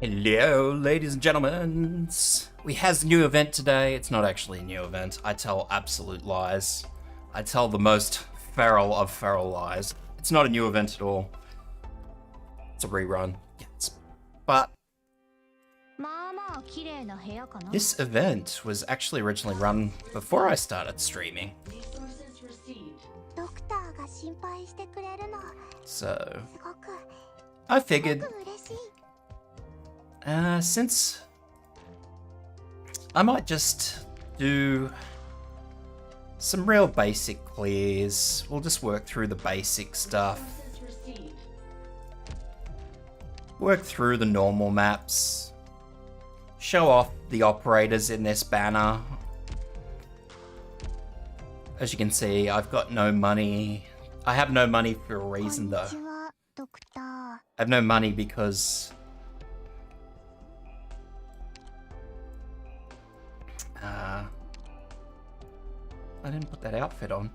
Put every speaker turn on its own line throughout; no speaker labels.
Hello, ladies and gentlemen. We has a new event today. It's not actually a new event. I tell absolute lies. I tell the most feral of feral lies. It's not a new event at all. It's a rerun. Yes. But this event was actually originally run before I started streaming. So I figured since I might just do some real basic clears. We'll just work through the basic stuff. Work through the normal maps. Show off the operators in this banner. As you can see, I've got no money. I have no money for a reason though. I have no money because I didn't put that outfit on.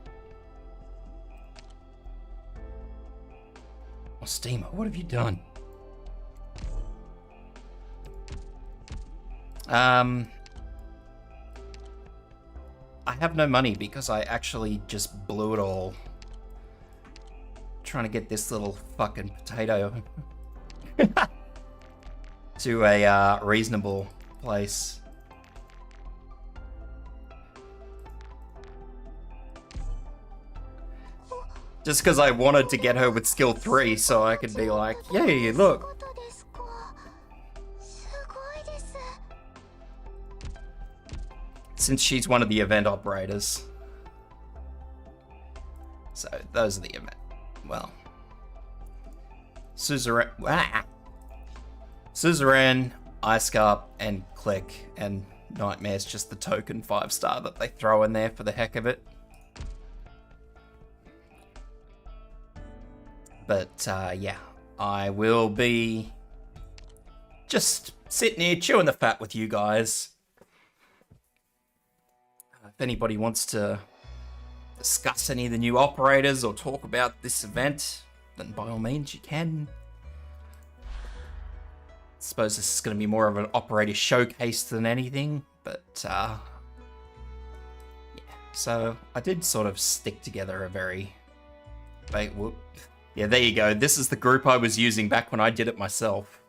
Oh, Steamer, what have you done? I have no money because I actually just blew it all trying to get this little fucking potato to a reasonable place. Just because I wanted to get her with skill 3 so I could be like, yay, look. Since she's one of the event operators. So those are the event. Well. Suzuran, Ayerscarpe, and Click, and Nightmare's just the token 5-star that they throw in there for the heck of it. But yeah, I will be just sitting here chewing the fat with you guys. If anybody wants to discuss any of the new operators or talk about this event, then by all means you can. I suppose this is going to be more of an operator showcase than anything, but yeah. So I did sort of stick together a very... Wait, whoop. Yeah, there you go. This is the group I was using back when I did it myself.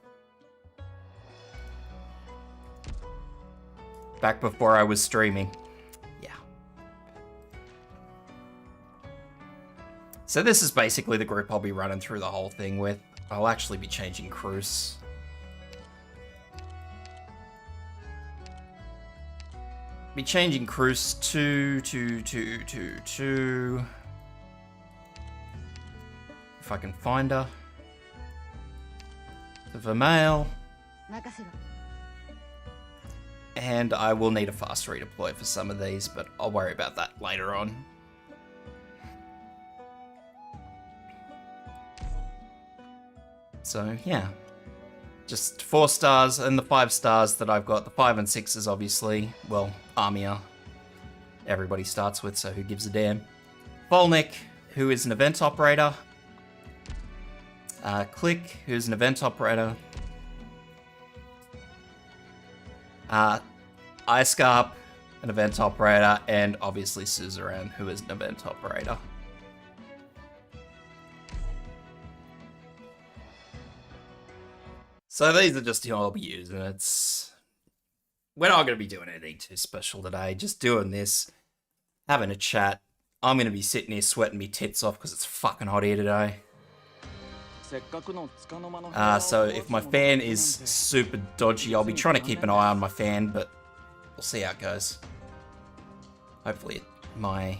Back before I was streaming. Yeah. So this is basically the group I'll be running through the whole thing with. I'll actually be changing crews. Be changing crews to... If I can find her. The Vermeil. And I will need a fast redeploy for some of these, but I'll worry about that later on. So yeah, just 4 stars, and the 5 stars that I've got, the 5 and 6s obviously, well, Armia, everybody starts with, so who gives a damn. Folnic, who is an event operator. Click, who's an event operator. Ayerscarpe, an event operator, and obviously Suzuran, who is an event operator. So these are just who I'll be using. We're not going to be doing anything too special today, just doing this, having a chat. I'm going to be sitting here sweating me tits off because it's fucking hot here today. So if my fan is super dodgy, I'll be trying to keep an eye on my fan, but we'll see how it goes. Hopefully my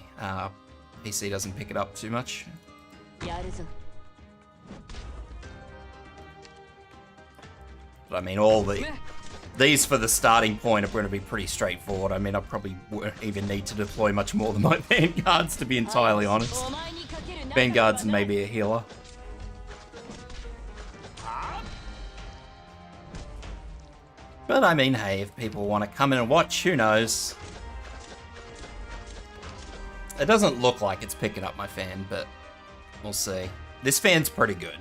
PC doesn't pick it up too much. But I mean, these for the starting point are going to be pretty straightforward. I mean, I probably won't even need to deploy much more than my vanguards, to be entirely honest. Vanguards and maybe a healer. But I mean, hey, if people want to come in and watch, who knows? It doesn't look like it's picking up my fan, but we'll see. This fan's pretty good.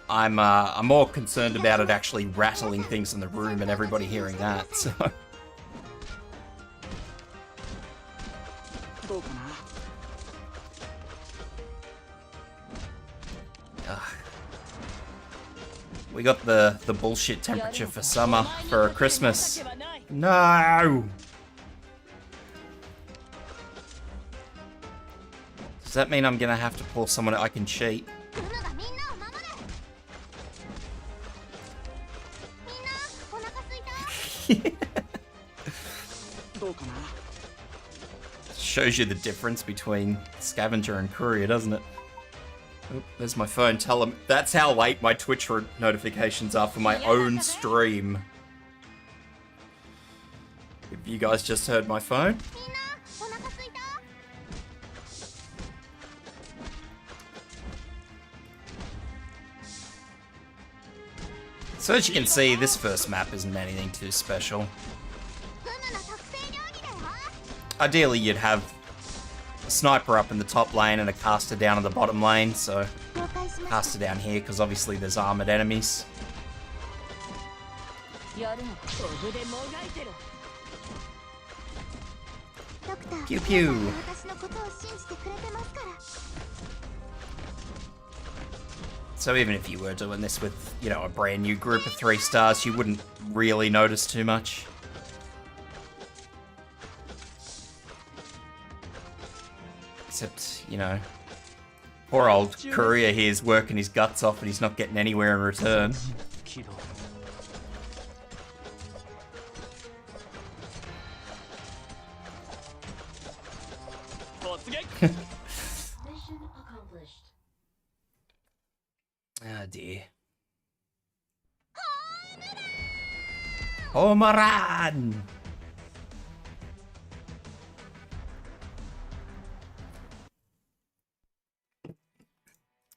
I'm more concerned about it actually rattling things in the room and everybody hearing that, so... We got the bullshit temperature for summer for Christmas. No! Does that mean I'm gonna have to pull someone I can cheat? Shows you the difference between scavenger and courier, doesn't it? Oh, there's my phone. Tell them that's how late my Twitch notifications are for my own stream. If you guys just heard my phone. So as you can see, this first map isn't anything too special. Ideally, you'd have a sniper up in the top lane and a caster down in the bottom lane, so caster down here because obviously there's armored enemies. Pew pew. So even if you were doing this with, you know, a brand new group of 3 stars, you wouldn't really notice too much. Except, you know, poor old courier here is working his guts off and he's not getting anywhere in return. Oh dear. Homeran!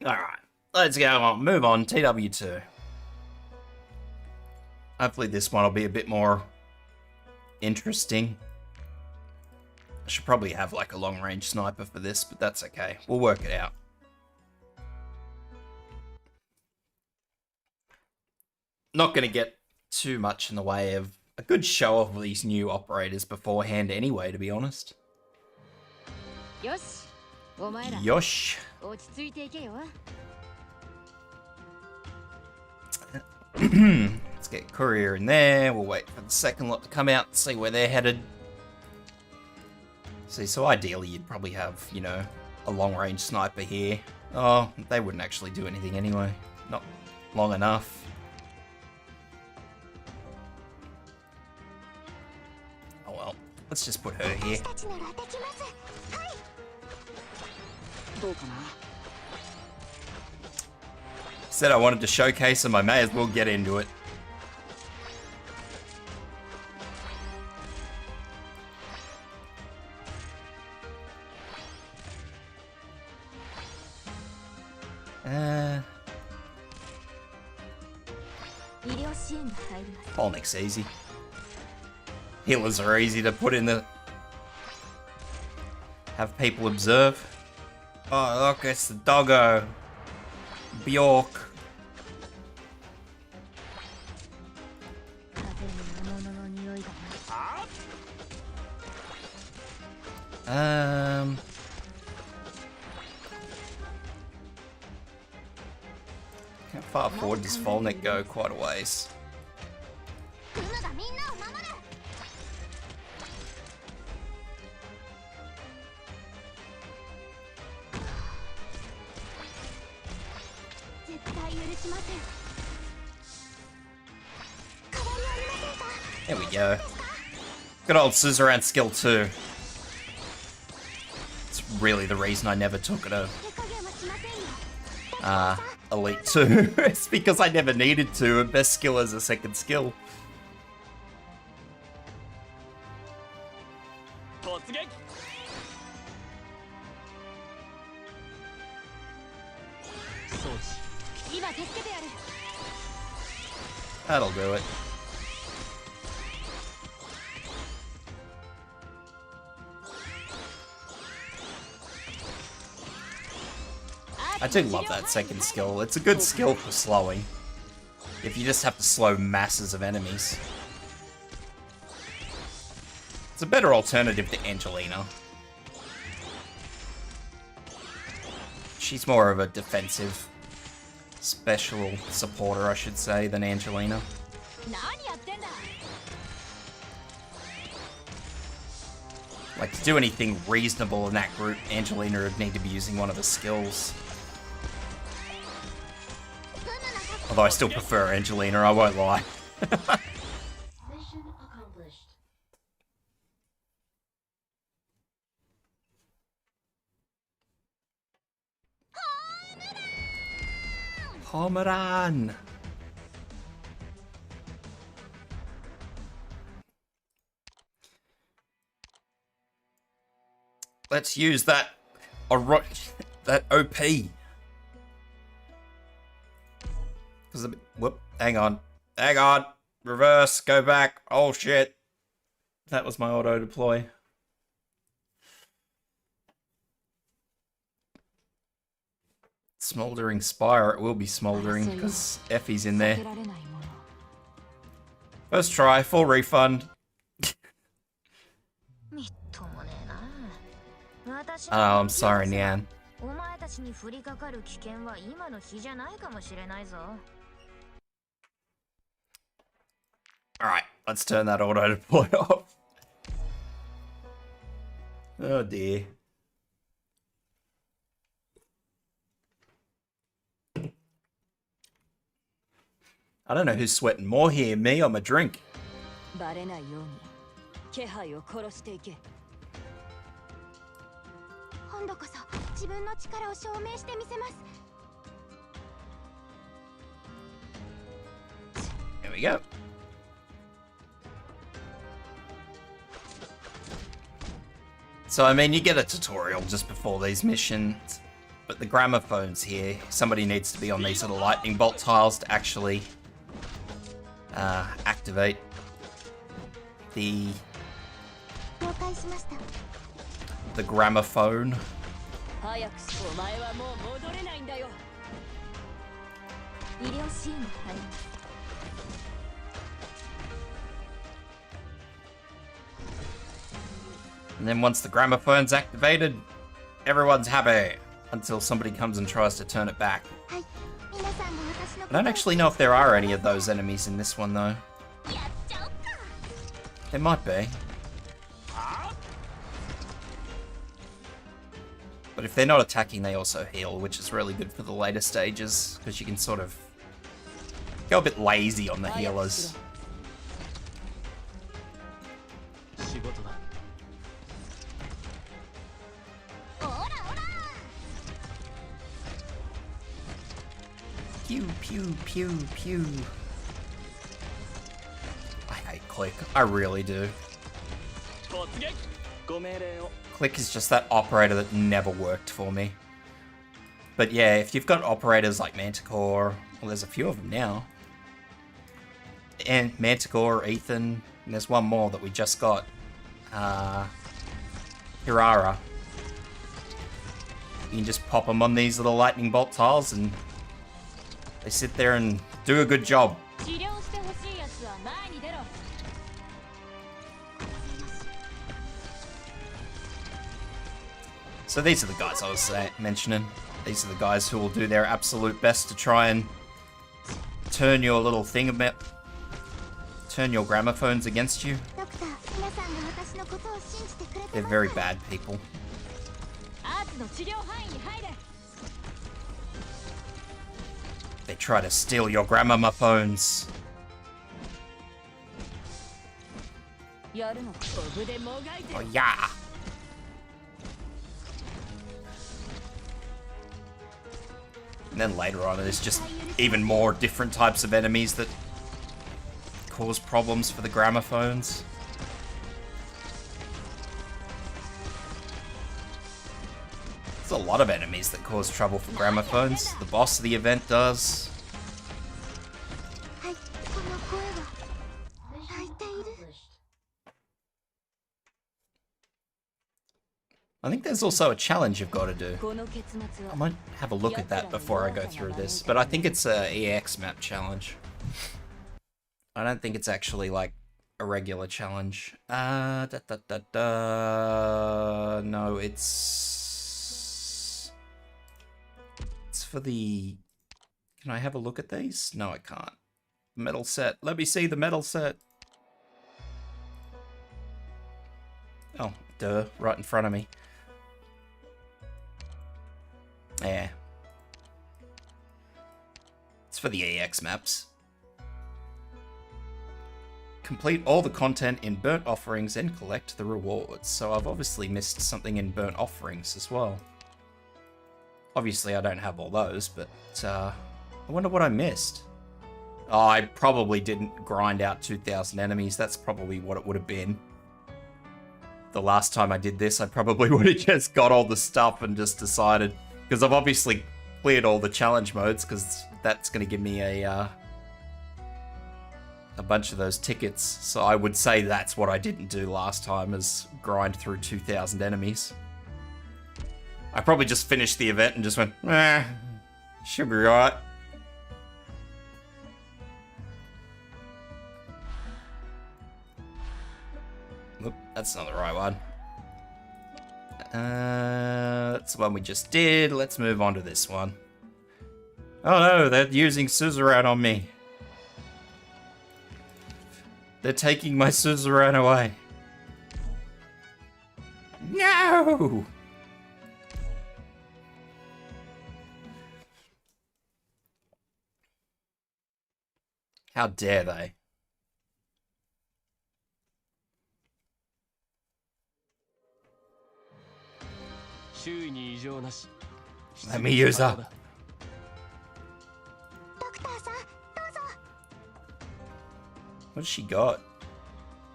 Alright, let's go on. Move on. TW2. Hopefully this one will be a bit more interesting. I should probably have like a long-range sniper for this, but that's okay. We'll work it out. Not going to get too much in the way of a good show of these new operators beforehand anyway, to be honest. Yosh. Let's get courier in there. We'll wait for the second lot to come out and see where they're headed. See, so ideally you'd probably have, you know, a long-range sniper here. Oh, they wouldn't actually do anything anyway. Not long enough. Oh well, let's just put her here. Said I wanted to showcase them, I may as well get into it. Folnic's easy. Healers are easy to put in the... have people observe. Oh look, it's the doggo. Bjork. How far forward does Folnic go? Quite a ways. There we go. Good old Suzuran skill 2. It's really the reason I never took it Elite 2. It's because I never needed to, and best skill as a second skill. That'll do it. I do love that second skill. It's a good skill for slowing. If you just have to slow masses of enemies. It's a better alternative to Angelina. She's more of a defensive special supporter, I should say, than Angelina. Like, to do anything reasonable in that group, Angelina would need to be using one of the skills. Although I still prefer Angelina, I won't lie.
Mission accomplished.
Homeran! Let's use that OP. Whoop, hang on. Reverse, go back. Oh shit. That was my auto deploy. Smoldering Spire, it will be smoldering because Effie's in there. First try, full refund. Oh, I'm sorry, Nyan. Alright, let's turn that auto deploy off. Oh dear. I don't know who's sweating more here, me or my drink. Here we go. So, I mean, you get a tutorial just before these missions, but the gramophones here, somebody needs to be on these little lightning bolt tiles to actually activate the gramophone. And then once the gramophone's activated, everyone's happy until somebody comes and tries to turn it back. I don't actually know if there are any of those enemies in this one though. There might be. But if they're not attacking, they also heal, which is really good for the later stages, because you can sort of go a bit lazy on the healers. Pew, pew, pew, pew. I hate Click. I really do. Click is just that operator that never worked for me. But yeah, if you've got operators like Manticore, well, there's a few of them now. And Manticore, Ethan, and there's one more that we just got. Hirara. You can just pop them on these little lightning bolt tiles and they sit there and do a good job. So these are the guys I was mentioning. These are the guys who will do their absolute best to try and turn your little thing about, turn your gramophones against you. They're very bad people. They try to steal your gramophones. Oh yeah. And then later on, there's just even more different types of enemies that cause problems for the gramophones. There's a lot of enemies that cause trouble for gramophones. The boss of the event does. I think there's also a challenge you've got to do. I might have a look at that before I go through this, but I think it's a EX map challenge. I don't think it's actually like a regular challenge. No, it's for the... Can I have a look at these? No, I can't. Metal set. Let me see the metal set. Oh, duh, right in front of me. Yeah. It's for the EX maps. Complete all the content in Burnt Offerings and collect the rewards. So I've obviously missed something in Burnt Offerings as well. Obviously I don't have all those, but I wonder what I missed. Oh, I probably didn't grind out 2,000 enemies. That's probably what it would have been. The last time I did this, I probably would have just got all the stuff and just decided... Because I've obviously cleared all the challenge modes, because that's going to give me a bunch of those tickets. So I would say that's what I didn't do last time, is grind through 2,000 enemies. I probably just finished the event and just went, should be right. Oop, that's not the right one. That's the one we just did. Let's move on to this one. Oh no, they're using Suzuran on me. They're taking my Suzuran away. No! How dare they? Let me use her. What's she got?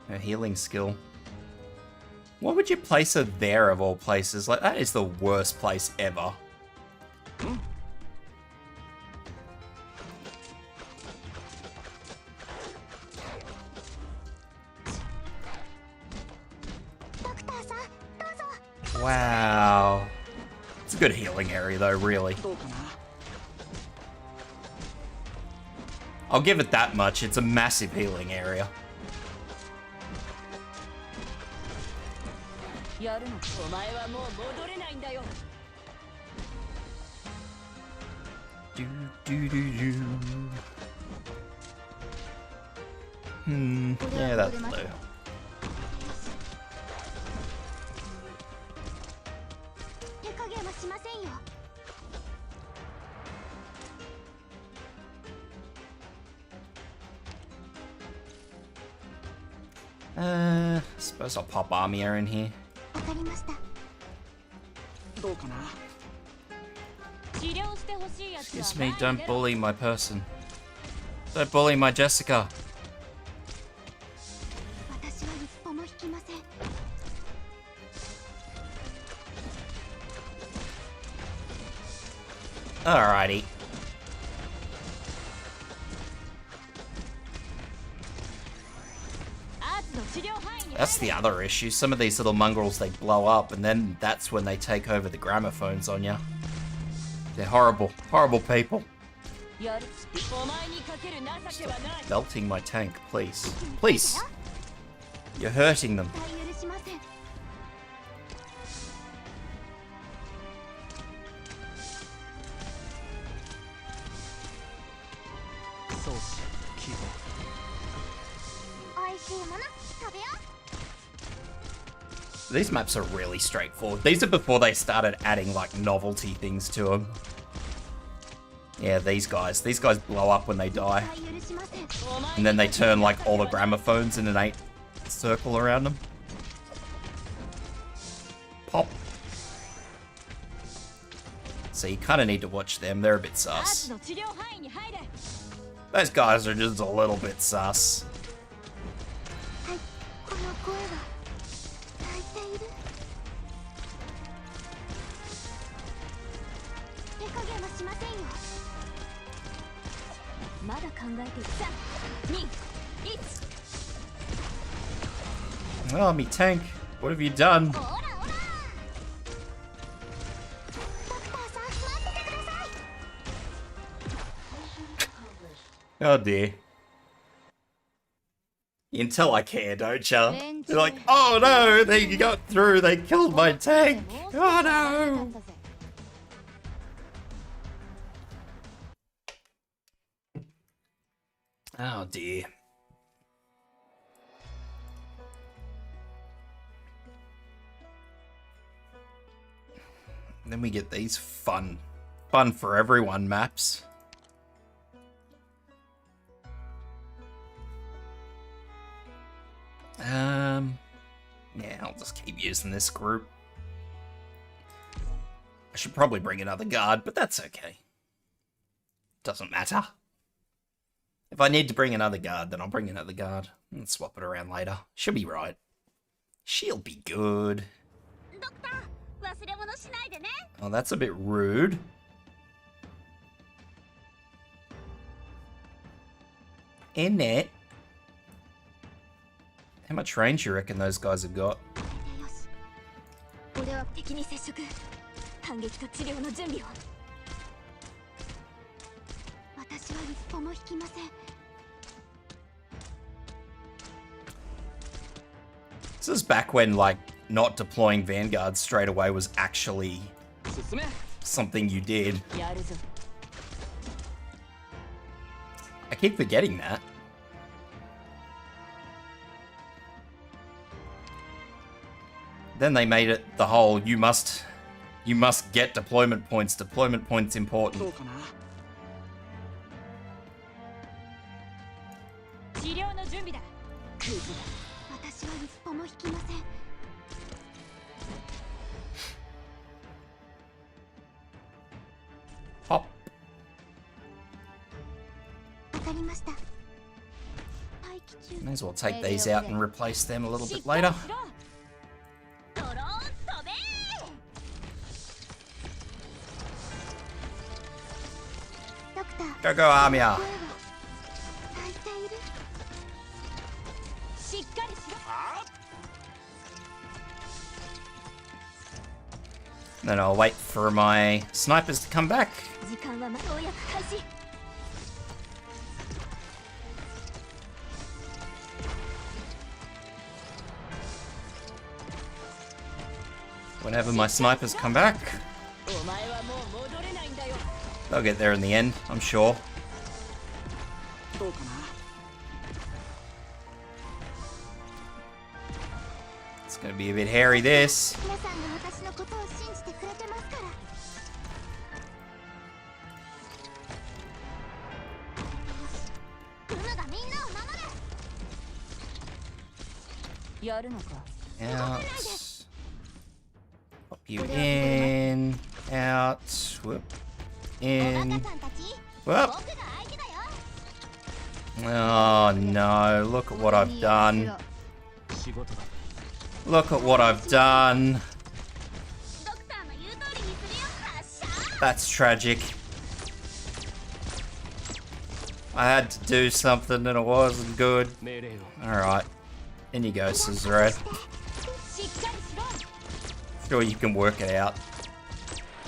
Her healing skill. Why would you place her there of all places? Like, that is the worst place ever. Wow. It's a good healing area though, really. I'll give it that much. It's a massive healing area. Yeah, that'll do. Suppose I'll pop Amia in here. Excuse me, don't bully my person. Don't bully my Jessica. Alrighty. That's the other issue. Some of these little mongrels, they blow up, and then that's when they take over the gramophones on you. They're horrible, horrible people. Stop belting my tank, please. Please! You're hurting them. These maps are really straightforward. These are before they started adding, like, novelty things to them. Yeah, these guys. These guys blow up when they die. And then they turn, like, all the gramophones in an 8 circle around them. Pop. So you kind of need to watch them. They're a bit sus. Those guys are just a little bit sus. Oh, me tank. What have you done? Oh dear. You can tell I care, don't ya? You're like, oh no, they got through, they killed my tank. Oh no. Oh dear. Then we get these fun for everyone maps. Yeah, I'll just keep using this group. I should probably bring another guard, but that's okay. Doesn't matter. If I need to bring another guard, then I'll bring another guard and swap it around later. She'll be right. She'll be good. Oh, that's a bit rude. Isn't it? How much range you reckon those guys have got? This is back when, like, not deploying vanguards straight away was actually something you did. I keep forgetting that. Then they made it the whole you must get deployment points. Deployment points important. Hop. May as well take these out and replace them a little bit later. Go, Armia! Then I'll wait for my snipers to come back. Whenever my snipers come back, they'll get there in the end, I'm sure. It's gonna be a bit hairy, this. Out. Pop you in. Out. Whoop. In. Whoop. Oh no, look at what I've done. Look at what I've done. That's tragic. I had to do something and it wasn't good. Alright. In you go, Suzuran. Sure you can work it out.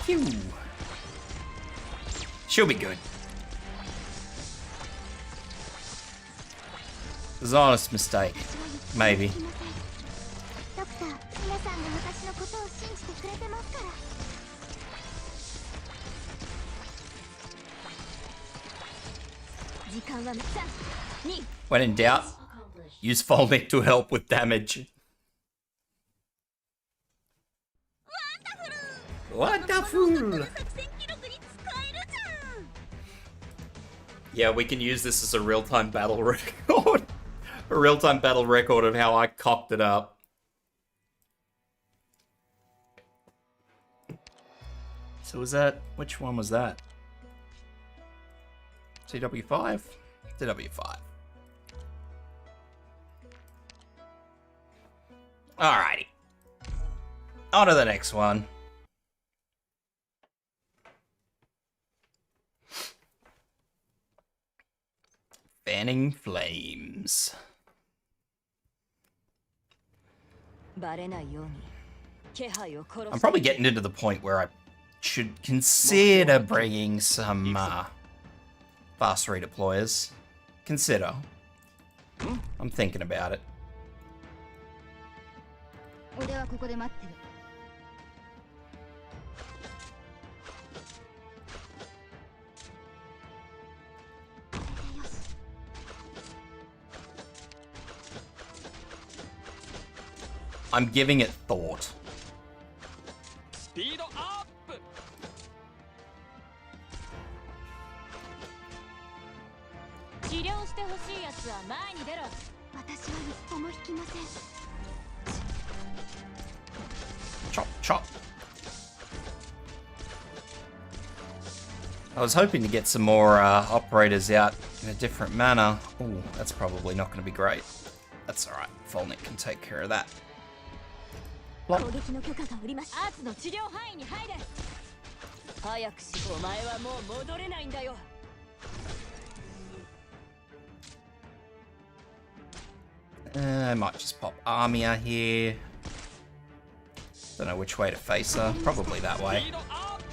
Phew. She'll be good. It was an honest mistake. Maybe. When in doubt, use Folnic to help with damage. Wonderful! Yeah, we can use this as a real-time battle record. A real-time battle record of how I cocked it up. So was that... which one was that? TW5? TW5. Alrighty. On to the next one. Fanning Flames. I'm probably getting into the point where I should consider bringing some fast redeployers. consider. I'm thinking about it. I'm giving it thought.
Speed up!
治療してほしいやつは前に出ろ。私は一歩も引きません。
Chop, chop. I was hoping to get some more operators out in a different manner. Ooh, that's probably not going to be great. That's alright. Folnic can take care of that.
攻撃の許可がおります。アーツの治療範囲に入れ。早くし、お前はもう戻れないんだよ。
I might just pop Armia here. Don't know which way to face her. Probably that way.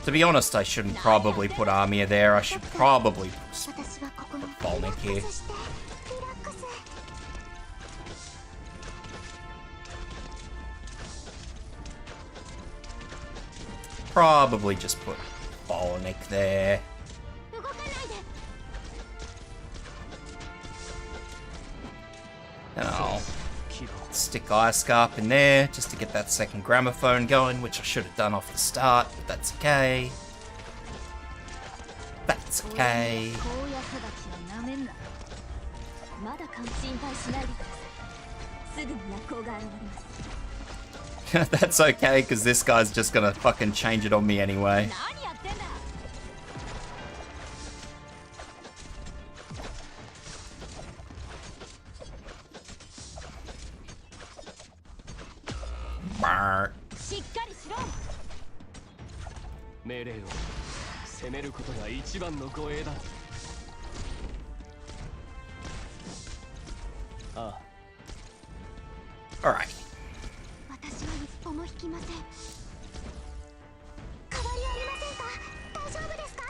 To be honest, I shouldn't probably put Armia there. I should probably put Folnic here. Probably just put Folnic there. And I'll stick Ayerscarpe in there just to get that second gramophone going, which I should have done off the start, but that's okay. That's okay. That's okay, because this guy's just gonna fucking change it on me anyway. Bark.
命令を攻めることが一番の護衛だ。ああ。
Alright.
私は一歩も引きません。変わりありませんか？大丈夫ですか？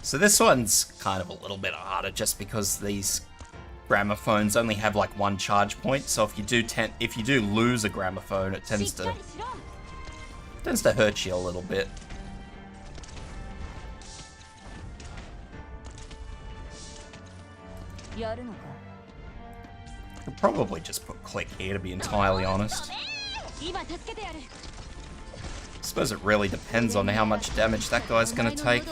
So this one's kind of a little bit harder just because these gramophones only have like one charge point. So if you do lose a gramophone, it tends to hurt you a little bit. Could probably just put click here, to be entirely honest. I suppose it really depends on how much damage that guy's gonna take.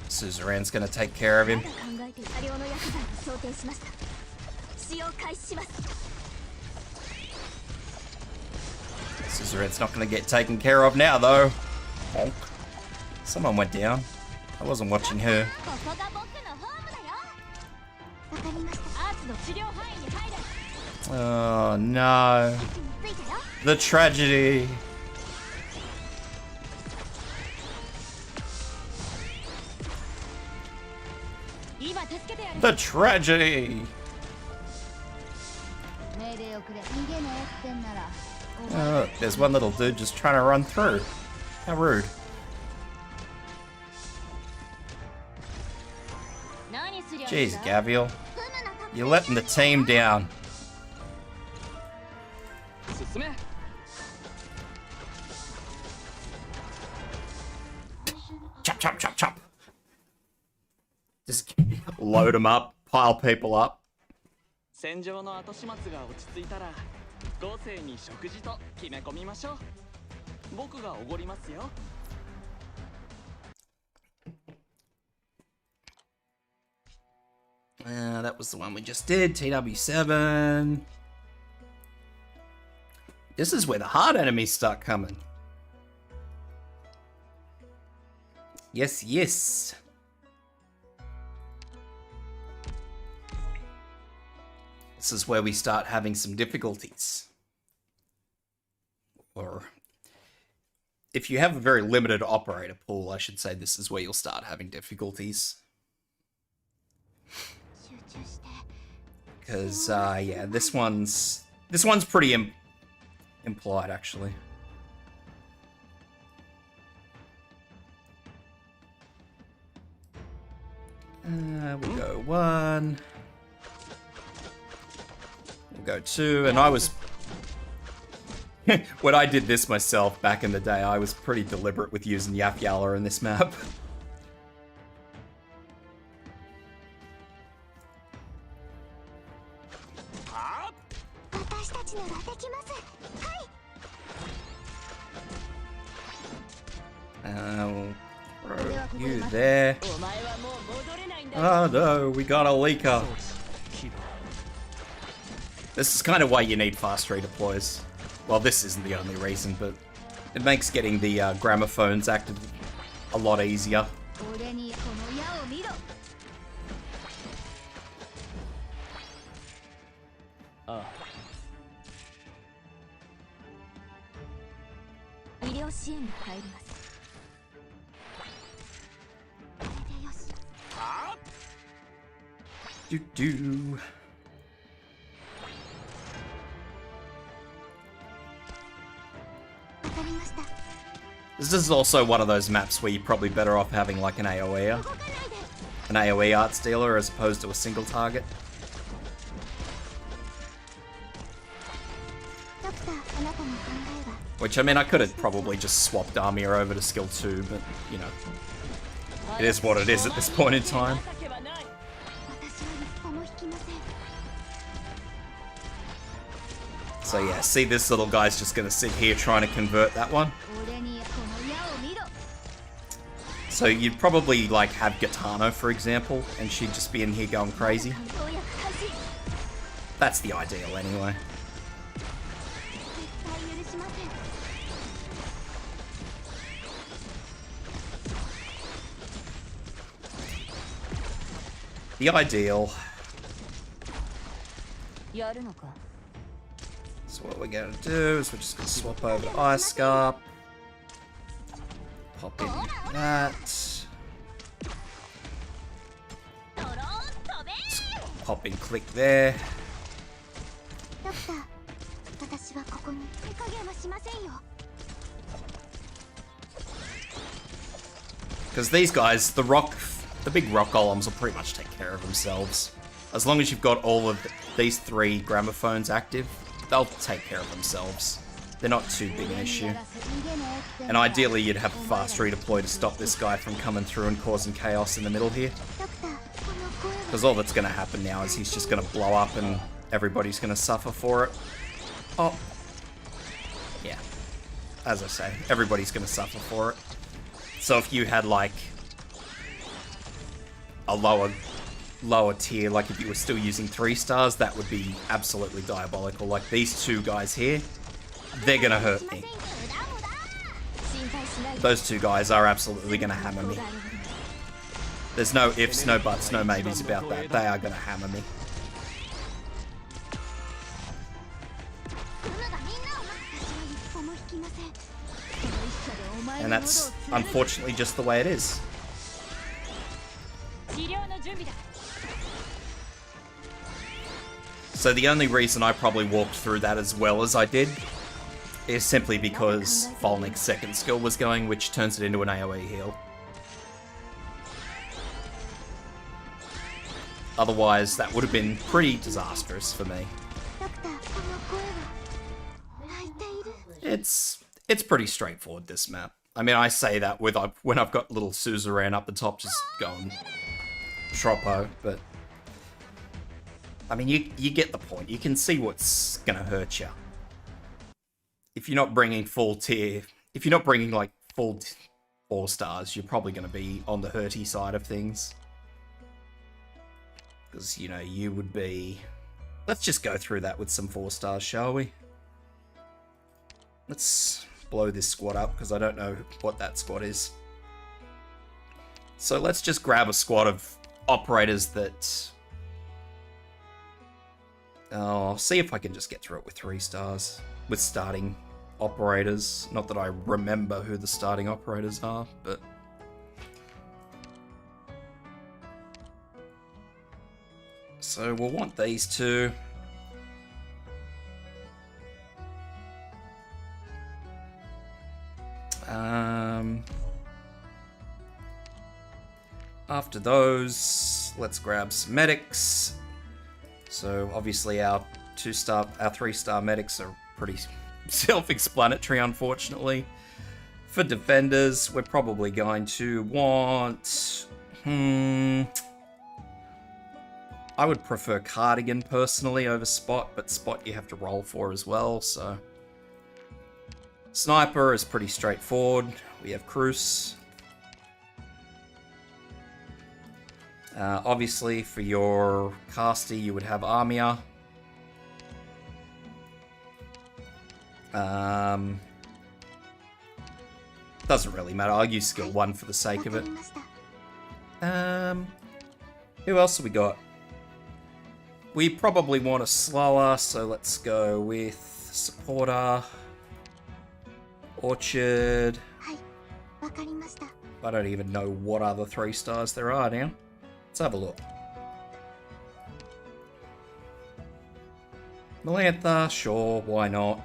Suzuran's gonna take care of him. Suzuran's not gonna get taken care of now, though. Bonk. Someone went down. I wasn't watching her. Oh no. The tragedy. The tragedy. There's one little dude just trying to run through. How rude. Jeez, Gaviel. You're letting the team down. Chop, chop, chop, chop. Just load them up, pile people up.
戦場の後始末が落ち着いたら、豪勢に食事と決め込みましょう。僕がおごりますよ。
That was the one we just did, TW7. This is where the hard enemies start coming. Yes, yes. This is where we start having some difficulties. Or if you have a very limited operator pool, I should say this is where you'll start having difficulties. Because, yeah, this one's pretty implied, actually. We'll go 1. We'll go 2, and I was... when I did this myself back in the day, I was pretty deliberate with using Yap Yala in this map. You there. Oh no, we got a leaker. This is kind of why you need fast redeploys. Well, this isn't the only reason, but it makes getting the gramophones active a lot easier. Do. This is also one of those maps where you're probably better off having like an AoE arts dealer as opposed to a single target. Which, I mean, I could have probably just swapped Amir over to skill 2, but, you know, it is what it is at this point in time. So yeah, see, this little guy's just gonna sit here trying to convert that one. So you'd probably like have Gitano, for example, and she'd just be in here going crazy. That's the ideal anyway. The ideal. So what we're gonna do is we're just gonna swap over to Ayerscarpe. Pop in that. Pop in click there. Because these guys, the big rock golems will pretty much take care of themselves. As long as you've got all of these 3 gramophones active, they'll take care of themselves. They're not too big an issue. And ideally you'd have a fast redeploy to stop this guy from coming through and causing chaos in the middle here. Because all that's going to happen now is he's just going to blow up and everybody's going to suffer for it. Oh. Yeah. As I say, everybody's going to suffer for it. So if you had like a lower tier, like if you were still using 3 stars, that would be absolutely diabolical. Like these 2 guys here, they're gonna hurt me. Those 2 guys are absolutely gonna hammer me. There's no ifs, no buts, no maybes about that. They are gonna hammer me. And that's unfortunately just the way it is. So the only reason I probably walked through that as well as I did is simply because Folnic's second skill was going, which turns it into an AoE heal. Otherwise, that would have been pretty disastrous for me. It's pretty straightforward, this map. I mean, I say that with when I've got little Suzuran up the top just going troppo, but I mean, you get the point. You can see what's gonna hurt you. If you're not bringing full tier, if you're not bringing like full 4 stars, you're probably gonna be on the hurty side of things. Because, you know, you would be... Let's just go through that with some 4 stars, shall we? Let's blow this squad up, because I don't know what that squad is. So let's just grab a squad of operators that... I'll see if I can just get through it with 3 stars. With starting operators. Not that I remember who the starting operators are, but... So we'll want these 2. After those, let's grab some medics. So obviously our 3-star medics are pretty self-explanatory, unfortunately. For defenders, we're probably going to want... I would prefer Cardigan personally over Spot, but Spot you have to roll for as well, so... Sniper is pretty straightforward. We have Cruz. Obviously, for your caster, you would have Armia. Doesn't really matter. I'll use skill 1 for the sake of it. Who else have we got? We probably want a slower, so let's go with Supporter. Orchard. I don't even know what other 3-stars there are now. Let's have a look. Melantha, sure, why not?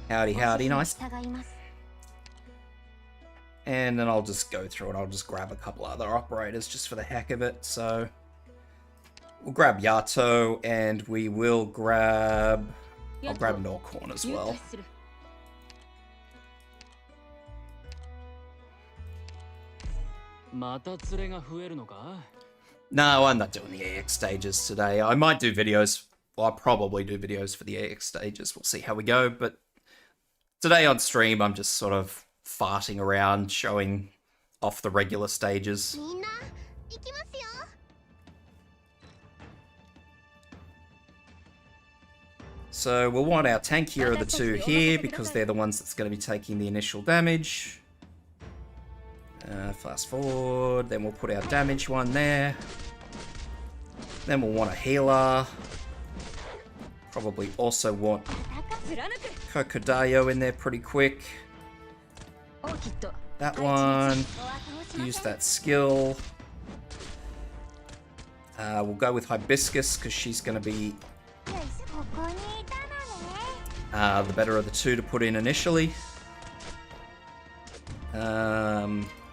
Howdy, howdy, nice. And then I'll just go through and I'll just grab a couple other operators just for the heck of it. So we'll grab Yato and we will grab... I'll grab Norcorn as well. No, I'm not doing the AX stages today. I might do videos. Well, I'll probably do videos for the AX stages. We'll see how we go. But today on stream, I'm just sort of farting around, showing off the regular stages. So we'll want our tankier of the two here because they're the ones that's going to be taking the initial damage. Fast forward, then we'll put our damage one there. Then we'll want a healer. Probably also want Kokodayo in there pretty quick. That one. Use that skill. We'll go with Hibiscus because she's going to be the better of the two to put in initially.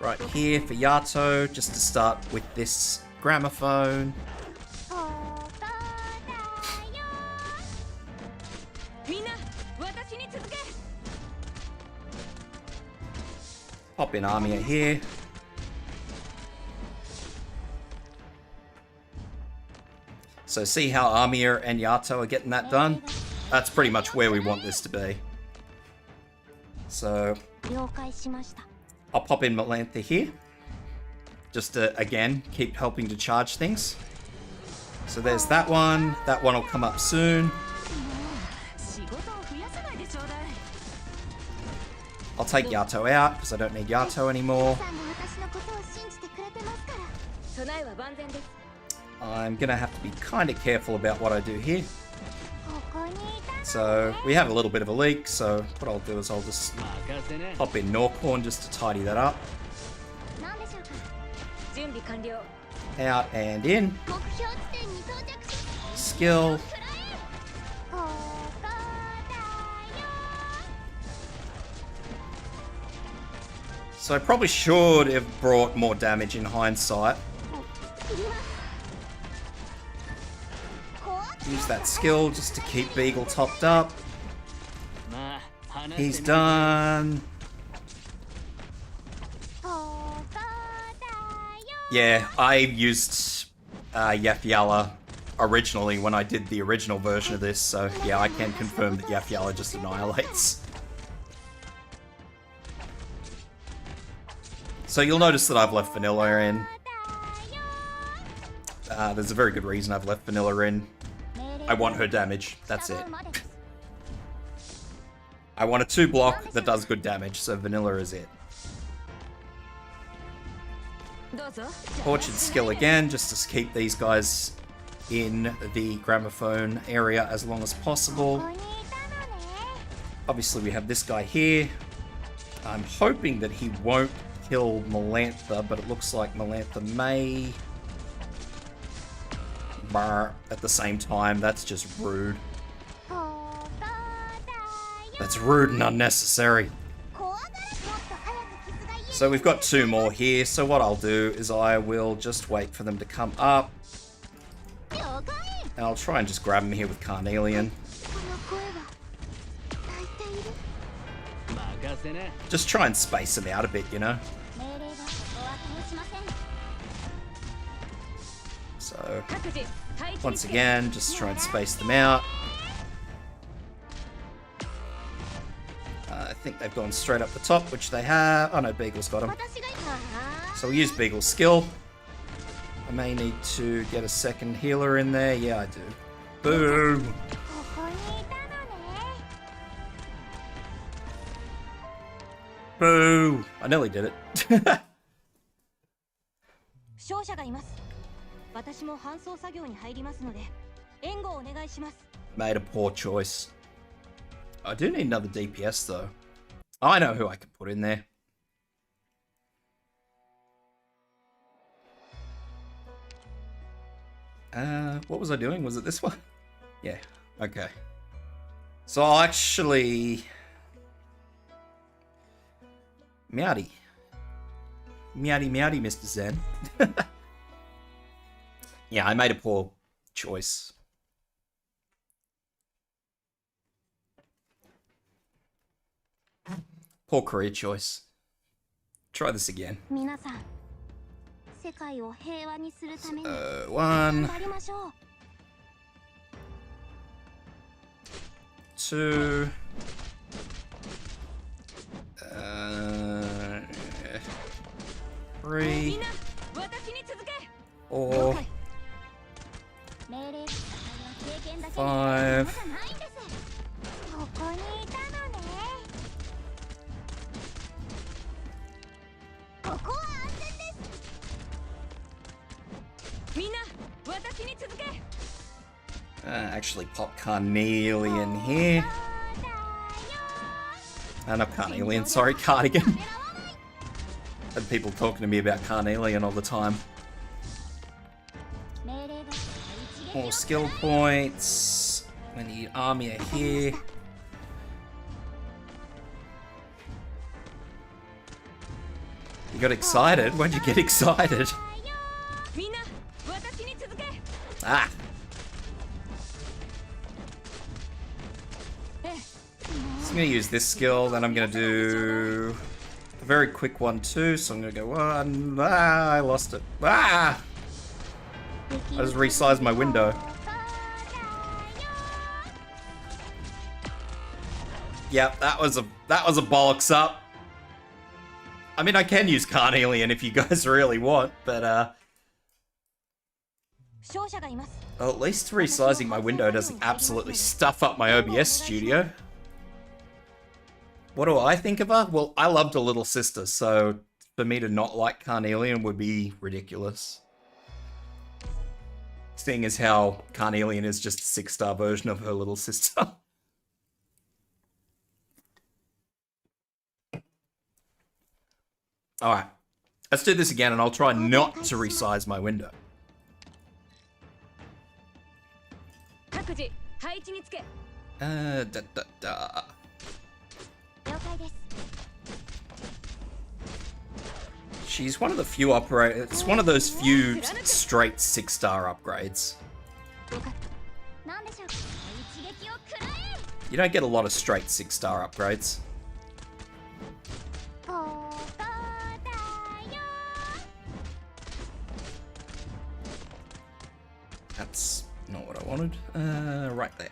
Right here for Yato, just to start with this gramophone. Pop in Armia here. So see how Armia and Yato are getting that done? That's pretty much where we want this to be. So I'll pop in Melantha here. Just to, again, keep helping to charge things. So there's that one. That one will come up soon. I'll take Yato out because I don't need Yato anymore. I'm going to have to be kind of careful about what I do here. So we have a little bit of a leak, so what I'll do is I'll just pop in Norcorn just to tidy that up. Out and in. Skill. So I probably should have brought more damage in hindsight. Use that skill just to keep Beagle topped up. He's done. Yeah, I used Yapyala originally when I did the original version of this, so yeah, I can confirm that Yapyala just annihilates. So you'll notice that I've left Vanilla in. There's a very good reason I've left Vanilla in. I want her damage, that's it. I want a 2-block that does good damage, so Vanilla is it. Orchard skill again, just to keep these guys in the gramophone area as long as possible. Obviously we have this guy here. I'm hoping that he won't kill Melantha, but it looks like Melantha may. At the same time, that's just rude. That's rude and unnecessary. So we've got 2 more here, so what I'll do is I will just wait for them to come up. And I'll try and just grab them here with Carnelian. Just try and space them out a bit, you know? So, once again, just try and space them out. I think they've gone straight up the top, which they have. Oh no, Beagle's got them. So we'll use Beagle's skill. I may need to get a second healer in there. Yeah, I do. Boom! Boo! I nearly did it. Made a poor choice. I do need another DPS though. I know who I can put in there. What was I doing? Was it this one? Yeah, okay. So I'll actually... Meowdy. Meowdy, meowdy, Mr. Zen. Yeah, I made a poor choice. Poor career choice. Try this again. 1, 2, 3, 4, 5. Actually pop Carnelian here. Not Carnelian, sorry, Cardigan. Had people talking to me about Carnelian all the time. More skill points. We need Armia here. You got excited? When'd you get excited? Ah! So I'm going to use this skill, then I'm going to do a very quick one too, so I'm going to go 1, I lost it. Ah! I just resized my window. Yep, that was a bollocks up. I mean, I can use Carnelian if you guys really want, but well, at least resizing my window doesn't absolutely stuff up my OBS studio. What do I think of her? Well, I loved her little sister, so for me to not like Carnelian would be ridiculous. Seeing as how Carnelian is just a 6-star version of her little sister. Alright, let's do this again and I'll try not to resize my window. She's one of the few operators. It's one of those few straight 6-star upgrades. You don't get a lot of straight 6-star upgrades. That's not what I wanted. Right there.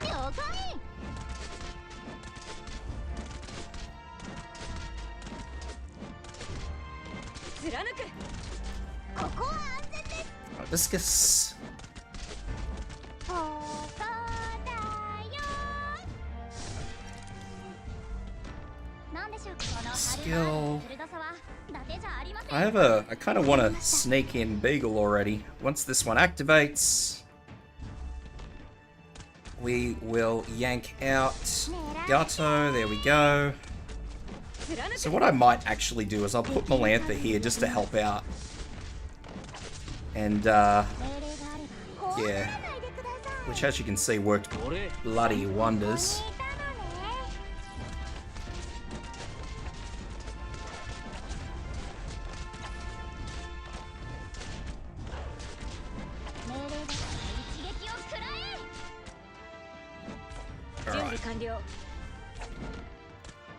Hibiscus. Skill. I kind of want to sneak in Beagle already. Once this one activates, we will yank out Gato. There we go. So what I might actually do is I'll put Melantha here just to help out. And, yeah. Which, as you can see, worked bloody wonders. Alright.
完了。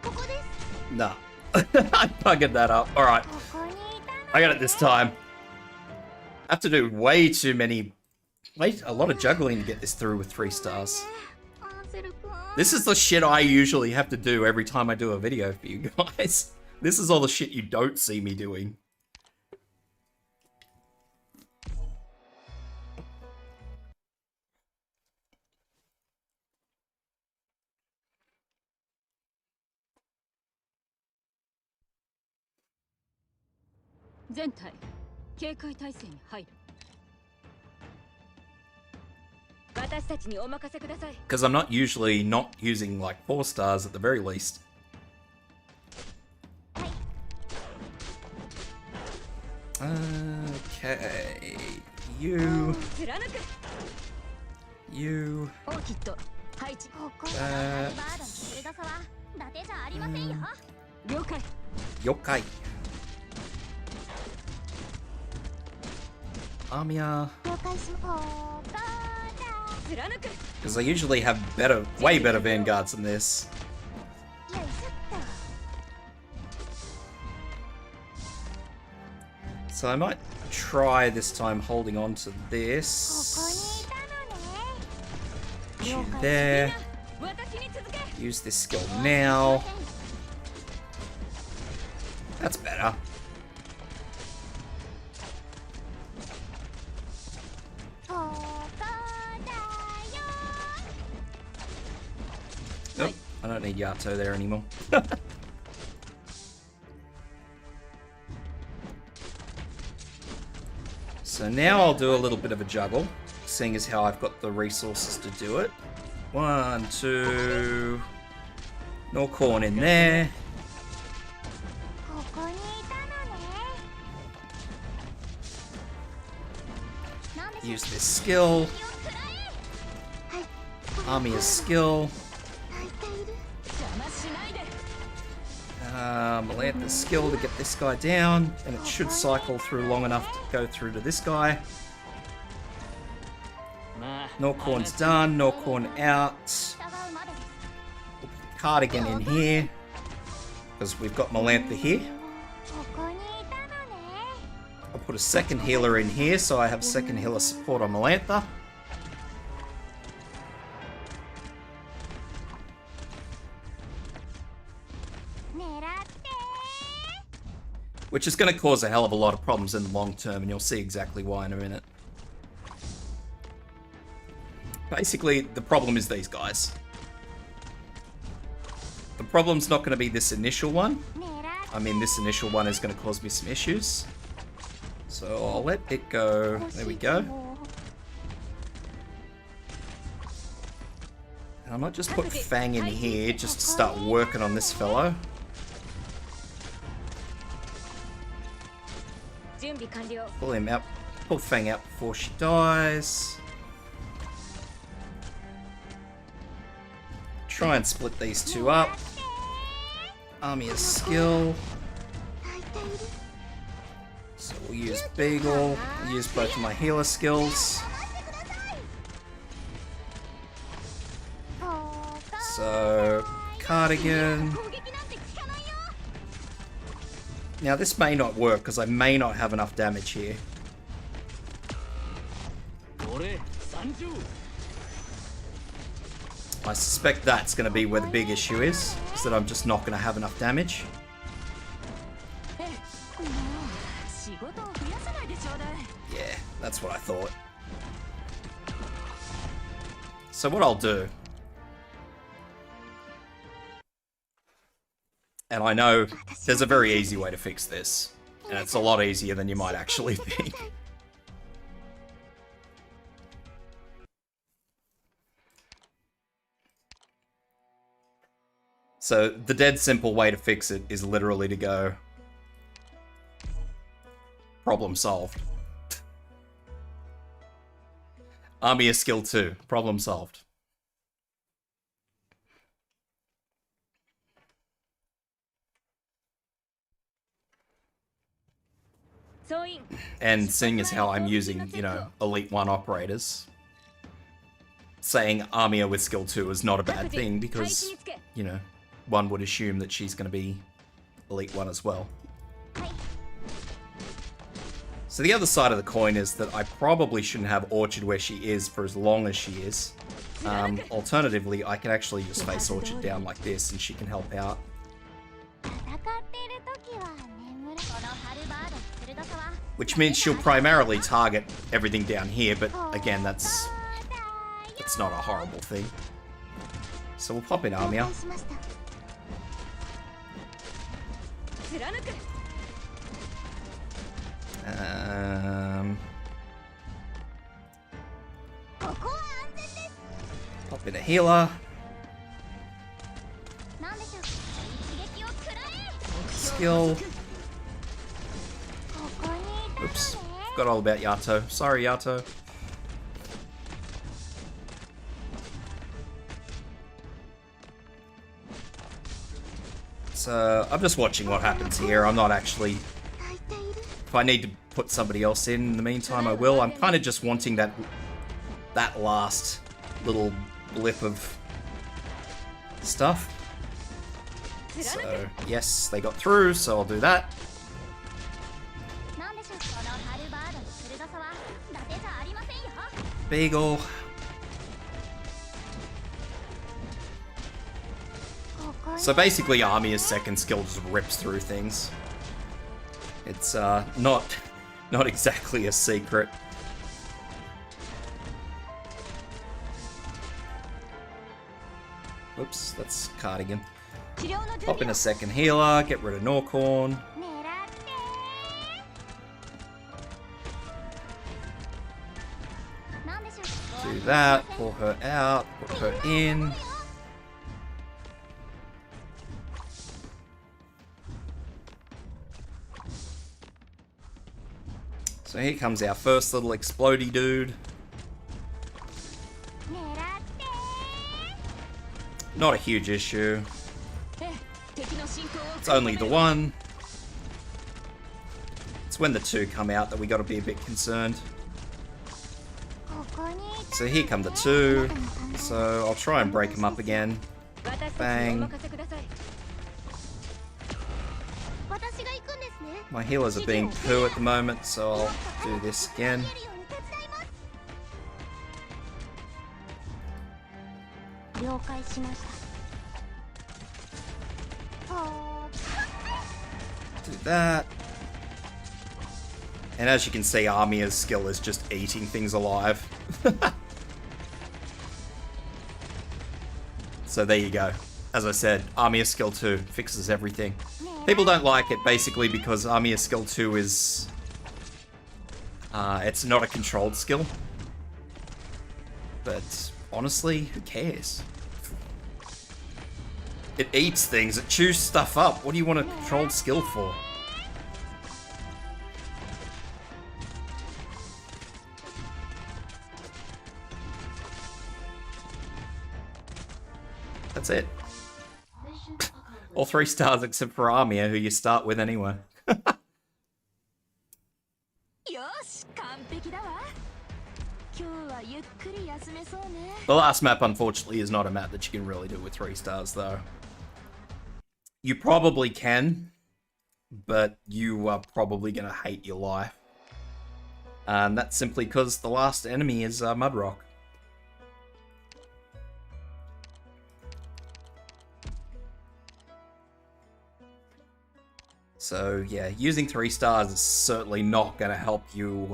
ここです。
Nah. I buggered that up. Alright.
ここにいたの。
I got it this time. I have to do way too many... Wait, a lot of juggling to get this through with 3 stars.
アンセル君。
This is the shit I usually have to do every time I do a video for you guys. This is all the shit you don't see me doing. Because I'm not usually not using like 4 stars at the very least. Okay, you.
オーキッド配置。ここがバードの鋭さは伊達じゃありませんよ。了解。
Yokai. Amiya.
了解します。貫く。
Because I usually have better, way better vanguards than this.
よいしょっと。
So I might try this time holding on to
ここ
this.
にいたのね。
Shoot there.
私に続け。
Use this skill now. That's better. Nope, I don't need Yato there anymore. So now I'll do a little bit of a juggle, seeing as how I've got the resources to do it. 1, 2... No corn in there.
ここにいたのね。
Use this skill. Amiya's skill. Melantha's skill to get this guy down, and it should cycle through long enough to go through to this guy. Norcorn's done, Norcorn out. Cardigan in here, because we've got Melantha here. I'll put a second healer in here, so I have second healer support on Melantha. Which is going to cause a hell of a lot of problems in the long term, and you'll see exactly why in a minute. Basically, the problem is these guys. The problem's not going to be this initial one. I mean, this initial one is going to cause me some issues. So I'll let it go. There we go. And I might just put Fang in here just to start working on this fellow. Pull him out. Pull Fang out before she dies. Try and split these two up. Amiya's skill. So we'll use Beagle. We'll use both of my healer skills. So, Cardigan. Now this may not work because I may not have enough damage here. I suspect that's going to be where the big issue is that I'm just not going to have enough damage. Yeah, that's what I thought. So what I'll do... And I know there's a very easy way to fix this. And it's a lot easier than you might actually think. So the dead simple way to fix it is literally to go... Problem solved. Amiya skill 2. Problem solved. And seeing as how I'm using, you know, Elite 1 operators, saying Amiya with skill 2 is not a bad thing because, you know, one would assume that she's going to be Elite 1 as well. So the other side of the coin is that I probably shouldn't have Orchard where she is for as long as she is. Alternatively, I can actually just face Orchard down like this and she can help out. Which means she'll primarily target everything down here, but again, that's not a horrible thing. So we'll pop in Amiya. Pop in a healer. Skill. Oops. Forgot all about Yato. Sorry, Yato. So, I'm just watching what happens here. I'm not actually... If I need to put somebody else in the meantime, I will. I'm kind of just wanting that last little blip of stuff. So, yes, they got through, so I'll do that. Beagle. So basically, Amiya's second skill just rips through things. It's not exactly a secret. Whoops, that's Cardigan. Pop in a second healer, get rid of Norcorn. Do that, pull her out, put her in. So here comes our first little explodey dude. Not a huge issue. It's only the one. It's when the two come out that we gotta be a bit concerned. So here come the two. So I'll try and break them up again. Bang. My healers are being poo at the moment, so I'll do this again. Do that. And as you can see, Amiya's skill is just eating things alive. So there you go. As I said, Amiya's skill 2 fixes everything. People don't like it basically because Amiya's skill 2 is... it's not a controlled skill. But honestly, who cares? It eats things, it chews stuff up. What do you want a controlled skill for? That's it. All 3 stars except for Amiya, who you start with anyway. The last map, unfortunately, is not a map that you can really do with 3 stars, though. You probably can, but you are probably going to hate your life. And that's simply because the last enemy is Mudrock. So yeah, using 3 stars is certainly not going to help you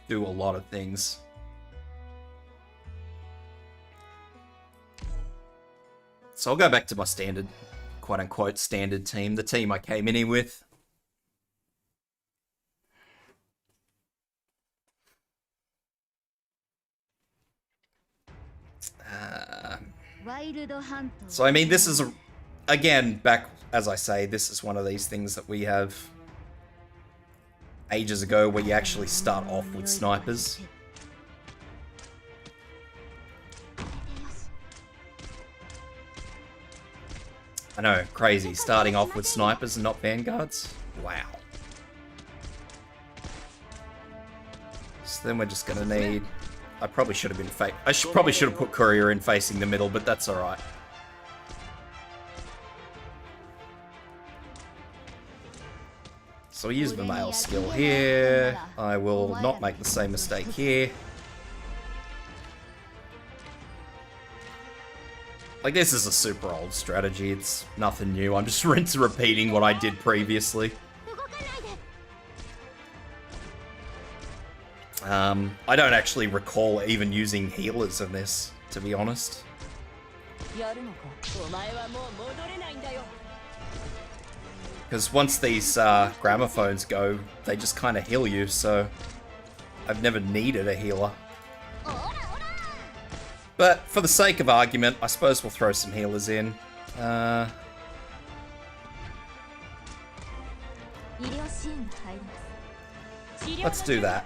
do a lot of things. So I'll go back to my standard, quote-unquote standard team, the team I came in here with. So I mean, this is, again, back, as I say, this is one of these things that we have ages ago where you actually start off with snipers. I know, crazy, starting off with snipers and not vanguards. Wow. So then we're just gonna need I probably should have been probably should have put Courier in facing the middle, but that's alright. So we use the male skill here. I will not make the same mistake here. Like, this is a super old strategy. It's nothing new. I'm just repeating what I did previously. I don't actually recall even using healers in this, to be honest. Because once these gramophones go, they just kind of heal you, so I've never needed a healer. But for the sake of argument, I suppose we'll throw some healers in. Let's do that.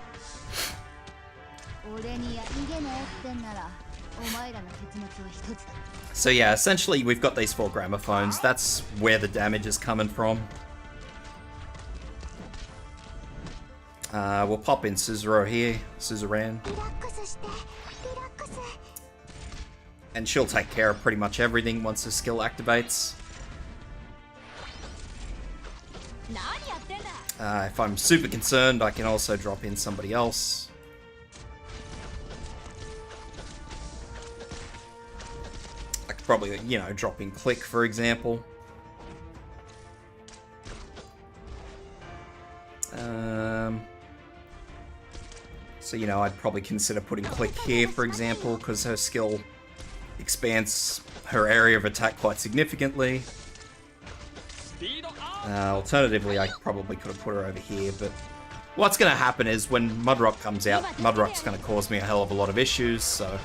So yeah, essentially we've got these 4 gramophones. That's where the damage is coming from. We'll pop in Suzuran. And she'll take care of pretty much everything once her skill activates. If I'm super concerned, I can also drop in somebody else. I could probably, you know, drop in Click, for example. So, you know, I'd probably consider putting Click here, for example, because her skill expands her area of attack quite significantly. Alternatively, I probably could have put her over here, but what's going to happen is when Mudrock comes out, Mudrock's going to cause me a hell of a lot of issues, so...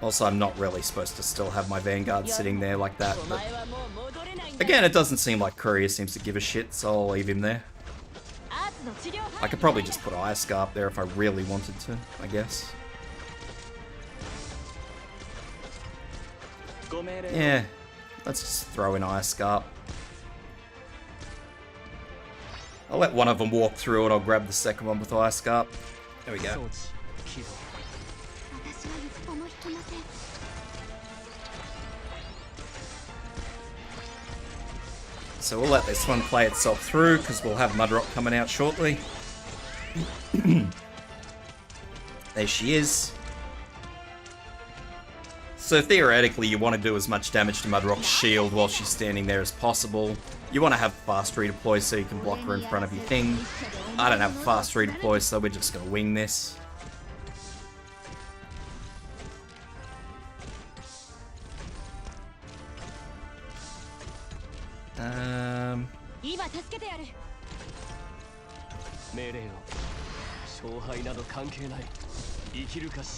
Also, I'm not really supposed to still have my Vanguard sitting there like that, but... Again, it doesn't seem like Courier seems to give a shit, so I'll leave him there. I could probably just put Ayerscarpe there if I really wanted to, I guess. Yeah, let's just throw in Ayerscarpe. I'll let one of them walk through and I'll grab the second one with Ayerscarpe. There we go. So we'll let this one play itself through because we'll have Mudrock coming out shortly. There she is. So theoretically, you want to do as much damage to Mudrock's shield while she's standing there as possible. You want to have fast redeploy so you can block her in front of your thing. I don't have a fast redeploy, so we're just going to wing this.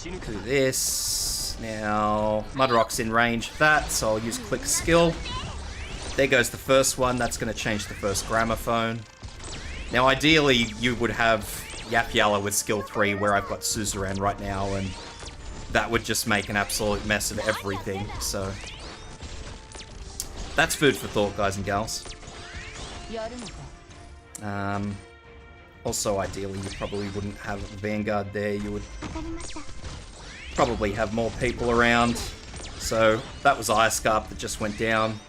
Do this. Now, Mudrock's in range of that, so I'll use Click skill. There goes the first one. That's going to change the first gramophone. Now, ideally, you would have Yap-Yalla with skill 3, where I've got Suzuran right now, and that would just make an absolute mess of everything, so... That's food for thought, guys and gals. Also, ideally, you probably wouldn't have a Vanguard there. You would probably have more people around. So, that was Ayerscarpe that just went down.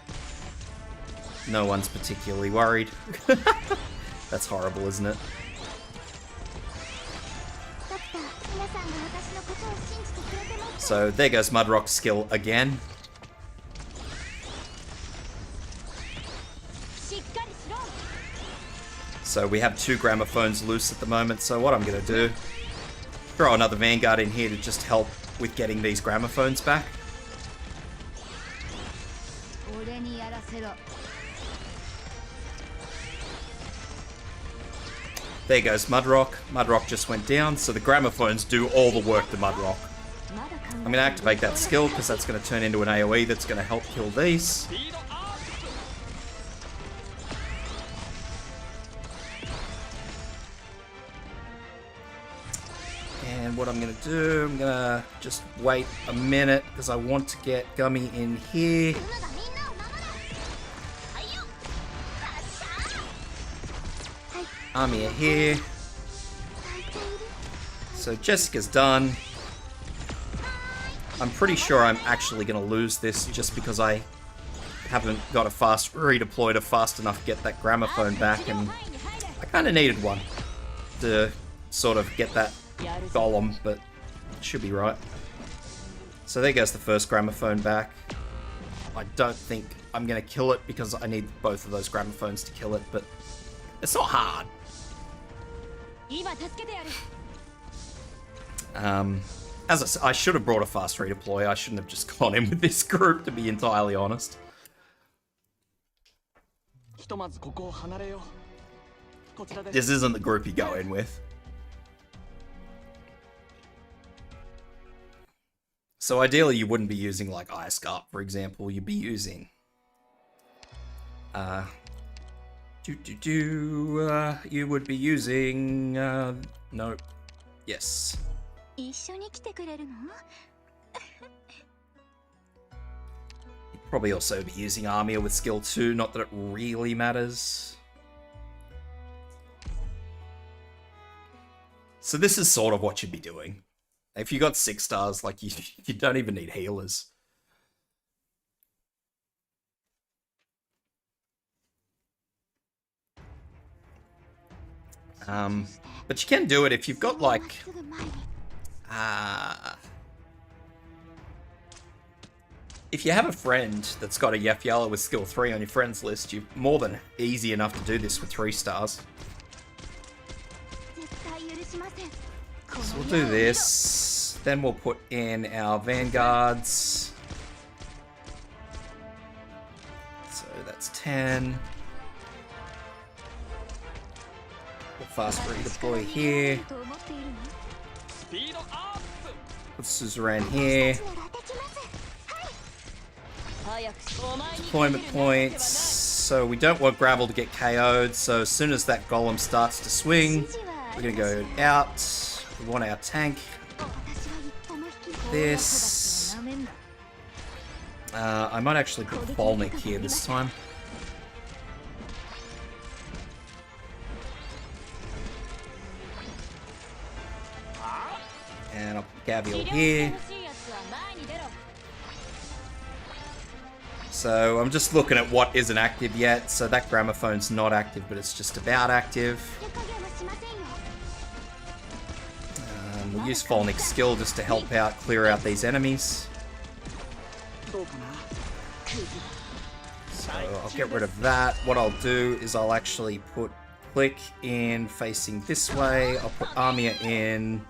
No one's particularly worried. That's horrible, isn't it? So, there goes Mudrock's skill again. So we have 2 gramophones loose at the moment, so what I'm going to do, throw another Vanguard in here to just help with getting these gramophones back. There goes Mudrock. Mudrock just went down, so the gramophones do all the work to Mudrock. I'm going to activate that skill because that's going to turn into an AoE that's going to help kill these. And what I'm going to do, I'm going to just wait a minute because I want to get Gummy in here. Army are here. So Jessica's done. I'm pretty sure I'm actually going to lose this just because I haven't got a fast redeploy to fast enough get that gramophone back, and I kind of needed one to sort of get that golem, but it should be right. So there goes the first gramophone back. I don't think I'm going to kill it because I need both of those gramophones to kill it, but it's not hard. As I said, I should have brought a fast redeploy. I shouldn't have just gone in with this group, to be entirely honest. This isn't the group you go in with. So ideally you wouldn't be using like Ayerscarpe, for example. You'd be using... you would be using... no. Yes. You'd probably also be using Armia with skill 2, not that it really matters. So this is sort of what you'd be doing. If you got 6 stars, like you don't even need healers. But you can do it if you've got like... if you have a friend that's got a Yefyala with skill 3 on your friends list, you're more than easy enough to do this with 3 stars. So we'll do this, then we'll put in our vanguards. So that's 10. We'll fast redeploy here. Put Suzuran here. Deployment points. So we don't want Gravel to get KO'd, so as soon as that golem starts to swing, we're going to go out. We want our tank. This. I might actually put Folnic here this time. And I'll put Gavial here. So I'm just looking at what isn't active yet. So that gramophone's not active, but it's just about active. We'll use Folnic's skill just to help out, clear out these enemies. So I'll get rid of that. What I'll do is I'll actually put Click in facing this way. I'll put Armia in...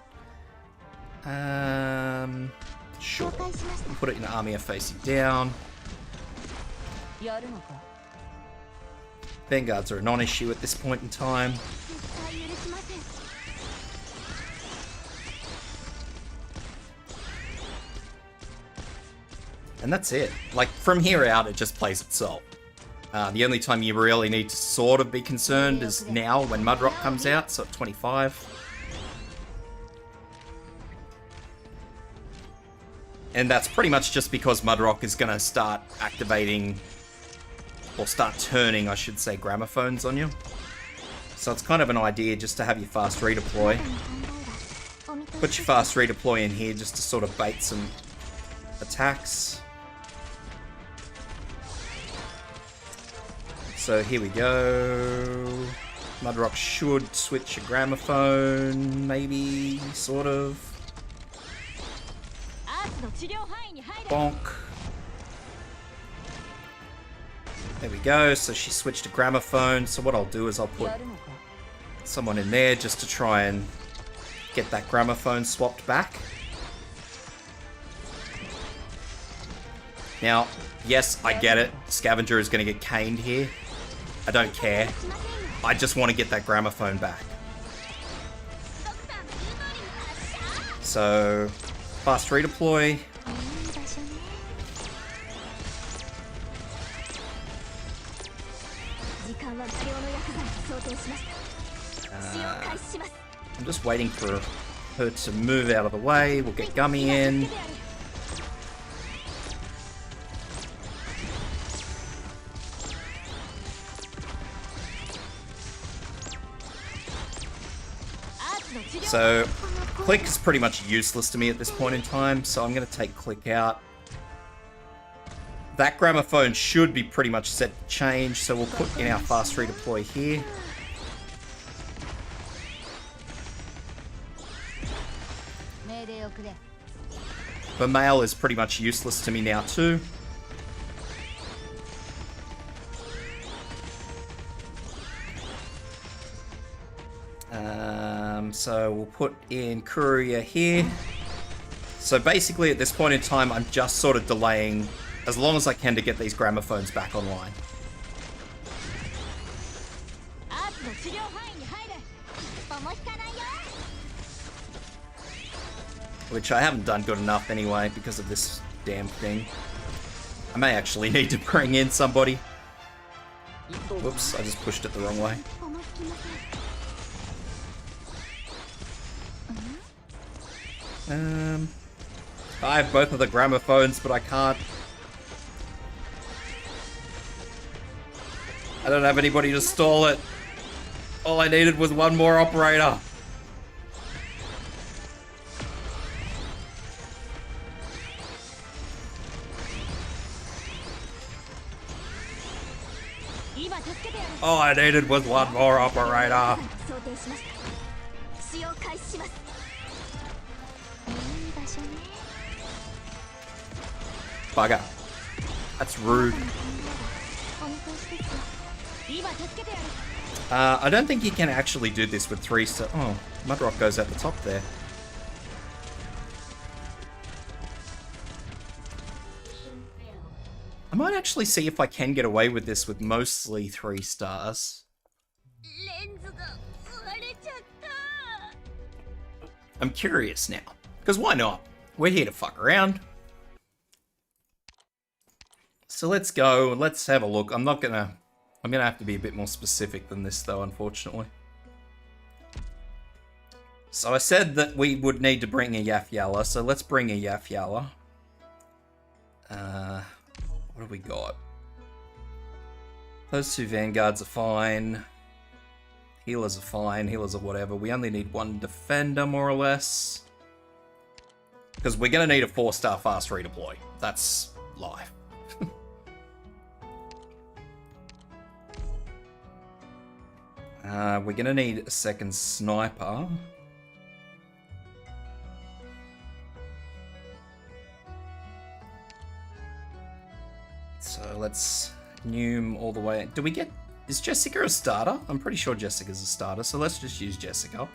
sure. I'll put it in Armia facing down. Vanguards are a non-issue at this point in time. And that's it. Like, from here out, it just plays itself. The only time you really need to sort of be concerned is now, when Mudrock comes out, so at 25. And that's pretty much just because Mudrock is going to start activating, or start turning, I should say, gramophones on you. So it's kind of an idea just to have your fast redeploy. Put your fast redeploy in here just to sort of bait some attacks. So here we go. Mudrock should switch a gramophone, maybe, sort of. Bonk. There we go, so she switched to gramophone. So what I'll do is I'll put someone in there just to try and get that gramophone swapped back. Now, yes, I get it. Scavenger is going to get caned here. I don't care. I just want to get that gramophone back. So, fast redeploy. I'm just waiting for her to move out of the way. We'll get Gummy in. So, Click is pretty much useless to me at this point in time, so I'm going to take click out. That gramophone should be pretty much set to change, so we'll put in our fast redeploy here. The mail is pretty much useless to me now too. So we'll put in courier here. So basically at this point in time, I'm just sort of delaying as long as I can to get these gramophones back online. Which I haven't done good enough anyway because of this damn thing. I may actually need to bring in somebody. Whoops, I just pushed it the wrong way. I have both of the gramophones, but I can't. I don't have anybody to stall it. All I needed was one more operator. All I needed was one more operator. Bugger. That's rude. I don't think you can actually do this with 3 star. Oh, Mudrock goes at the top there. I might actually see if I can get away with this with mostly 3 stars. I'm curious now. Because why not? We're here to fuck around. So let's go, let's have a look. I'm gonna have to be a bit more specific than this though, unfortunately. So I said that we would need to bring a Yafyala, so let's bring a Yafyala. What have we got? Those 2 Vanguards are fine. Healers are fine, healers are whatever. We only need 1 defender, more or less. Because we're gonna need a 4-star fast redeploy. That's life. We're gonna need a 2nd sniper. So let's Noom all the way. Do we get... Is Jessica a starter? I'm pretty sure Jessica's a starter, so let's just use Jessica.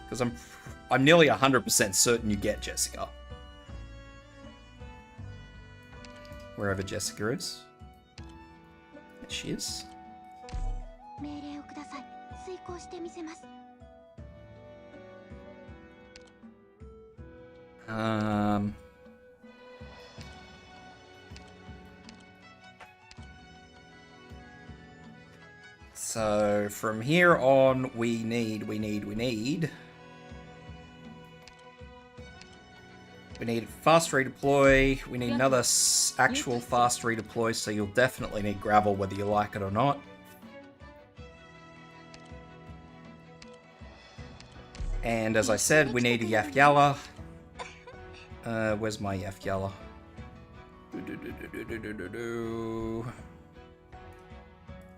Because I'm nearly 100% certain you get Jessica. Wherever Jessica is. There she is. So from here on, we need fast redeploy. We need another actual fast redeploy, so you'll definitely need gravel whether you like it or not. And as I said, we need a Yafyala. Where's my Yafyala?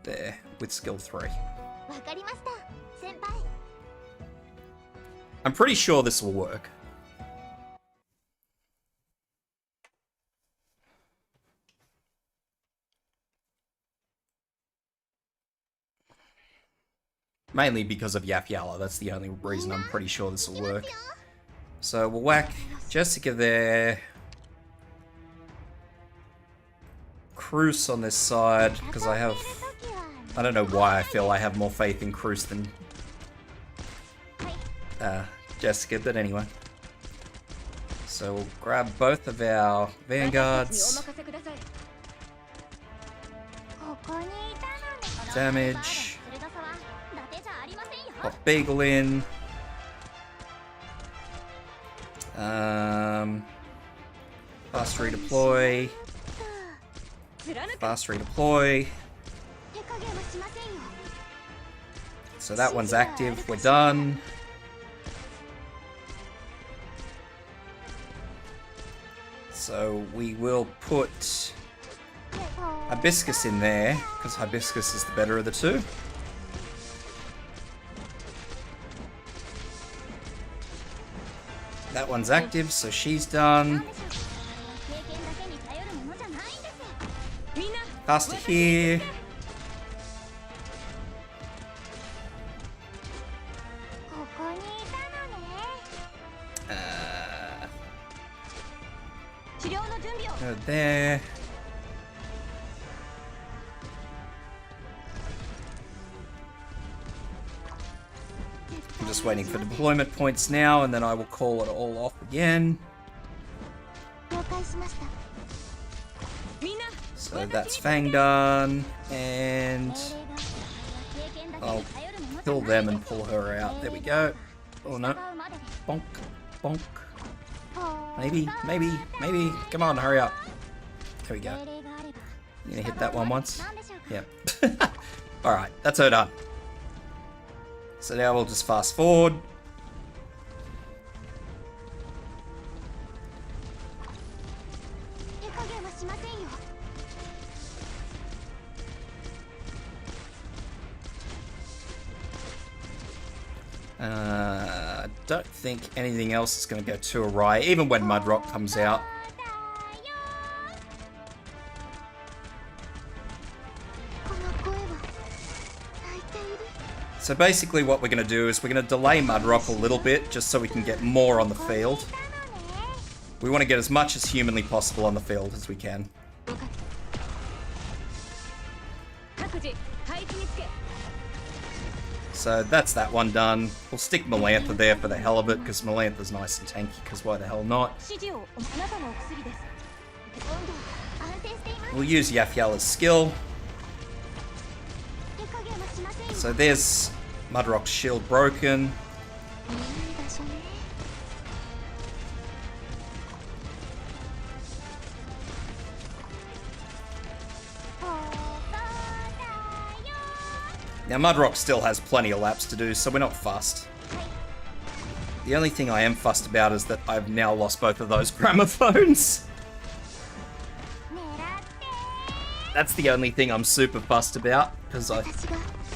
There, with skill 3. I'm pretty sure this will work. Mainly because of Yafyala, that's the only reason I'm pretty sure this will work. So we'll whack Jessica there. Cruz on this side, because I don't know why I feel I have more faith in Cruz than Jessica, but anyway. So we'll grab both of our Vanguards. Damage. Pop Beagle in. Fast redeploy. Fast redeploy. So that one's active. We're done. So we will put Hibiscus in there, because Hibiscus is the better of the two. That one's active, so she's done. Caster here. Go there. I'm just waiting for deployment points now, and then I will call it all off again. So that's Fang done, and I'll kill them and pull her out. There we go. Oh no. Bonk. Bonk. Maybe, maybe, maybe. Come on, hurry up. There we go. You gonna hit that one once? Yep. Alright, that's her done. So now we'll just fast forward. I don't think anything else is going to go too awry, even when Mudrock comes out. So basically what we're going to do is we're going to delay Mudrock a little bit, just so we can get more on the field. We want to get as much as humanly possible on the field as we can. So that's that one done. We'll stick Melantha there for the hell of it, because Melantha's nice and tanky, because why the hell not? We'll use Yaphiala's skill. So there's Mudrock's shield broken. Now Mudrock still has plenty of laps to do, so we're not fussed. The only thing I am fussed about is that I've now lost both of those gramophones. That's the only thing I'm super fussed about, because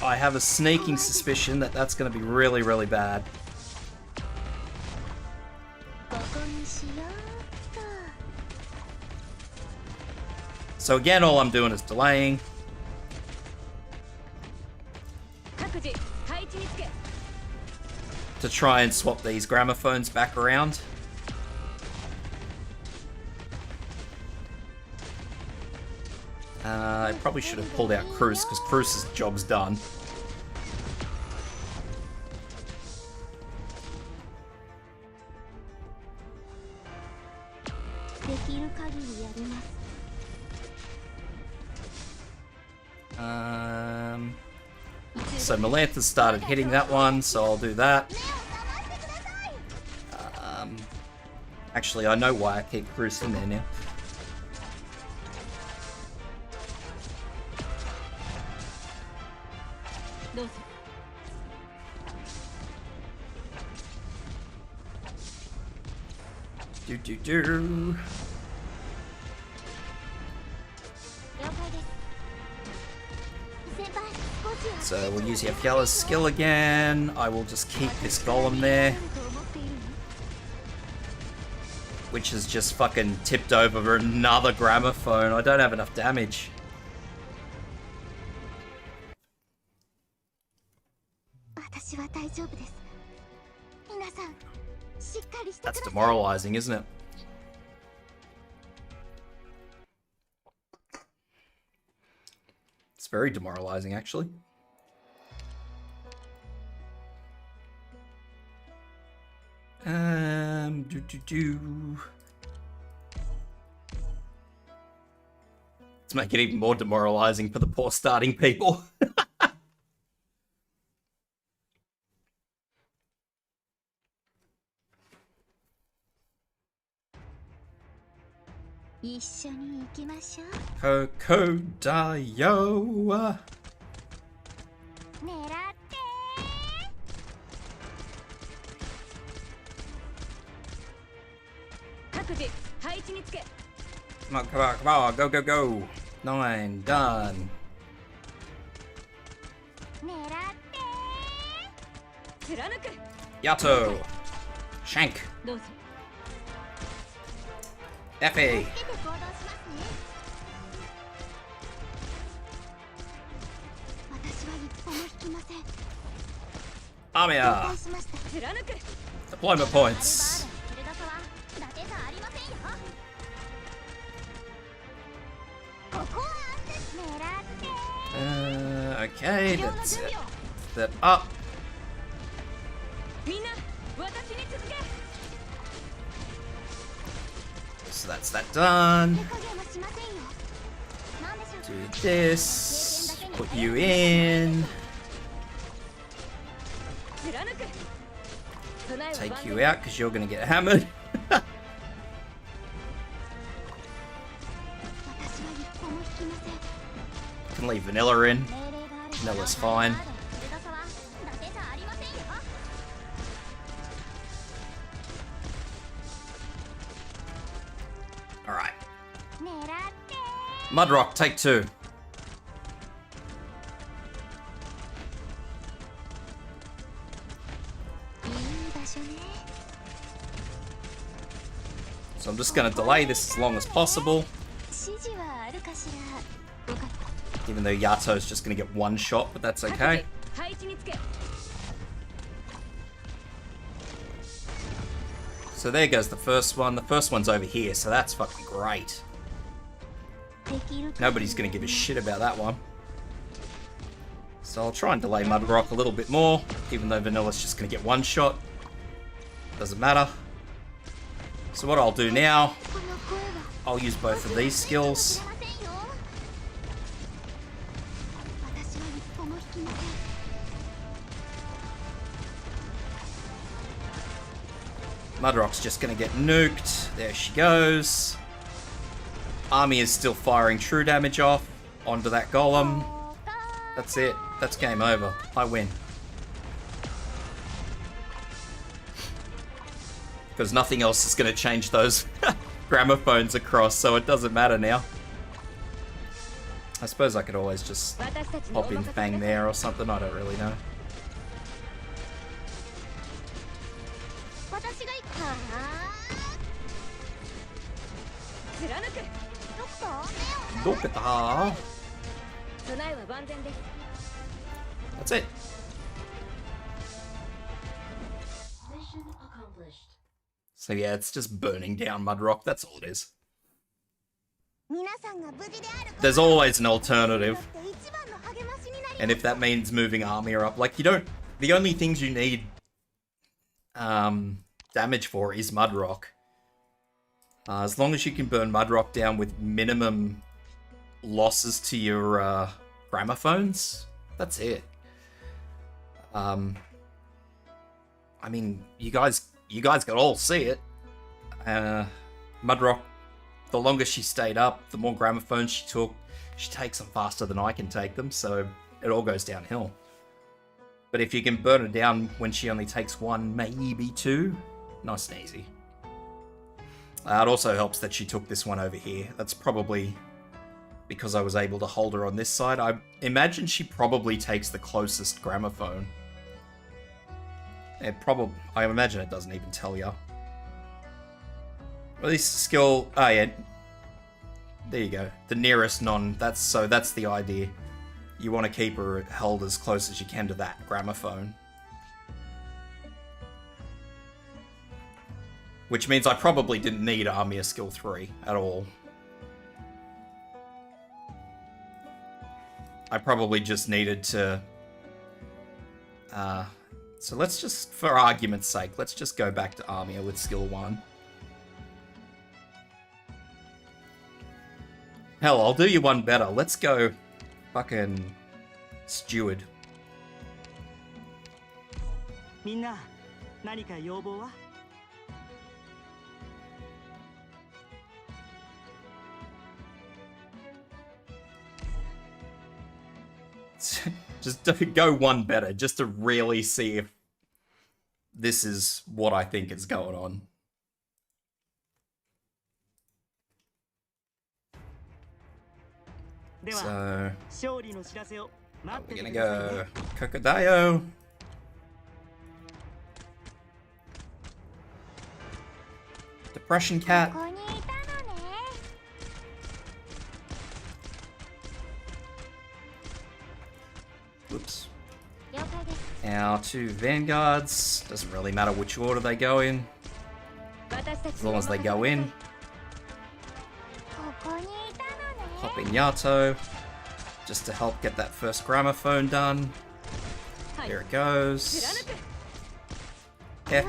I have a sneaking suspicion that that's going to be really, really bad. So again, all I'm doing is delaying. To try and swap these gramophones back around. I probably should have pulled out Cruz, because Cruz's job's done. So Melantha started hitting that one, so I'll do that. Actually, I know why I keep Cruz in there now. Do. So we'll use Yaphiala's skill again. I will just keep this golem there, which has just fucking tipped over another gramophone. I don't have enough damage. That's demoralizing, isn't it? It's very demoralizing, actually. Let's make it even more demoralizing for the poor starting people. Crocodile.
配置につけ
Come on, come on, come on. Go, go, go. 9, done.
狙って貫く
Yato. Shank.
どうぞ
Effie.
つけて行動しますね 私は一歩も引きません
Amia.
しました貫く
Deployment points.
鋭さは伊達じゃありませんよここは安全狙って
Okay, that's it. That up.
みんな私に続け
So that's that done.
手加減はしませんよなんでしょう
Do this. Put you in.
貫く備えは
Take
万
you
全
out because you're going to get hammered.
私は一歩も引きません
Can leave Vanilla in.
命令がある
Vanilla's fine.
鋭さは伊達じゃありませんよ
Alright.
狙って
Mudrock, take 2. So I'm just going to delay this as long as possible.
指示はあるかしらよかった
Even though Yato's just going to get one shot, but that's okay.
配置につけ
So there goes the first one. The first one's over here, so that's fucking great.
できるか
Nobody's going to give a shit about that one. So I'll try and delay Mudrock a little bit more, even though Vanilla's just going to get one shot. Doesn't matter. So what I'll do now,
この声は
I'll use both of these skills.
出ませんよ私は一歩も引きません
Mudrock's just going to get nuked. There she goes. Army is still firing true damage off onto that golem. That's it. That's game over. I win. Because nothing else is going to change those gramophones across, so it doesn't matter now. I suppose I could always just
私たちに
pop
お
in
任せくだ
Bang
さい
there or something. I don't really know.
私が行くはあ貫くどこ
Look at that.
備えは万全です
That's it.
Mission accomplished.
So yeah, it's just burning down Mudrock. That's all it is.
皆さんが無事であること
There's always an alternative.
って一番の励ましになり
And if that means moving Armia up, like, you don't... The only things you need damage for is Mudrock. As long as you can burn Mudrock down with minimum losses to your gramophones, that's it. I mean, you guys could all see it. Mudrock, the longer she stayed up, the more gramophones she took. She takes them faster than I can take them, so it all goes downhill. But if you can burn her down when she only takes one, maybe two, nice and easy. It also helps that she took this one over here. That's probably because I was able to hold her on this side. I imagine she probably takes the closest gramophone. I imagine it doesn't even tell you. Well, this skill... Oh, yeah. There you go. The nearest non... That's the idea. You want to keep her held as close as you can to that gramophone. Which means I probably didn't need Armia Skill 3 at all. I probably just needed to... So let's just, for argument's sake, let's just go back to Armia with Skill 1. Hell, I'll do you one better. Let's go fucking Steward.
みんな何か要望は
Just go one better, just to really see if this is what I think is going on. So
勝利の知らせを待って
we're
て
gonna
くださいね
go Crocodile. Depression Cat.
ここにいたのね
Whoops.
了解です
Our two Vanguards. Doesn't really matter which order they go in,
私たち
as long as they go in.
ここにいたの
Pop
ね
in Yato, just to help get that first gramophone done. Here it goes.
貫く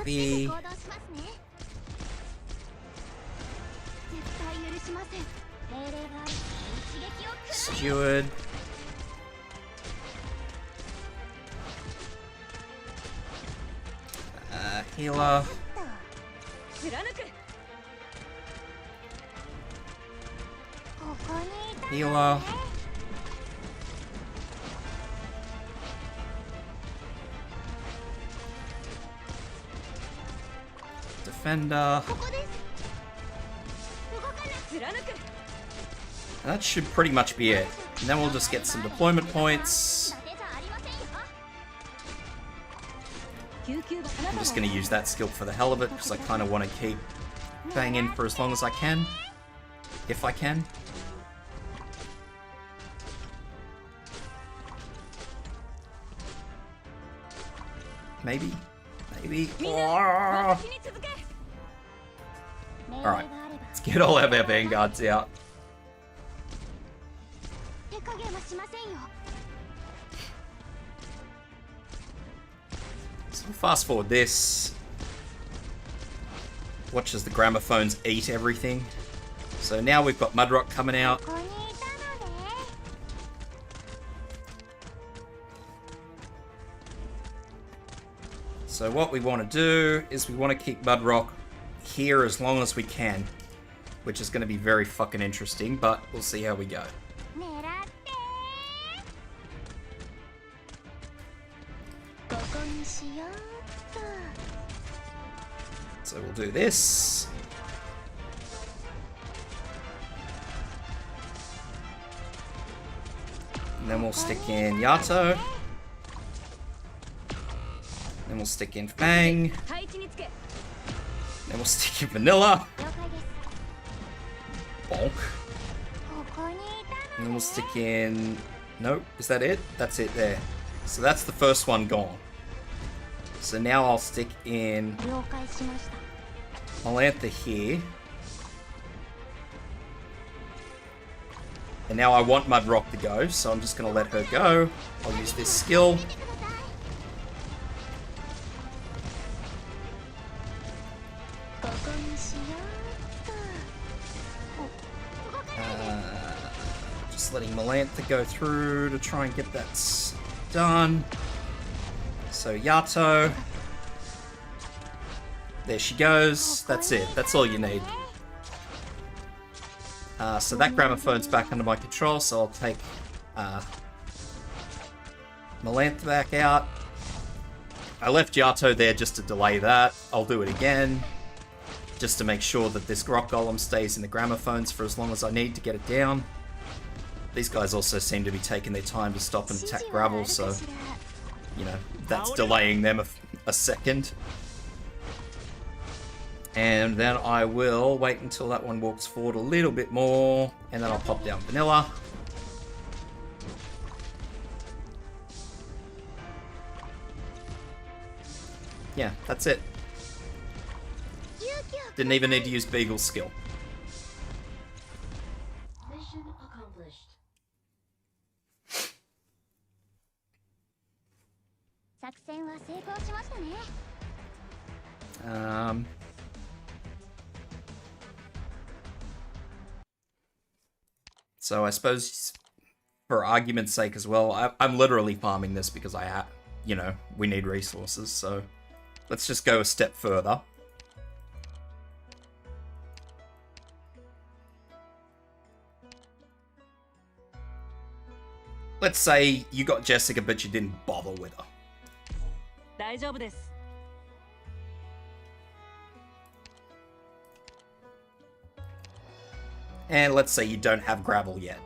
Effie.
行動しますね絶対許しません命令がある一撃を食ら
Steward. Healer.
貫くここにいた
Healer. Defender.
ここです動かない貫く
That should pretty much be it. And then we'll just get some deployment points.
だけじゃありませんよ
I'm just going to use that skill for the hell of it, because I kind of want to keep banging for as long as I can. If I can. Maybe. Maybe.
みんな
Oh.
私に続け命令があれ
Alright.
ば
Let's get all of our vanguards out.
手加減はしませんよ
So fast forward this. Watch as the gramophones eat everything. So now we've got Mudrock coming out.
ここにいたのね
So what we want to do is we want to keep Mudrock here as long as we can, which is going to be very fucking interesting, but we'll see how we go.
狙ってここにしようっと
So we'll do this. And then we'll stick in Yato. Then we'll stick in Fang.
配置につけ
Then we'll stick in Vanilla.
了解です
Bonk.
ここにいた
And
の
then we'll stick in... Nope, is that it? That's it there. So that's the first one gone. So now I'll stick in
了解しました
Melantha here. And now I want Mudrock to go, so I'm just going to let her go. I'll use this skill.
見てくださいここにしようっとお動かないで
Just letting Melantha go through to try and get that done. So Yato. There she goes. That's it. That's all you need. So that gramophone's back under my control, so I'll take Melantha back out. I left Yato there just to delay that. I'll do it again, just to make sure that this rock golem stays in the gramophones for as long as I need to get it down. These guys also seem to be taking their time to stop and attack gravel, so, you know, that's delaying them a second. And then I will wait until that one walks forward a little bit more, and then I'll pop down Vanilla. Yeah, that's it. Didn't even need to use Beagle's skill.
Mission accomplished.
作戦は成功しましたね
So I suppose, for argument's sake as well, I'm literally farming this because you know, we need resources, so let's just go a step further. Let's say you got Jessica, but you didn't bother with her.
大丈夫です
And let's say you don't have gravel yet.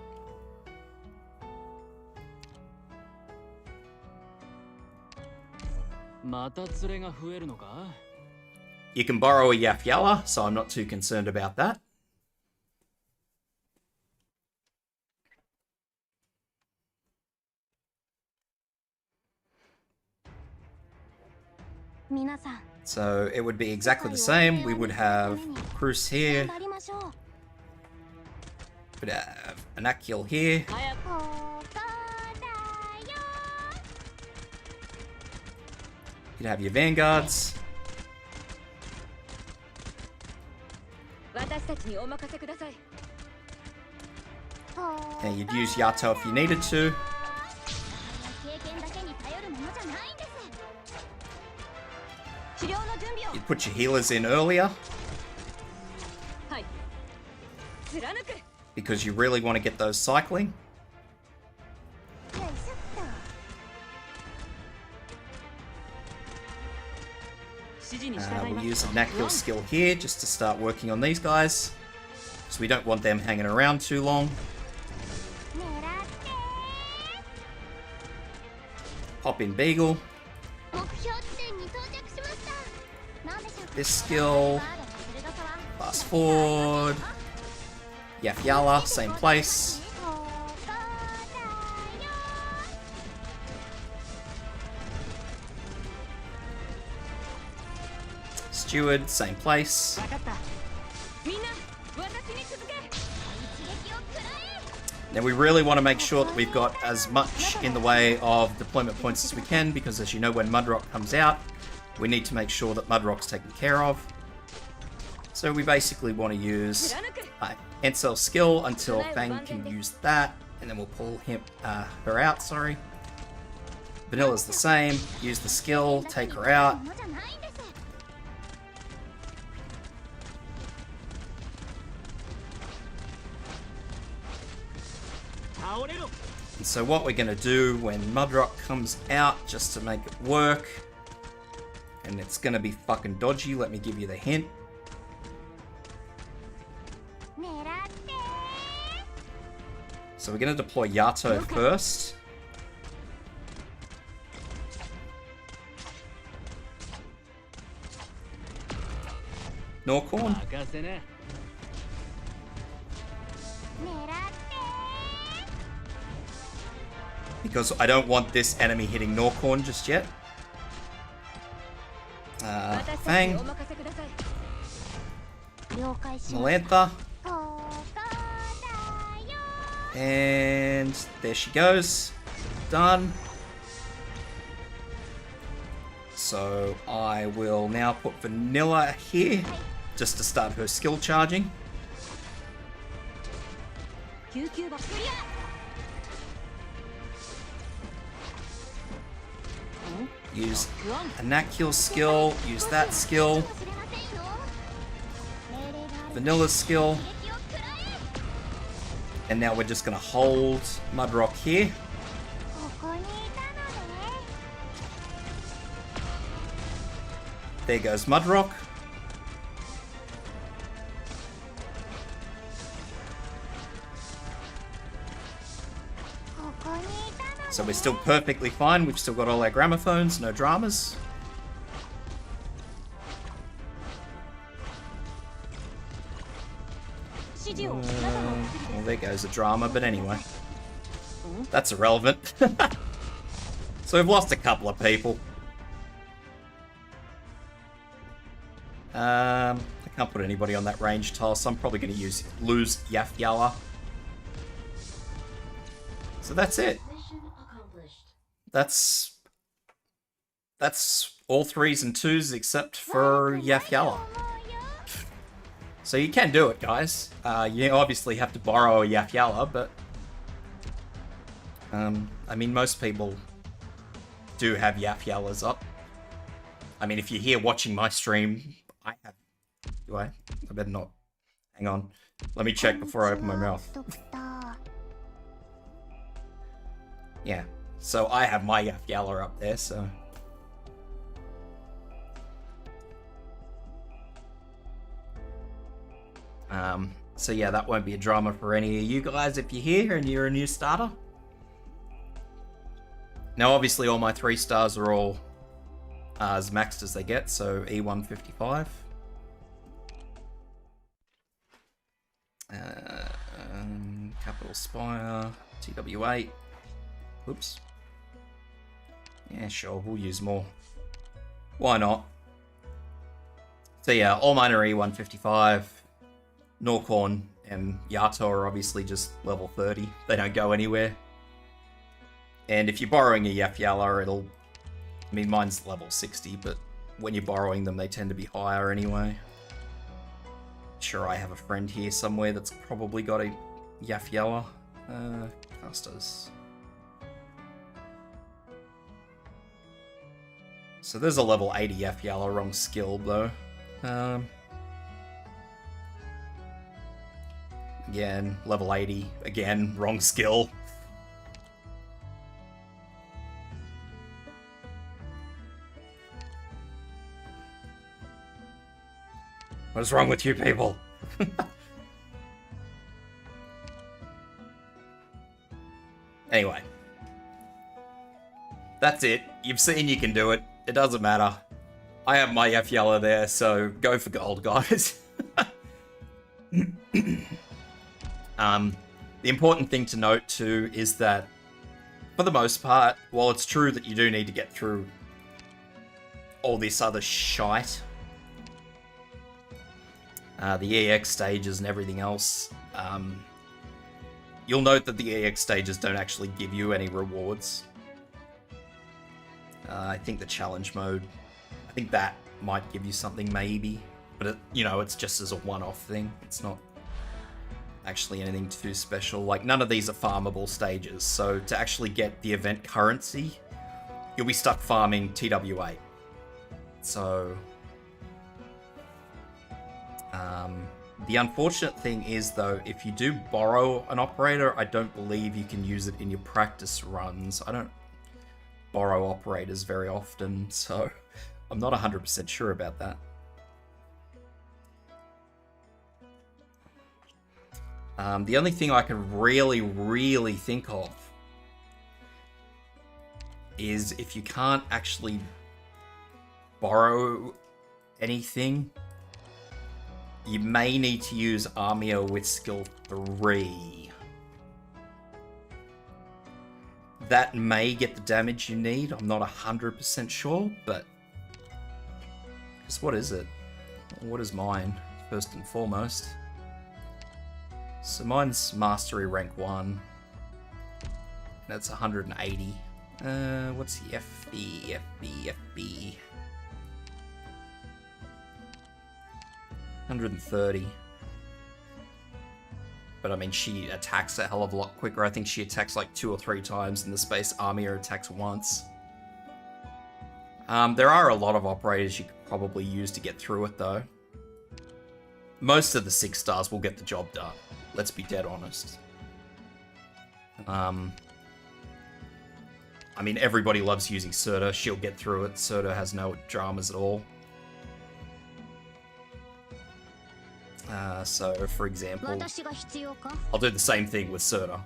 また連れが増えるのか?
You can borrow a Yafyala, so I'm not too concerned about that. So it would be exactly the same. We would have Cruz here. We'd have Anakil here. You'd have your Vanguards. And you'd use Yato if you needed to. You'd put your healers in earlier. Because you really want to get those cycling. We'll use a Nakil skill here just to start working on these guys. So we don't want them hanging around too long. Pop in Beagle. This skill. Fast forward. Yafyala, same place. Steward, same place. Now we really want to make sure that we've got as much in the way of deployment points as we can, because as you know, when Mudrock comes out, we need to make sure that Mudrock's taken care of. So we basically want to use Encel's skill until Fang can use that, and then we'll pull her out, sorry. Vanilla's the same, use the skill, take her out. And so what we're going to do when Mudrock comes out, just to make it work, and it's going to be fucking dodgy, let me give you the hint. So we're going to deploy Yato first. Norcorn. Because I don't want this enemy hitting Norcorn just yet. Fang. Melantha. And there she goes. Done. So I will now put Vanilla here, just to start her skill charging. Use a Nakil skill, use that skill. Vanilla's skill. And now we're just going to hold Mudrock here. There goes Mudrock. So we're still perfectly fine. We've still got all our gramophones, no dramas. Well, there goes a drama, but anyway. That's irrelevant. So we've lost a couple of people. I can't put anybody on that range tile, so I'm probably going to lose Yafyala. So that's it. That's all 3s and 2s except for Yafyala. So you can do it, guys. You obviously have to borrow a Yafyala, but I mean, most people do have Yafyalas up. I mean, if you're here watching my stream, I have. Do I? I better not. Hang on. Let me check before I open my mouth. Yeah. So I have my Yafyala up there, so. So yeah, that won't be a drama for any of you guys if you're here and you're a new starter. Now obviously all my 3 stars are all as maxed as they get, so E155. Capital Spire, TW8. Oops. Yeah, sure, we'll use more. Why not? So yeah, all mine are E155. Norcorn and Yato are obviously just level 30. They don't go anywhere. And if you're borrowing a Yafyala, it'll... I mean, mine's level 60, but when you're borrowing them, they tend to be higher anyway. Sure, I have a friend here somewhere that's probably got a Yafyala. Casters. So there's a level 80 Yafyala, wrong skill though. Again, level 80. Again, wrong skill. What is wrong with you people? Anyway. That's it. You've seen you can do it. It doesn't matter. I have my Yafyala there, so go for gold, guys. The important thing to note too is that, for the most part, while it's true that you do need to get through all this other shite, the EX stages and everything else, you'll note that the EX stages don't actually give you any rewards. I think the challenge mode, I think that might give you something maybe, but you know, it's just as a one-off thing. It's not actually anything too special. Like, none of these are farmable stages, so to actually get the event currency, you'll be stuck farming TW8. So, the unfortunate thing is though, if you do borrow an operator, I don't believe you can use it in your practice runs. I don't borrow operators very often, so I'm not 100% sure about that. The only thing I can really think of is if you can't actually borrow anything, you may need to use Armia with skill 3. That may get the damage you need. I'm not 100% sure, but... Because what is it? What is mine, first and foremost? So mine's Mastery rank 1. That's 180. What's the FB? 130. But I mean, she attacks a hell of a lot quicker. I think she attacks like 2 or 3 times in the space Armia attacks once. There are a lot of operators you could probably use to get through it though. Most of the 6 stars will get the job done. Let's be dead honest. I mean, everybody loves using Serta. She'll get through it. Serta has no dramas at all. So, for example, I'll do the same thing with Serta.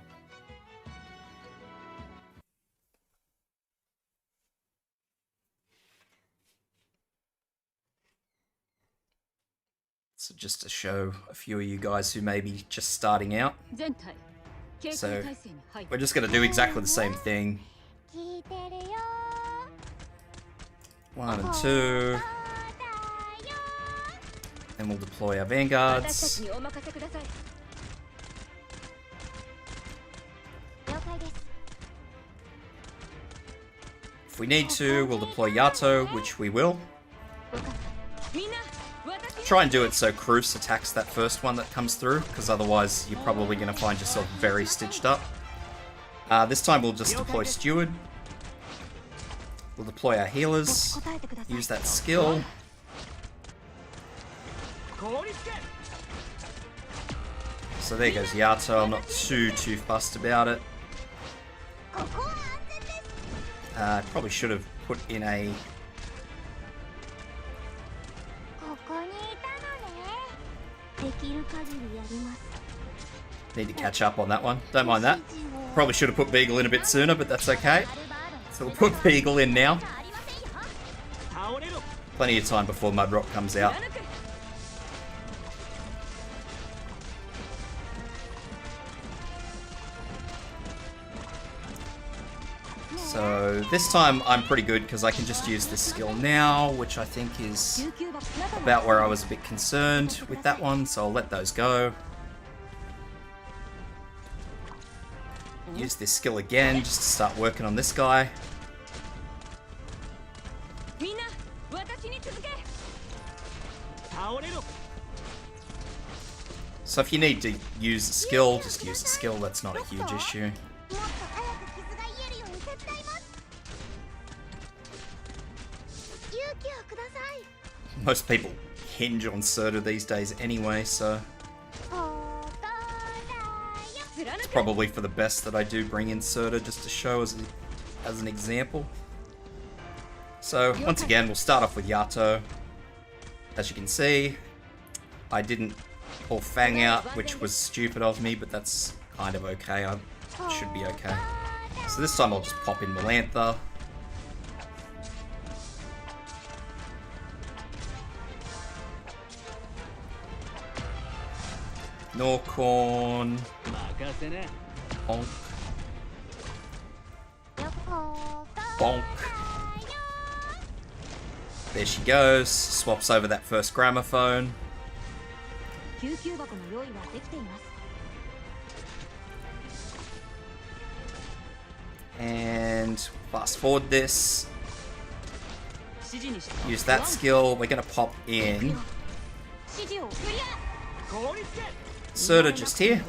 So just to show a few of you guys who may be just starting out. So, we're just going to do exactly the same thing. 1 and 2. And we'll deploy our vanguards. If we need to, we'll deploy Yato, which we will. Try and do it so Cruz attacks that first one that comes through, because otherwise you're probably going to find yourself very stitched up. This time we'll just deploy Steward. We'll deploy our healers. Use that skill. So there goes Yato. I'm not too fussed about it. Probably should have put in a... Need to catch up on that one. Don't mind that. Probably should have put Beagle in a bit sooner, but that's okay. So we'll put Beagle in now. Plenty of time before Mudrock comes out. So this time I'm pretty good because I can just use this skill now, which I think is about where I was a bit concerned with that one, so I'll let those go. Use this skill again just to start working on this guy. So if you need to use a skill, just use a skill, that's not a huge issue. Most people hinge on Serta these days anyway, so it's probably for the best that I do bring in Serta just to show as an example. So once again, we'll start off with Yato. As you can see, I didn't pull Fang out, which was stupid of me, but that's kind of okay. I should be okay. So this time I'll just pop in Melantha. Norcorn. Bonk. Bonk. There she goes. Swaps over that first gramophone. And fast forward this. Use that skill. We're gonna pop in Serta just here.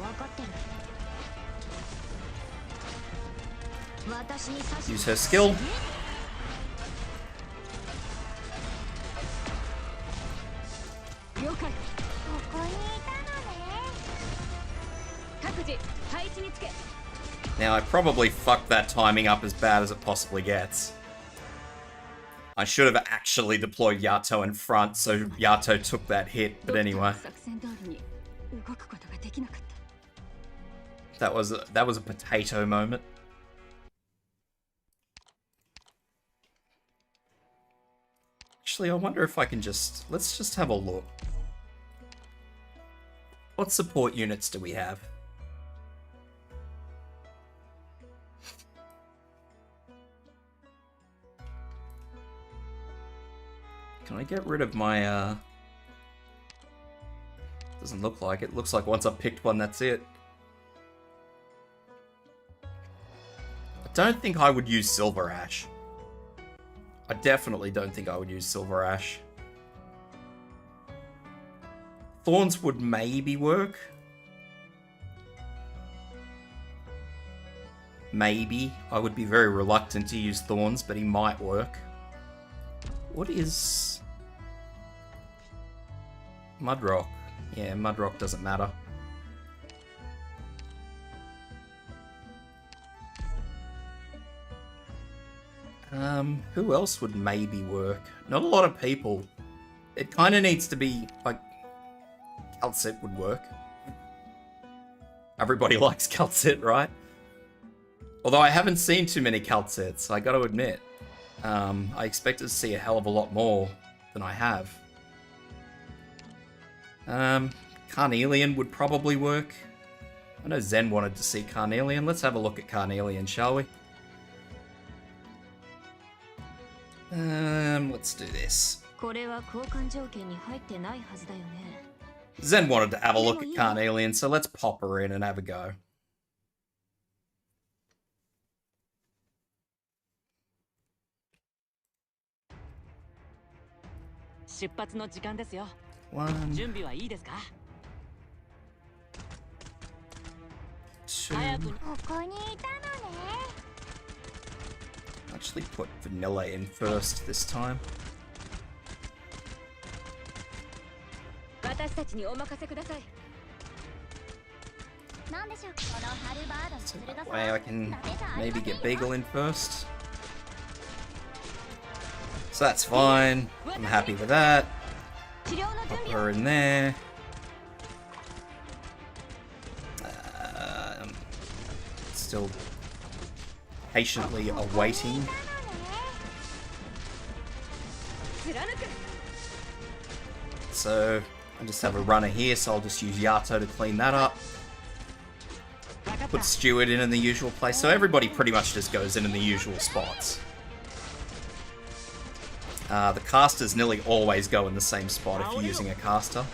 Use her skill. Now I probably fucked that timing up as bad as it possibly gets. I should have actually deployed Yato in front so Yato took that hit, but anyway. That was a potato moment. Actually, I wonder if I can let's just have a look. What support units do we have? Can I get rid of my, doesn't look like it. Looks like once I've picked one, that's it. I don't think I would use Silver Ash. I definitely don't think I would use Silver Ash. Thorns would maybe work. Maybe. I would be very reluctant to use Thorns, but he might work. What is Mudrock? Yeah, Mudrock doesn't matter. Who else would maybe work? Not a lot of people. It kind of needs to be, like, Calcit would work. Everybody likes Calcit, right? Although I haven't seen too many Calcits, I gotta admit. I expected to see a hell of a lot more than I have. Carnelian would probably work. I know Zen wanted to see Carnelian. Let's have a look at Carnelian, shall we? Let's do this. Zen wanted to have a look at Carnelian, so let's pop her in and have a go. One, two. Actually put Vanilla in first this time. So that way I can maybe get Beagle in first. So that's fine. I'm happy with that. Pop her in there. Still patiently awaiting. so I just have a runner here, so I'll just use Yato to clean that up. Put Steward in the usual place, so everybody pretty much just goes in the usual spots. The casters nearly always go in the same spot if you're using a caster.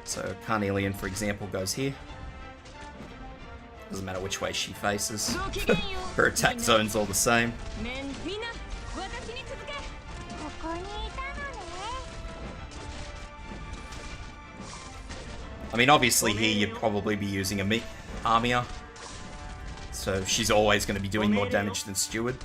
So Carnelian, for example, goes here. Doesn't matter which way she faces. Her attack zone's all the same. I mean, obviously here you'd probably be using a Armia. So she's always going to be doing more damage than Steward.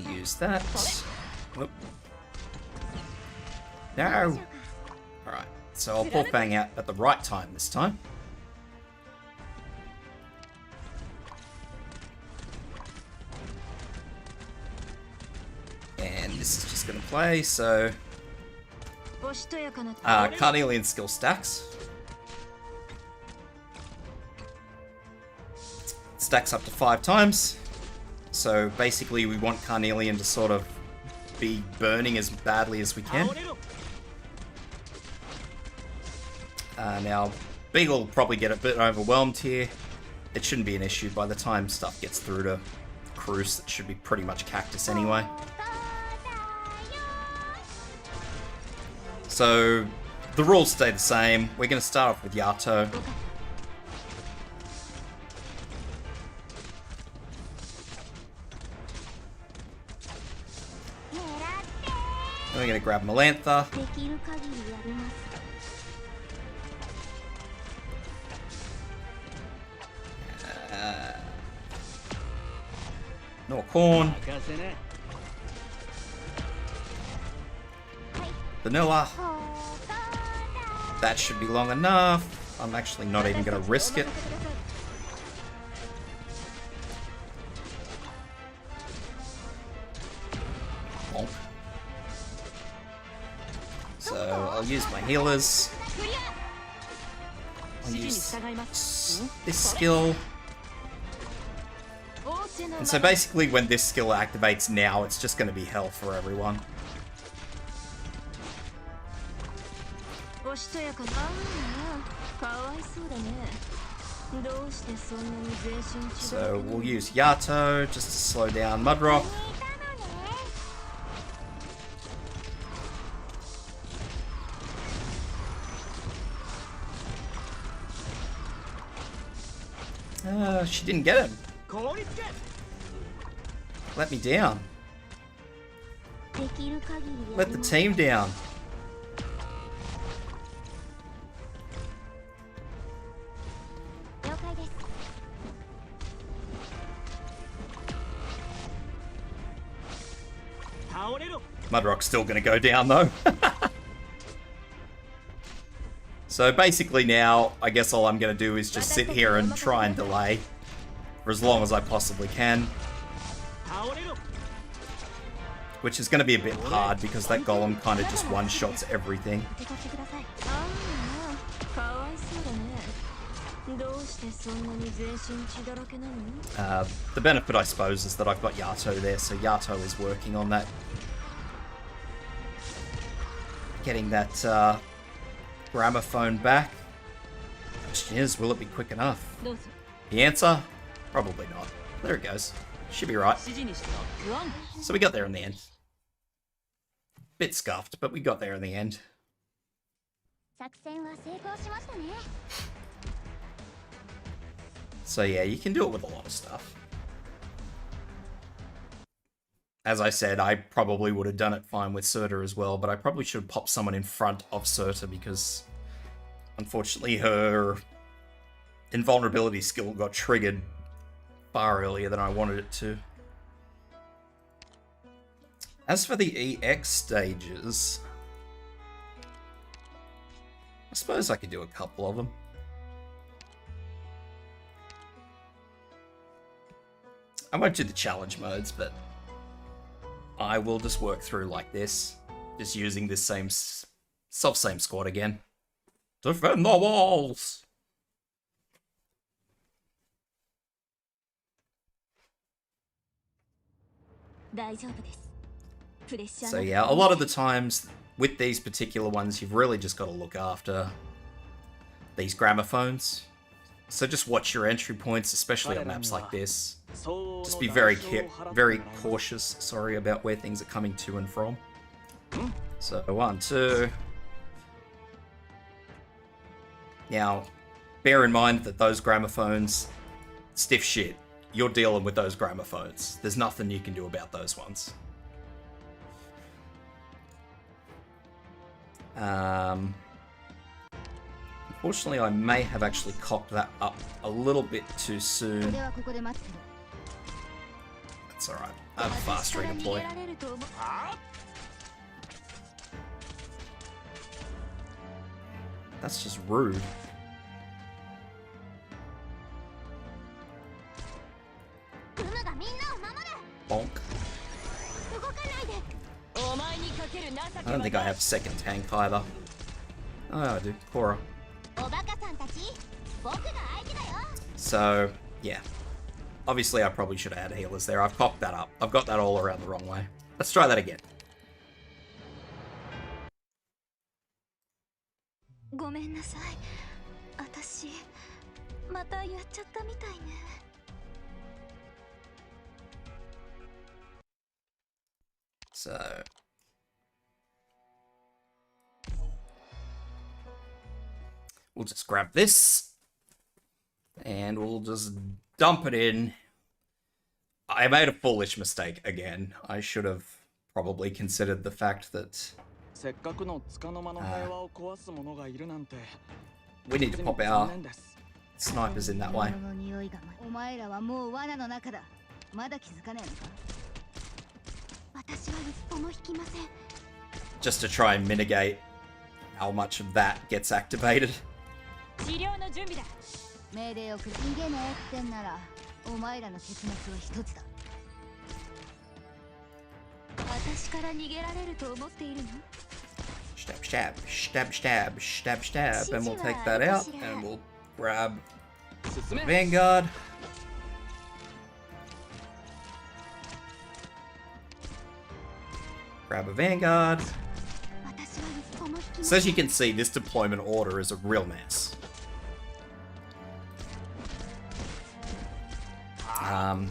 Use that. Whoop. No! Alright, so I'll pull Fang out at the right time this time. And this is just going to play, so... Carnelian skill stacks. Stacks up to 5 times. So basically we want Carnelian to sort of be burning as badly as we can. Now, Big will probably get a bit overwhelmed here. It shouldn't be an issue by the time stuff gets through to Cruz. It should be pretty much Cactus anyway. So, the rules stay the same. We're going to start off with Yato. We're going to grab Melantha. No corn. Vanilla. That should be long enough. I'm actually not even going to risk it. Bonk. So I'll use my healers. I'll use this skill. And so basically when this skill activates now, it's just going to be hell for everyone. So we'll use Yato just to slow down Mudrock. She didn't get him. Let me down. Let the team down. Mudrock's still going to go down though. So basically now, I guess all I'm going to do is just sit here and try and delay for as long as I possibly can. Which is going to be a bit hard because that golem kind of just one-shots everything. The benefit, I suppose, is that I've got Yato there, so Yato is working on that. Getting that gramophone back. Question is, will it be quick enough? The answer? Probably not. There it goes. Should be right. So we got there in the end. Bit scuffed, but we got there in the end. So yeah, you can do it with a lot of stuff. As I said, I probably would have done it fine with Serta as well, but I probably should have popped someone in front of Serta because unfortunately her invulnerability skill got triggered far earlier than I wanted it to. As for the EX stages, I suppose I could do a couple of them. I won't do the challenge modes, but I will just work through like this, just using this same same squad again. Defend the walls!
大丈夫です。プレッシャー
So yeah, a lot of the times with these particular ones, you've really just got to look after these gramophones. So just watch your entry points, especially on maps like this. Just be very cautious, sorry, about where things are coming to and from. So 1, 2. Now, bear in mind that those gramophones, stiff shit. You're dealing with those gramophones. There's nothing you can do about those ones. Unfortunately, I may have actually cocked that up a little bit too soon. That's alright. I have a fast redeploy. That's just rude. Bonk. I don't think I have second tank either. Oh, I do. Korra. So, yeah. Obviously, I probably should have had healers there. I've cocked that up. I've got that all around the wrong way. Let's try that again.
ごめんなさい。私またやっちゃったみたいね。
So we'll just grab this and we'll just dump it in. I made a foolish mistake again. I should have probably considered the fact that we need to pop our snipers in that way. Just to try and mitigate how much of that gets activated. Stab, stab, stab, stab, stab, stab, and we'll take that out, and we'll grab Vanguard. Grab a Vanguard. So as you can see, this deployment order is a real mess.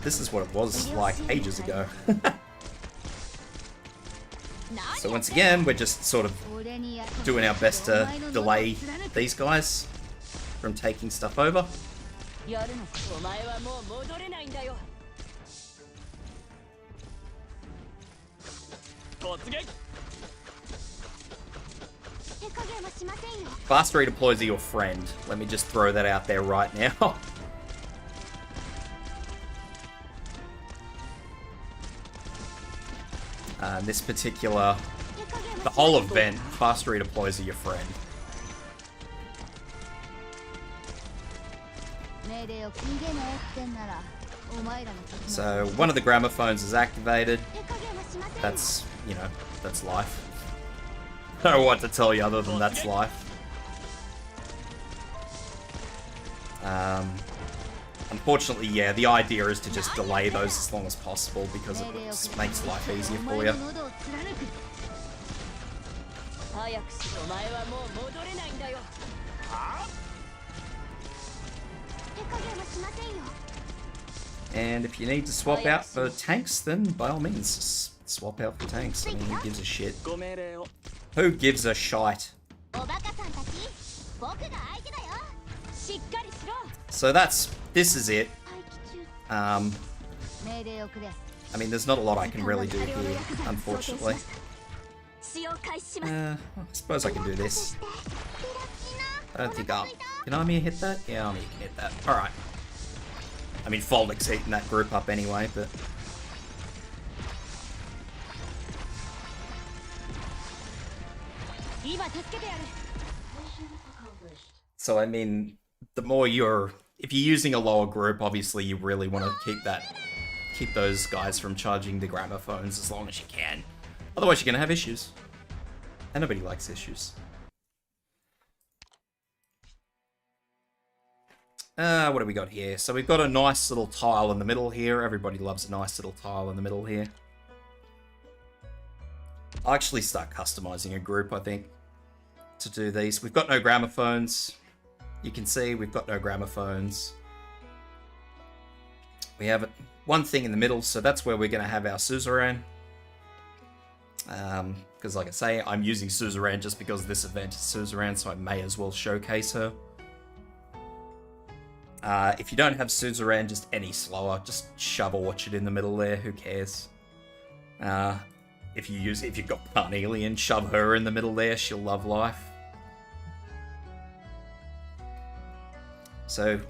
This is what it was like ages ago. So once again, we're just sort of doing our best to delay these guys from taking stuff over. Fast redeploys are your friend. Let me just throw that out there right now. This particular, the whole event, fast redeploys are your friend. So one of the gramophones is activated. That's, you know, that's life. I don't know what to tell you other than that's life. Unfortunately, yeah, the idea is to just delay those as long as possible because it just makes life easier for you. And if you need to swap out for tanks, then by all means, just swap out for tanks. I mean, who gives a shit? Who gives a shite? So this is it. I mean, there's not a lot I can really do here, unfortunately. I suppose I can do this. I don't think can Armia hit that? Yeah, Armia can hit that. Alright. I mean, Folnic's eating that group up anyway, but... So, I mean, the more if you're using a lower group, obviously you really want to keep those guys from charging the gramophones as long as you can. Otherwise, you're going to have issues. And nobody likes issues. What do we got here? So we've got a nice little tile in the middle here. Everybody loves a nice little tile in the middle here. I'll actually start customizing a group, I think, to do these. We've got no gramophones. You can see we've got no gramophones. We have one thing in the middle, so that's where we're going to have our Suzuran. Because like I say, I'm using Suzuran just because this event is Suzuran, so I may as well showcase her. If you don't have Suzuran just any slower, just shove Orchard in the middle there, who cares? If you've got Carnelian, shove her in the middle there, she'll love life. So,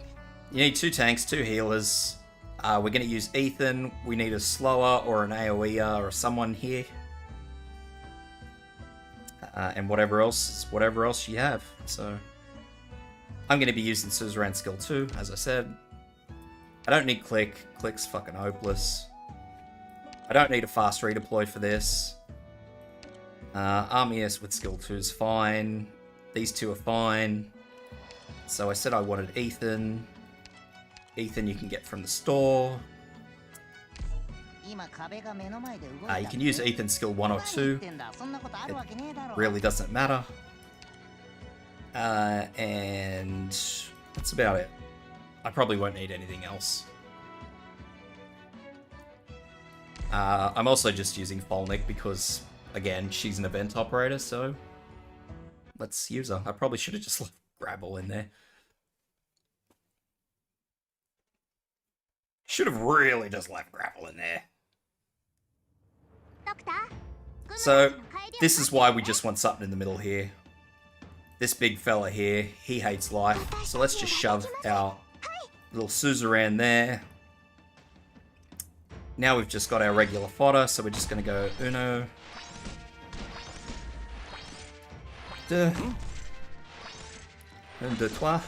you need 2 tanks, 2 healers. We're going to use Ethan. We need a slower or an AoE or someone here. And whatever else you have. So, I'm going to be using Suzuran skill 2, as I said. I don't need Click. Click's fucking hopeless. I don't need a fast redeploy for this. Armias with skill 2 is fine. These 2 are fine. So I said I wanted Ethan. Ethan you can get from the store. You can use Ethan's skill 1 or 2. It really doesn't matter. And that's about it. I probably won't need anything else. I'm also just using Folnic because, again, she's an event operator, so let's use her. I probably should have just left Gravel in there. Should have really just left Gravel in there. So, this is why we just want something in the middle here. This big fella here, he hates life. So let's just shove our little Suzuran there. Now we've just got our regular fodder, so we're just going to go uno. Deux. Un, deux, trois.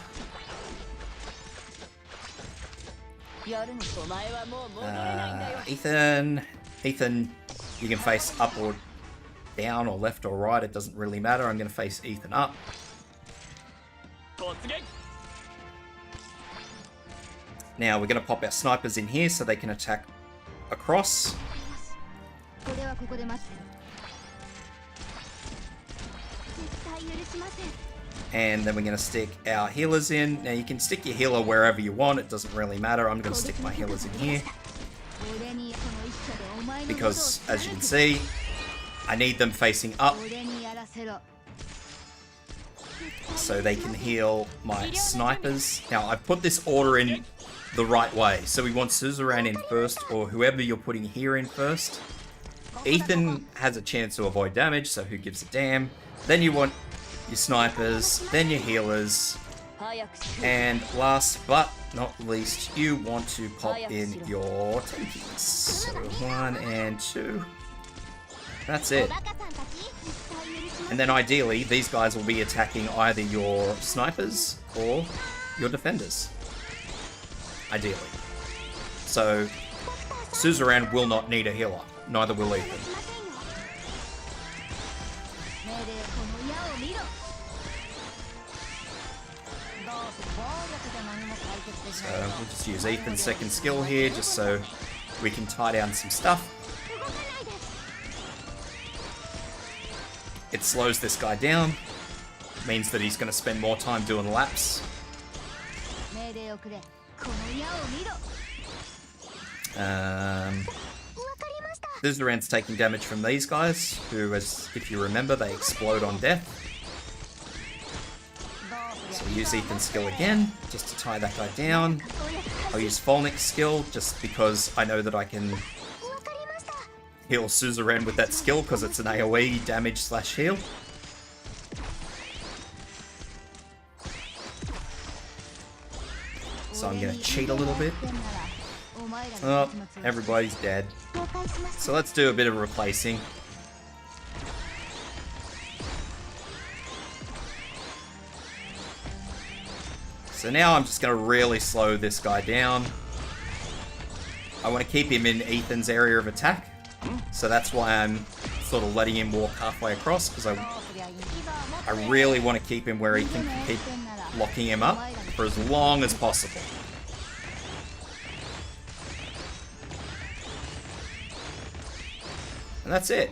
Ethan, you can face up or down or left or right, it doesn't really matter. I'm going to face Ethan up. Now we're going to pop our snipers in here so they can attack across. And then we're going to stick our healers in. Now you can stick your healer wherever you want, it doesn't really matter. I'm going to stick my healers in here. Because, as you can see, I need them facing up. So they can heal my snipers. Now I've put this order in the right way. So we want Suzuran in first, or whoever you're putting here in first. Ethan has a chance to avoid damage, so who gives a damn. Then you want your snipers, then your healers, and last but not least, you want to pop in your tankies. So 1 and 2. That's it. And then ideally, these guys will be attacking either your snipers or your defenders. Ideally. So, Suzuran will not need a healer. Neither will Ethan. So we'll just use Ethan's second skill here, just so we can tie down some stuff. It slows this guy down. Means that he's going to spend more time doing laps. Suzuran's taking damage from these guys, who, as if you remember, they explode on death. So we'll use Ethan's skill again, just to tie that guy down. I'll use Folnic's skill, just because I know that I can heal Suzuran with that skill, because it's an AoE damage / heal. So I'm going to cheat a little bit. Oh, everybody's dead. So let's do a bit of replacing. So now I'm just going to really slow this guy down. I want to keep him in Ethan's area of attack. So that's why I'm sort of letting him walk halfway across, because I really want to keep him where he can keep locking him up for as long as possible. And that's it.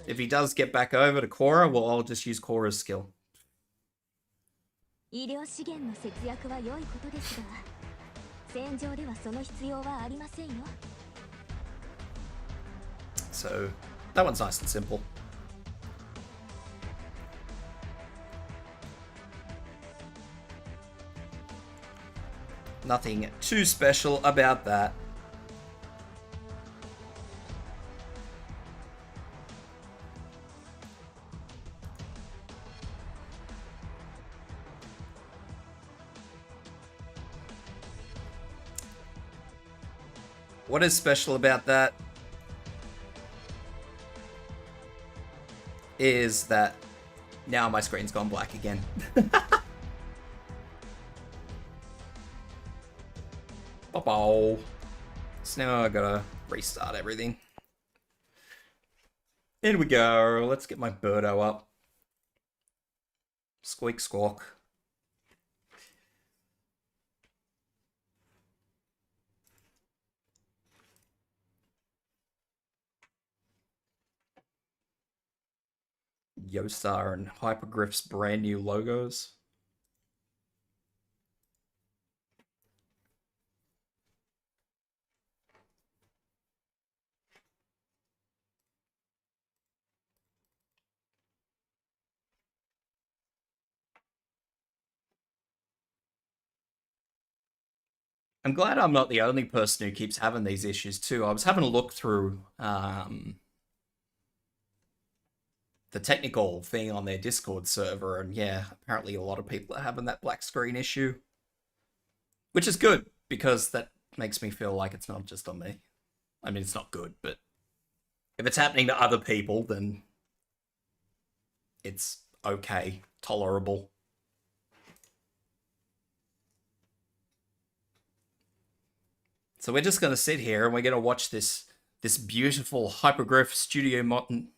If he does get back over to Korra, well, I'll just use Korra's skill.
医療資源の節約は良いことですが、戦場ではその必要はありませんよ。
So, that one's nice and simple. Nothing too special about that. What is special about that is that now my screen's gone black again. Oh, so now I gotta restart everything. Here we go. Let's get my Birdo up. Squeak squawk. Yostar and Hypergriff's brand new logos. I'm glad I'm not the only person who keeps having these issues too. I was having a look through the technical thing on their Discord server, and yeah, apparently a lot of people are having that black screen issue. Which is good, because that makes me feel like it's not just on me. I mean, it's not good, but if it's happening to other people, then it's okay, tolerable. So we're just going to sit here and we're going to watch this beautiful Hypergriff Studio Montagne,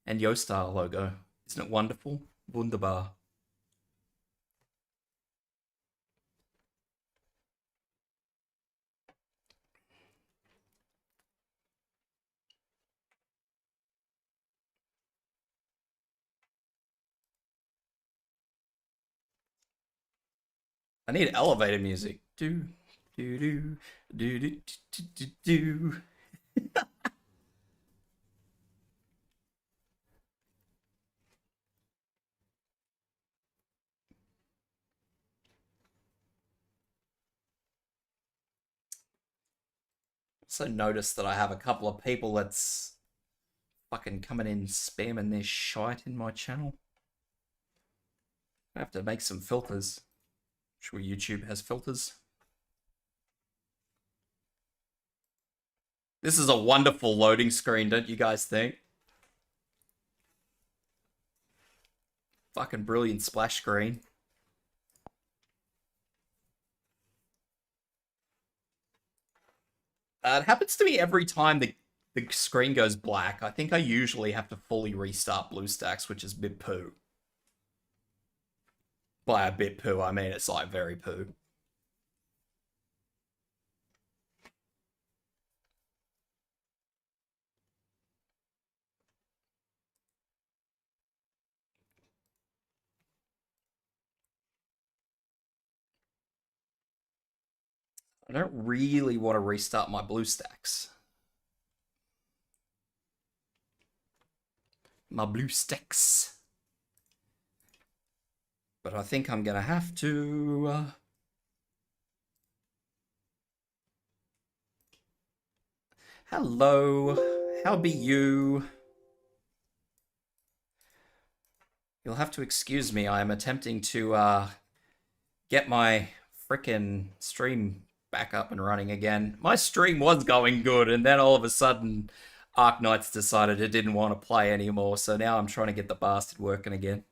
and Yostar logo. Isn't it wonderful? Wunderbar. I need elevator music. Do do do do do do do. Also noticed that I have a couple of people that's fucking coming in spamming their shite in my channel. I have to make some filters. I'm sure YouTube has filters. This is a wonderful loading screen, don't you guys think? Fucking brilliant splash screen. It happens to me every time the screen goes black. I think I usually have to fully restart BlueStacks, which is a bit poo. By a bit poo, I mean it's like very poo. I don't really want to restart my BlueStacks. My BlueStacks. But I think I'm gonna have to. Hello, how be you? You'll have to excuse me. I am attempting to get my frickin' stream back up and running again. My stream was going good, and then all of a sudden, Arknights decided it didn't want to play anymore. So now I'm trying to get the bastard working again.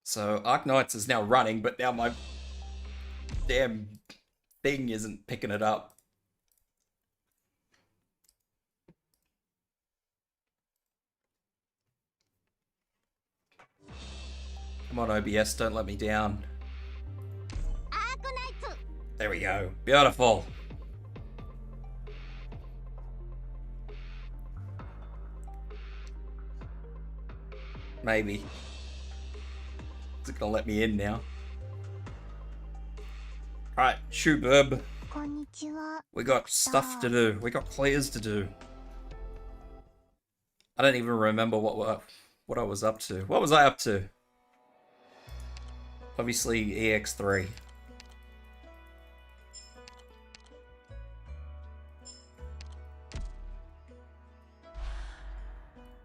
So Arknights is now running, but now my damn thing isn't picking it up. Come on, OBS, don't let me down. There we go. Beautiful. Maybe. Is it gonna let me in now? Alright, Shubub. We got stuff to do. We got clears to do. I don't even remember what I was up to. What was I up to? Obviously EX3.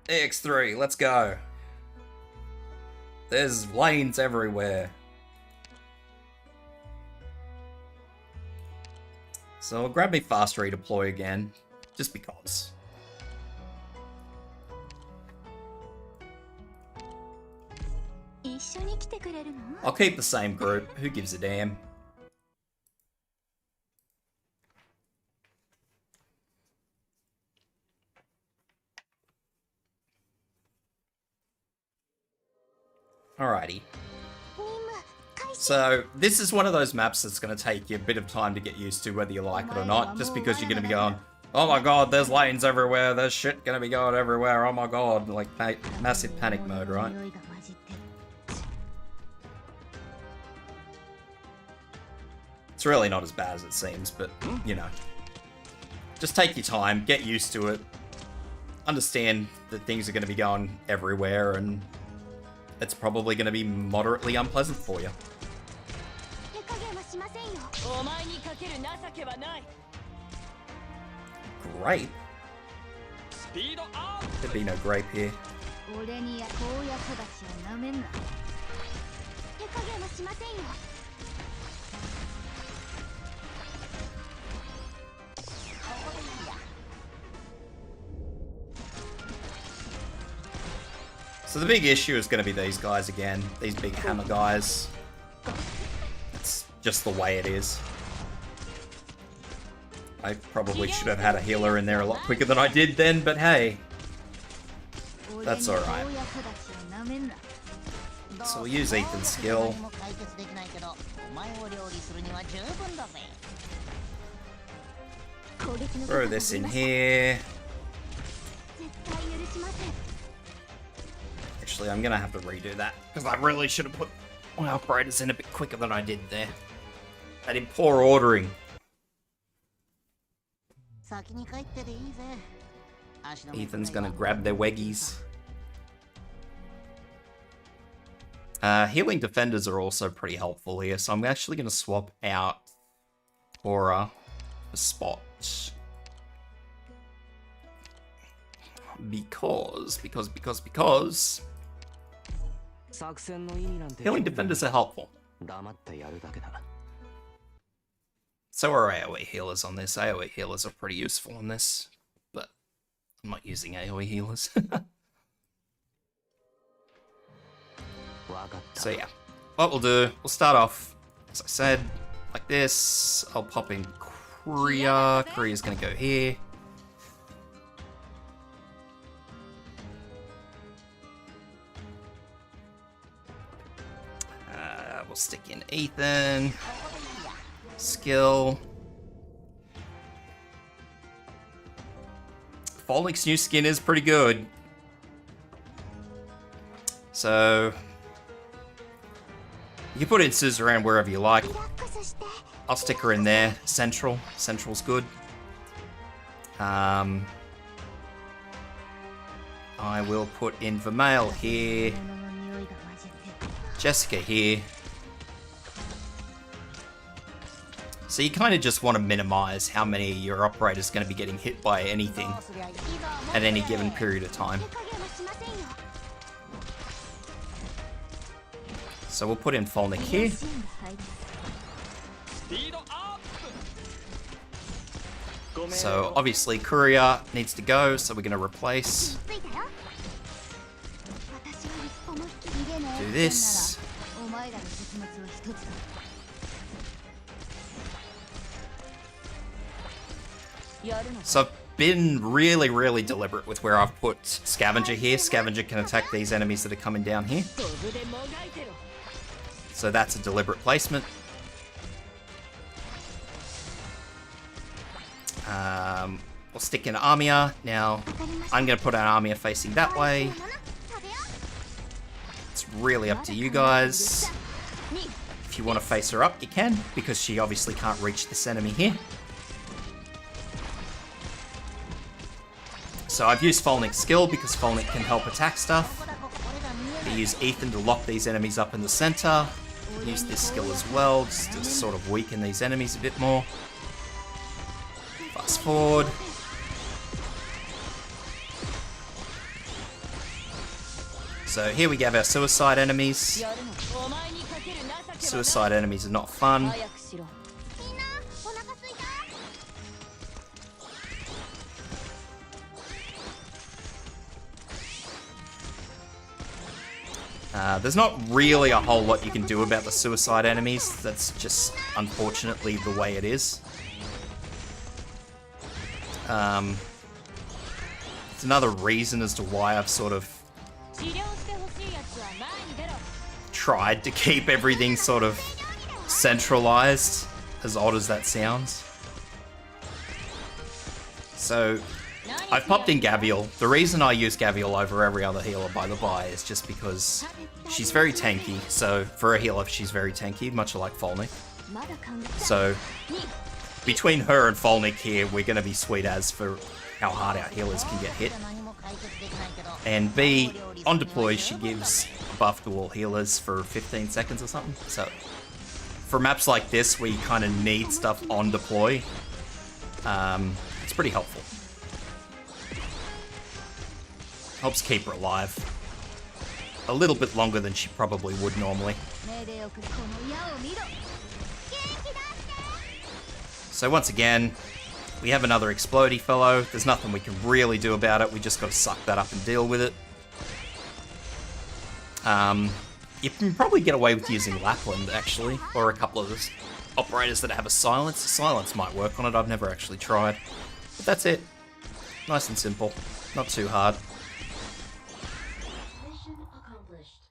EX3, let's go. There's lanes everywhere. So I'll grab me fast redeploy again, just because. I'll keep the same group, who gives a damn? Alrighty. So, this is one of those maps that's going to take you a bit of time to get used to, whether you like it or not, just because you're going to be going, oh my god, there's lanes everywhere, there's shit going to be going everywhere, oh my god, like massive panic mode, right? It's really not as bad as it seems, but, you know. Just take your time, get used to it, understand that things are going to be going everywhere, and it's probably going to be moderately unpleasant for you. Grape? There'd be no grape here. So the big issue is going to be these guys again, these big hammer guys. It's just the way it is. I probably should have had a healer in there a lot quicker than I did then, but hey. That's alright. So we'll use Ethan's skill. Throw this in here. Actually, I'm gonna have to redo that, because I really should have put my operators in a bit quicker than I did there. I did poor ordering. Ethan's gonna grab their weggies. Healing defenders are also pretty helpful here, so I'm actually gonna swap out Aura for Spot. Because healing defenders are helpful. So are AoE healers on this. AoE healers are pretty useful on this, but I'm not using AoE healers. So yeah, what we'll do, we'll start off, as I said, like this. I'll pop in Kriya. Kriya's gonna go here. We'll stick in Ethan. Skill. Folnic's new skin is pretty good. So you can put in Suzuran wherever you like. I'll stick her in there. Central. Central's good. I will put in Vermeil here. Jessica here. So you kind of just want to minimize how many of your operators are going to be getting hit by anything at any given period of time. So we'll put in Folnic here. So obviously Courier needs to go, so we're going to replace. Do this. So I've been really, really deliberate with where I've put Scavenger here. Scavenger can attack these enemies that are coming down here. So that's a deliberate placement. We'll stick in Armia. Now, I'm going to put an Armia facing that way. It's really up to you guys. If you want to face her up, you can, because she obviously can't reach this enemy here. So I've used Folnic's skill because Folnic can help attack stuff. I use Ethan to lock these enemies up in the center. Use this skill as well, just to sort of weaken these enemies a bit more. Fast forward. So here we have our suicide enemies. Suicide enemies are not fun. There's not really a whole lot you can do about the suicide enemies. That's just, unfortunately, the way it is. It's another reason as to why I've sort of tried to keep everything sort of centralized, as odd as that sounds. So, I've popped in Gavial. The reason I use Gavial over every other healer, by the by, is just because she's very tanky. So, for a healer, she's very tanky, much like Folnic. So, between her and Folnic here, we're going to be sweet as for how hard our healers can get hit. And B, on deploy, she gives a buff to all healers for 15 seconds or something. So, for maps like this, where you kind of need stuff on deploy, it's pretty helpful. Helps keep her alive. A little bit longer than she probably would normally. So once again, we have another explodey fellow. There's nothing we can really do about it. We just got to suck that up and deal with it. You can probably get away with using Lapland, actually, or a couple of the operators that have a silence. Silence might work on it. I've never actually tried. But that's it. Nice and simple. Not too hard.
Mission accomplished.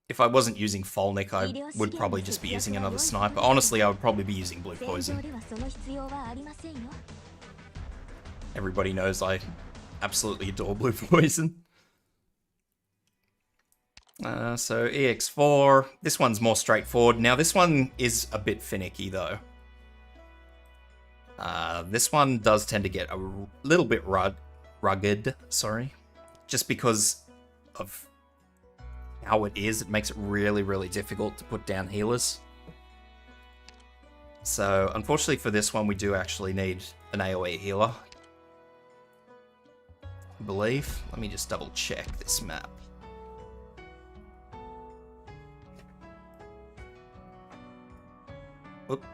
If I wasn't using Folnic, I would probably just be using another sniper. Honestly, I would probably be using Blue Poison. Everybody knows I absolutely adore Blue Poison. So EX4, this one's more straightforward. Now this one is a bit finicky though. This one does tend to get a little bit rugged, sorry. Just because of how it is, it makes it really, really difficult to put down healers. So unfortunately for this one, we do actually need an AoE healer, I believe. Let me just double check this map. Whoop.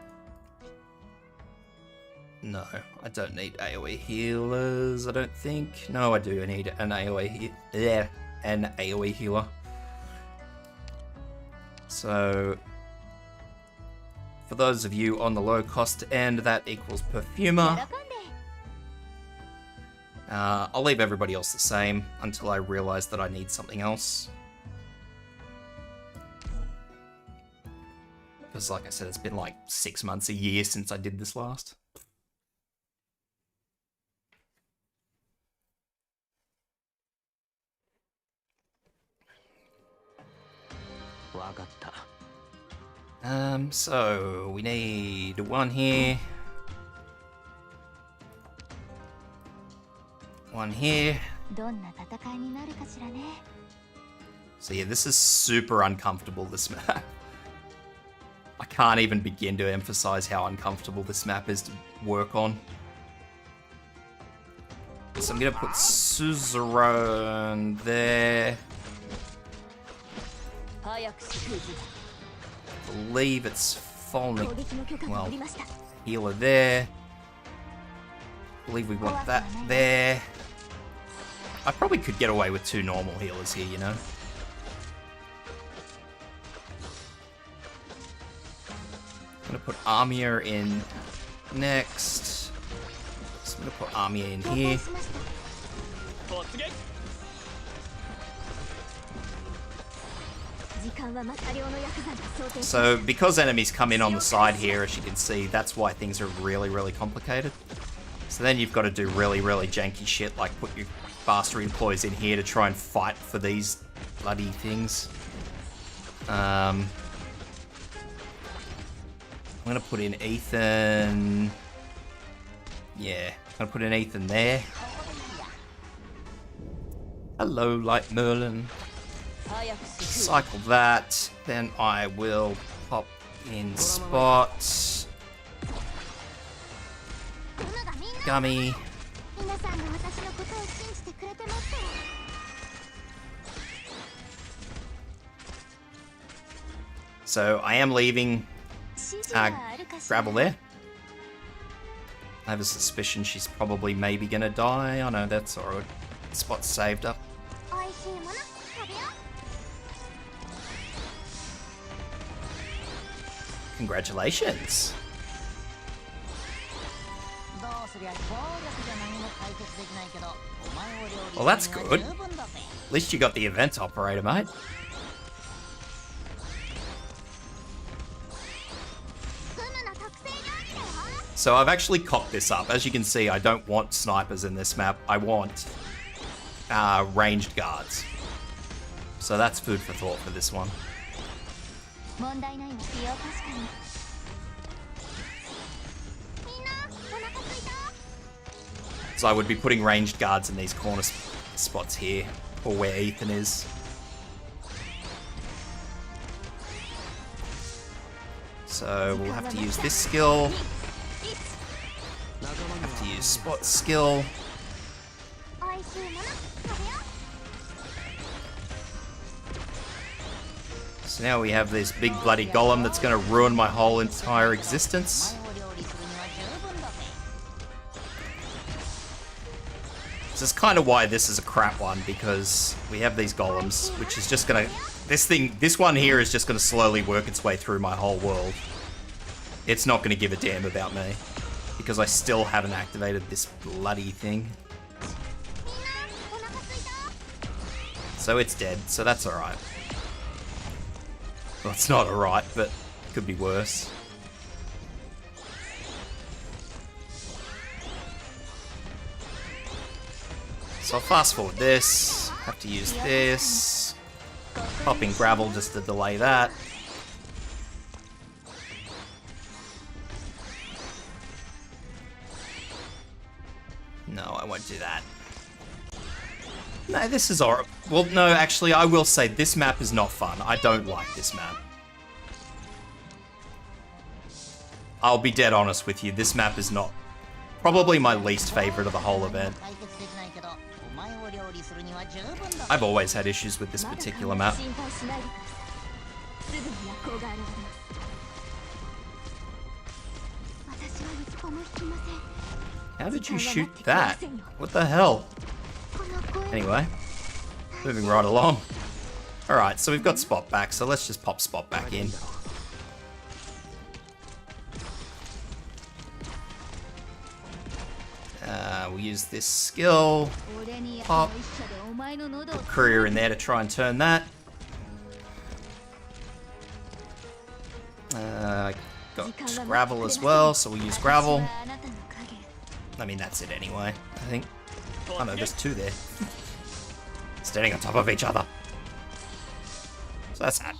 No, I don't need AoE healers, I don't think. No, I do need an AoE healer. So, for those of you on the low cost end, that equals Perfumer. I'll leave everybody else the same until I realize that I need something else. Because like I said, it's been like 6 months, a year since I did this last. So we need one here. One here. So yeah, this is super uncomfortable, this map. I can't even begin to emphasize how uncomfortable this map is to work on. So I'm gonna put Suzuran there. I believe it's Folnic. Well, healer there. I believe we want that there. I probably could get away with 2 normal healers here, you know. I'm gonna put Armia in Next. So I'm gonna put army in here. So because enemies come in on the side here, as you can see, that's why things are really, really complicated. So then you've got to do really, really janky shit, like put your faster employees in here to try and fight for these bloody things. I'm gonna put in Ethan. Yeah, I'm gonna put in Ethan there. Hello, Light Merlin. Cycle that. Then I will pop in Spot. Gummy. So I am leaving Gravel there. I have a suspicion she's probably maybe gonna die. Oh no, that's alright. Spot saved up. Congratulations. Well, that's good. At least you got the event operator, mate. So I've actually cocked this up. As you can see, I don't want snipers in this map. I want ranged guards. So that's food for thought for this one. So I would be putting ranged guards in these corner spots here, or where Ethan is. So we'll have to use this skill. Have to use Spot skill. So now we have this big bloody golem that's going to ruin my whole entire existence. This is kind of why this is a crap one, because we have these golems, which is just going to... This one here is just going to slowly work its way through my whole world. It's not going to give a damn about me, because I still haven't activated this bloody thing. So it's dead, so that's alright. Well, it's not alright, but it could be worse. So I'll fast forward this, have to use this, popping gravel just to delay that. No, I won't do that. No, this is alright. Well, no, actually, I will say this map is not fun. I don't like this map. I'll be dead honest with you, this map is not probably my least favorite of the whole event. I've always had issues with this particular map. How did you shoot that? What the hell? Anyway, moving right along. Alright, so we've got Spot back, so let's just pop Spot back in. We'll use this skill. Pop. Put Courier in there to try and turn that. Got Gravel as well, so we'll use Gravel. I mean, that's it anyway, I think. Oh no, there's two there. Standing on top of each other. So that's that.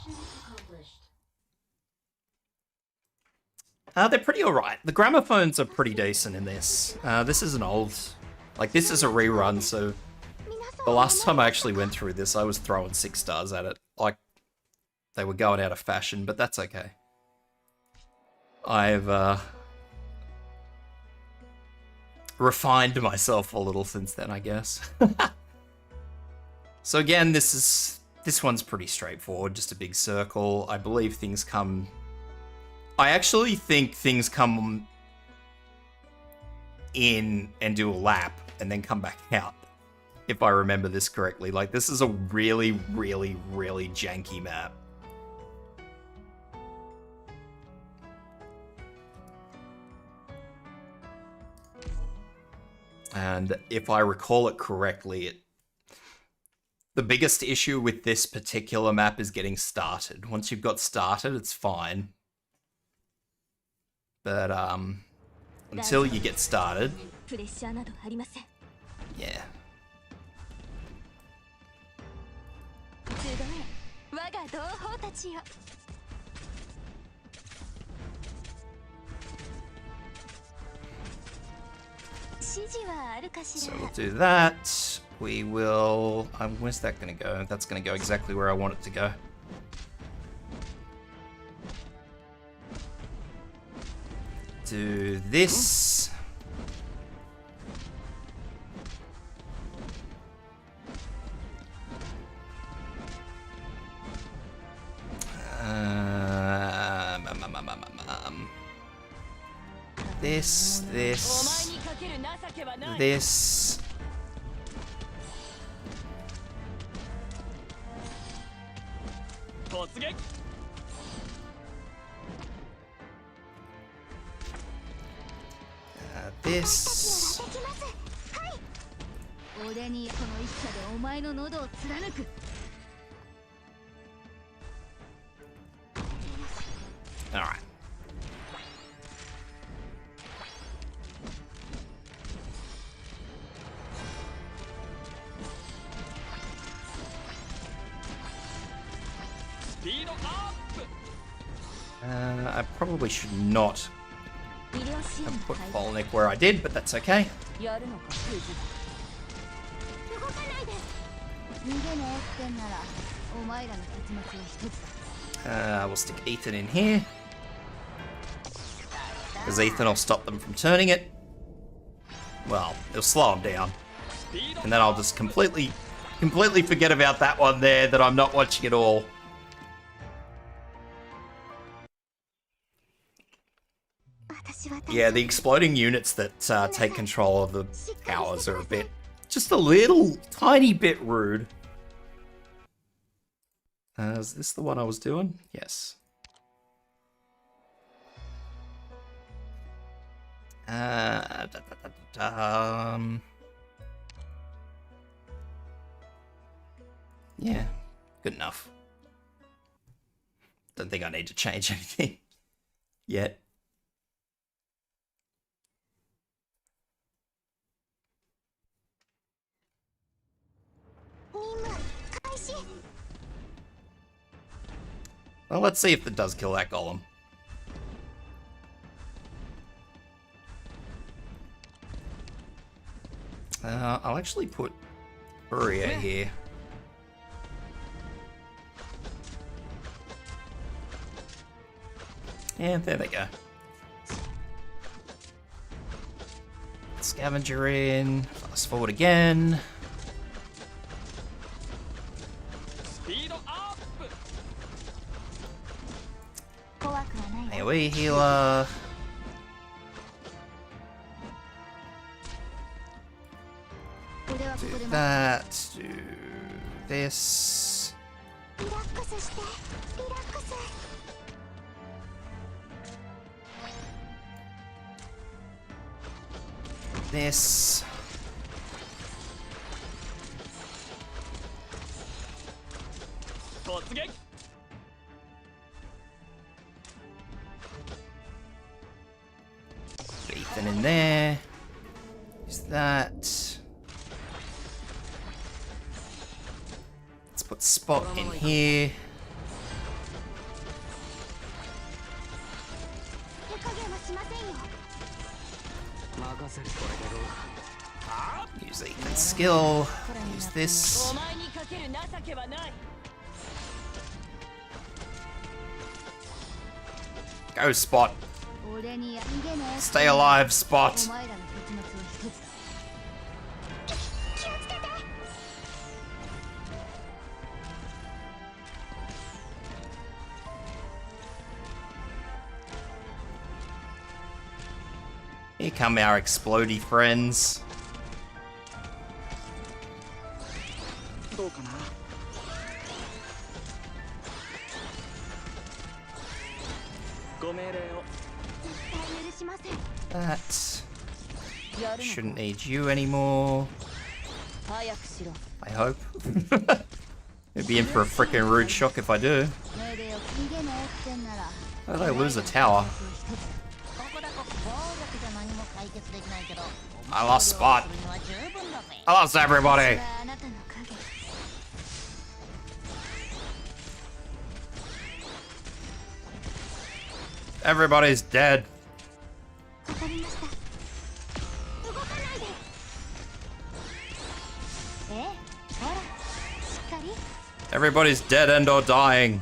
They're pretty alright. The gramophones are pretty decent in this. This is an old... Like, this is a rerun, so... The last time I actually went through this, I was throwing 6 stars at it. Like, they were going out of fashion, but that's okay. I've, refined myself a little since then, I guess. So again, this one's pretty straightforward, just a big circle. I believe things come... I actually think things come in and do a lap and then come back out, if I remember this correctly. Like, this is a really, really, really janky map. And if I recall it correctly, the biggest issue with this particular map is getting started. Once you've got started, it's fine. But until you get started, yeah. So we'll do that. We will... where's that going to go? That's going to go exactly where I want it to go. Do this. This. This. All right. I probably should not have put Folnic where I did, but that's okay. We'll stick Ethan in here, because Ethan will stop them from turning it. Well, it'll slow them down. And then I'll just completely forget about that one there, that I'm not watching at all. Yeah, the exploding units that take control of the towers are just a little tiny bit rude. Is this the one I was doing? Yes. Yeah, good enough. Don't think I need to change anything yet. Well, let's see if it does kill that golem. I'll actually put Uria here. Yeah, there they go. Scavenger in. Fast forward again. AoE healer. Do that. Do this. This. Ethan in there. Use that. Let's put Spot in here. Use Ethan's skill. Use this. Go, Spot. Stay alive, Spot. Here come our explodey friends. That. Shouldn't need you anymore. I hope. I'd be in for a freaking rude shock if I do. Oh, they lose a tower. I lost Spot. I lost everybody. Everybody's dead. Everybody's dead and or dying.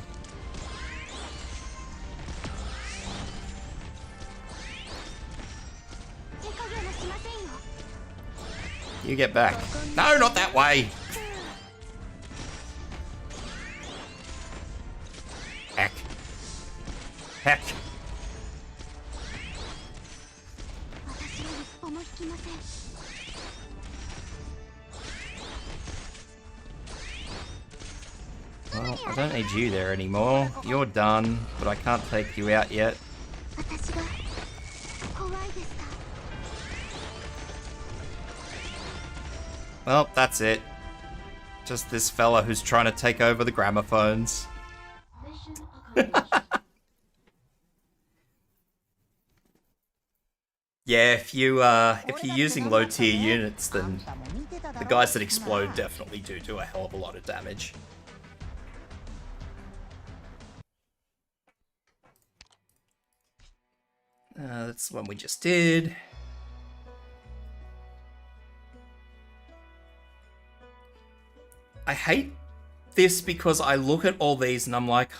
You get back. No, not that way. Heck. Heck. Well, I don't need you there anymore. You're done, but I can't take you out yet. Well, that's it. Just this fella who's trying to take over the gramophones.
Mission accomplished.
Yeah, if you're using low tier units, then the guys that explode definitely do a hell of a lot of damage. That's the one we just did. I hate this because I look at all these and I'm like,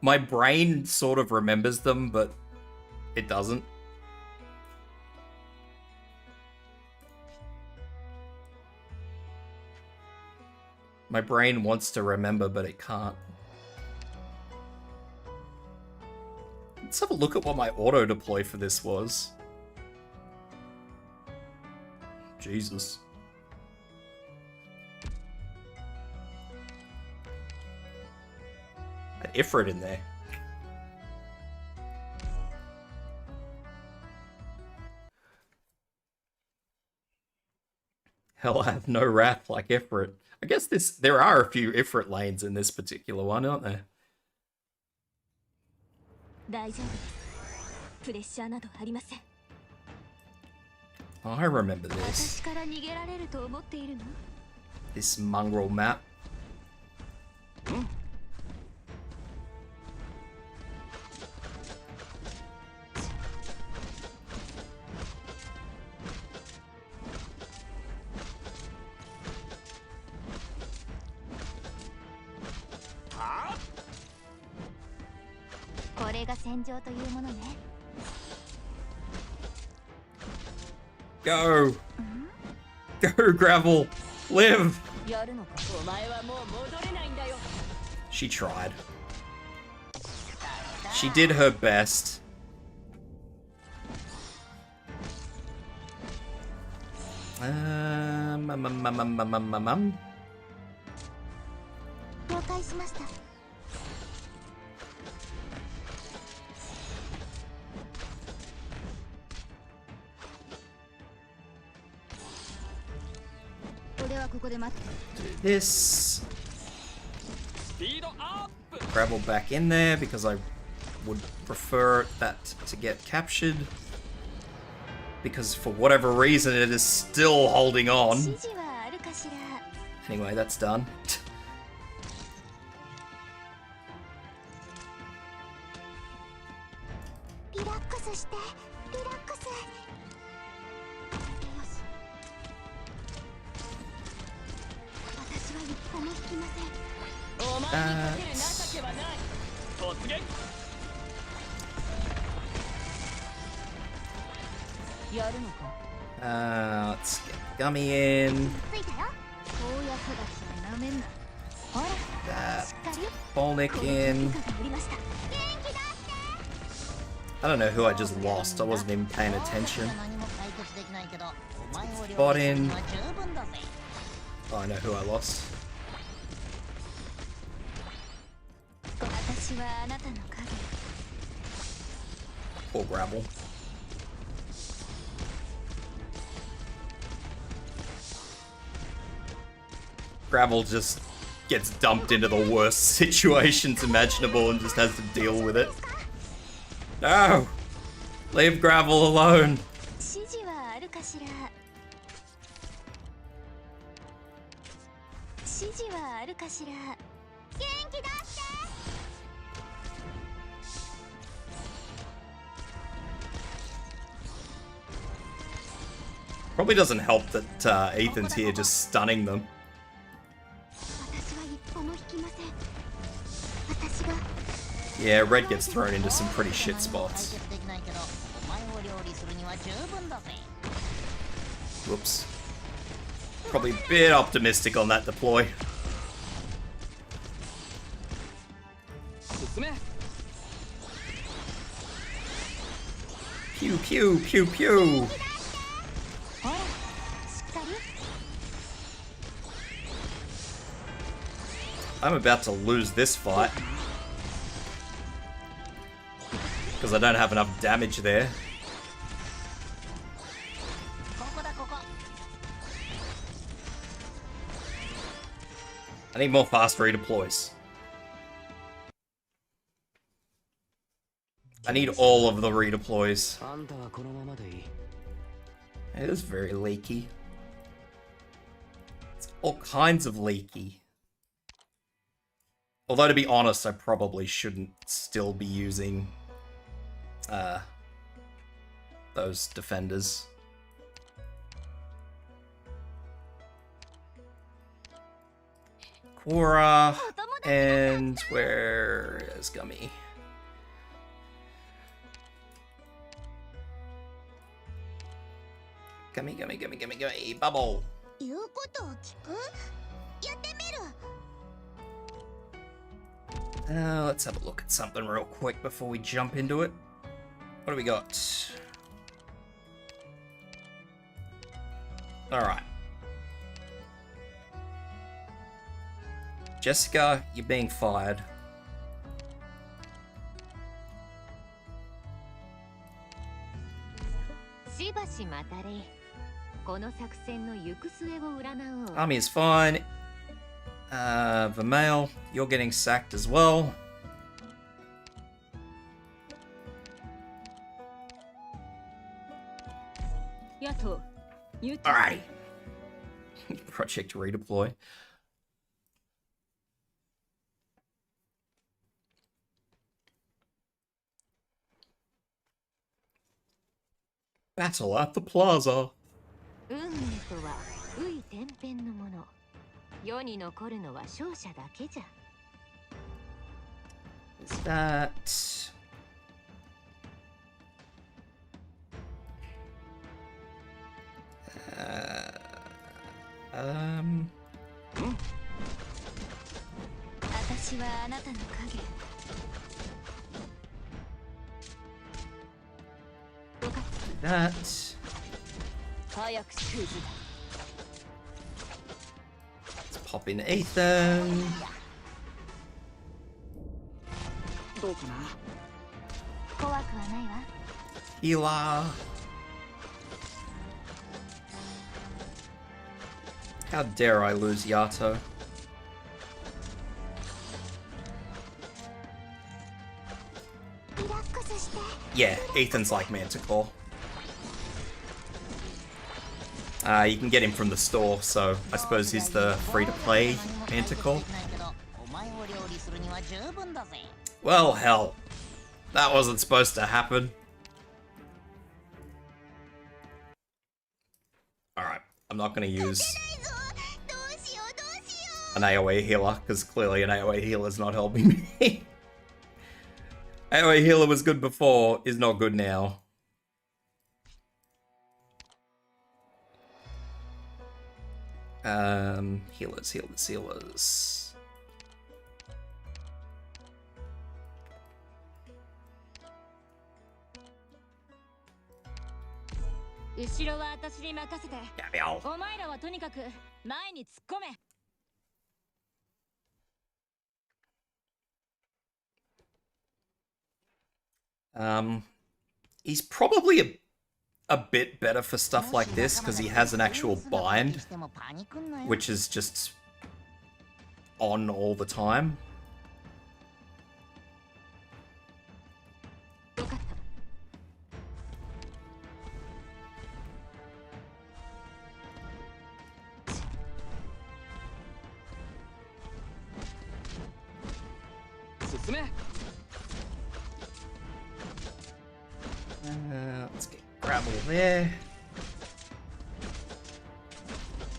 my brain sort of remembers them, but it doesn't. My brain wants to remember, but it can't. Let's have a look at what my auto deploy for this was. Jesus. An Ifrit in there. Hell, I have no wrath like Ifrit. I guess there are a few Ifrit lanes in this particular one, aren't there? Oh, I remember this. This mongrel map. Go! Go, Gravel! Live! She tried. She did her best. Do this. Gravel back in there because I would prefer that to get captured. Because for whatever reason it is still holding on. Anyway, that's done. Let's get Gummy in. That Folnic in. I don't know who I just lost. I wasn't even paying attention. Bot in. Oh, I know who I lost. Poor Gravel. Gravel just gets dumped into the worst situations imaginable and just has to deal with it. No! Leave Gravel alone.
指示はあるかしら。指示はあるかしら。元気出して。
Probably doesn't help that Ethan's here just stunning them. Yeah, Red gets thrown into some pretty shit spots. Whoops. Probably a bit optimistic on that deploy. Pew pew pew pew. I'm about to lose this fight. Because I don't have enough damage there. I need more fast redeploys. I need all of the redeploys. It is very leaky. It's all kinds of leaky. Although, to be honest, I probably shouldn't still be using those defenders. Quora, and where is Gummy? Gummy, Gummy, Gummy, Gummy, Gummy, Bubble! Let's have a look at something real quick before we jump into it. What do we got? Alright. Jessica, you're being fired. Army is fine. Vermeil, you're getting sacked as well. Alright. Project redeploy. Battle at the plaza. Is that... That... Let's pop in Ethan. Healer. How dare I lose Yato? Yeah, Ethan's like Manticore. You can get him from the store, so I suppose he's the free-to-play Manticore. Well, hell. That wasn't supposed to happen. Alright, I'm not going to use an AoE healer, because clearly an AoE healer is not helping me. AoE healer was good before, is not good now. Healers. He's probably a bit better for stuff like this because he has an actual bind, which is just on all the time.
よかった。
進め。
Let's get gravel there.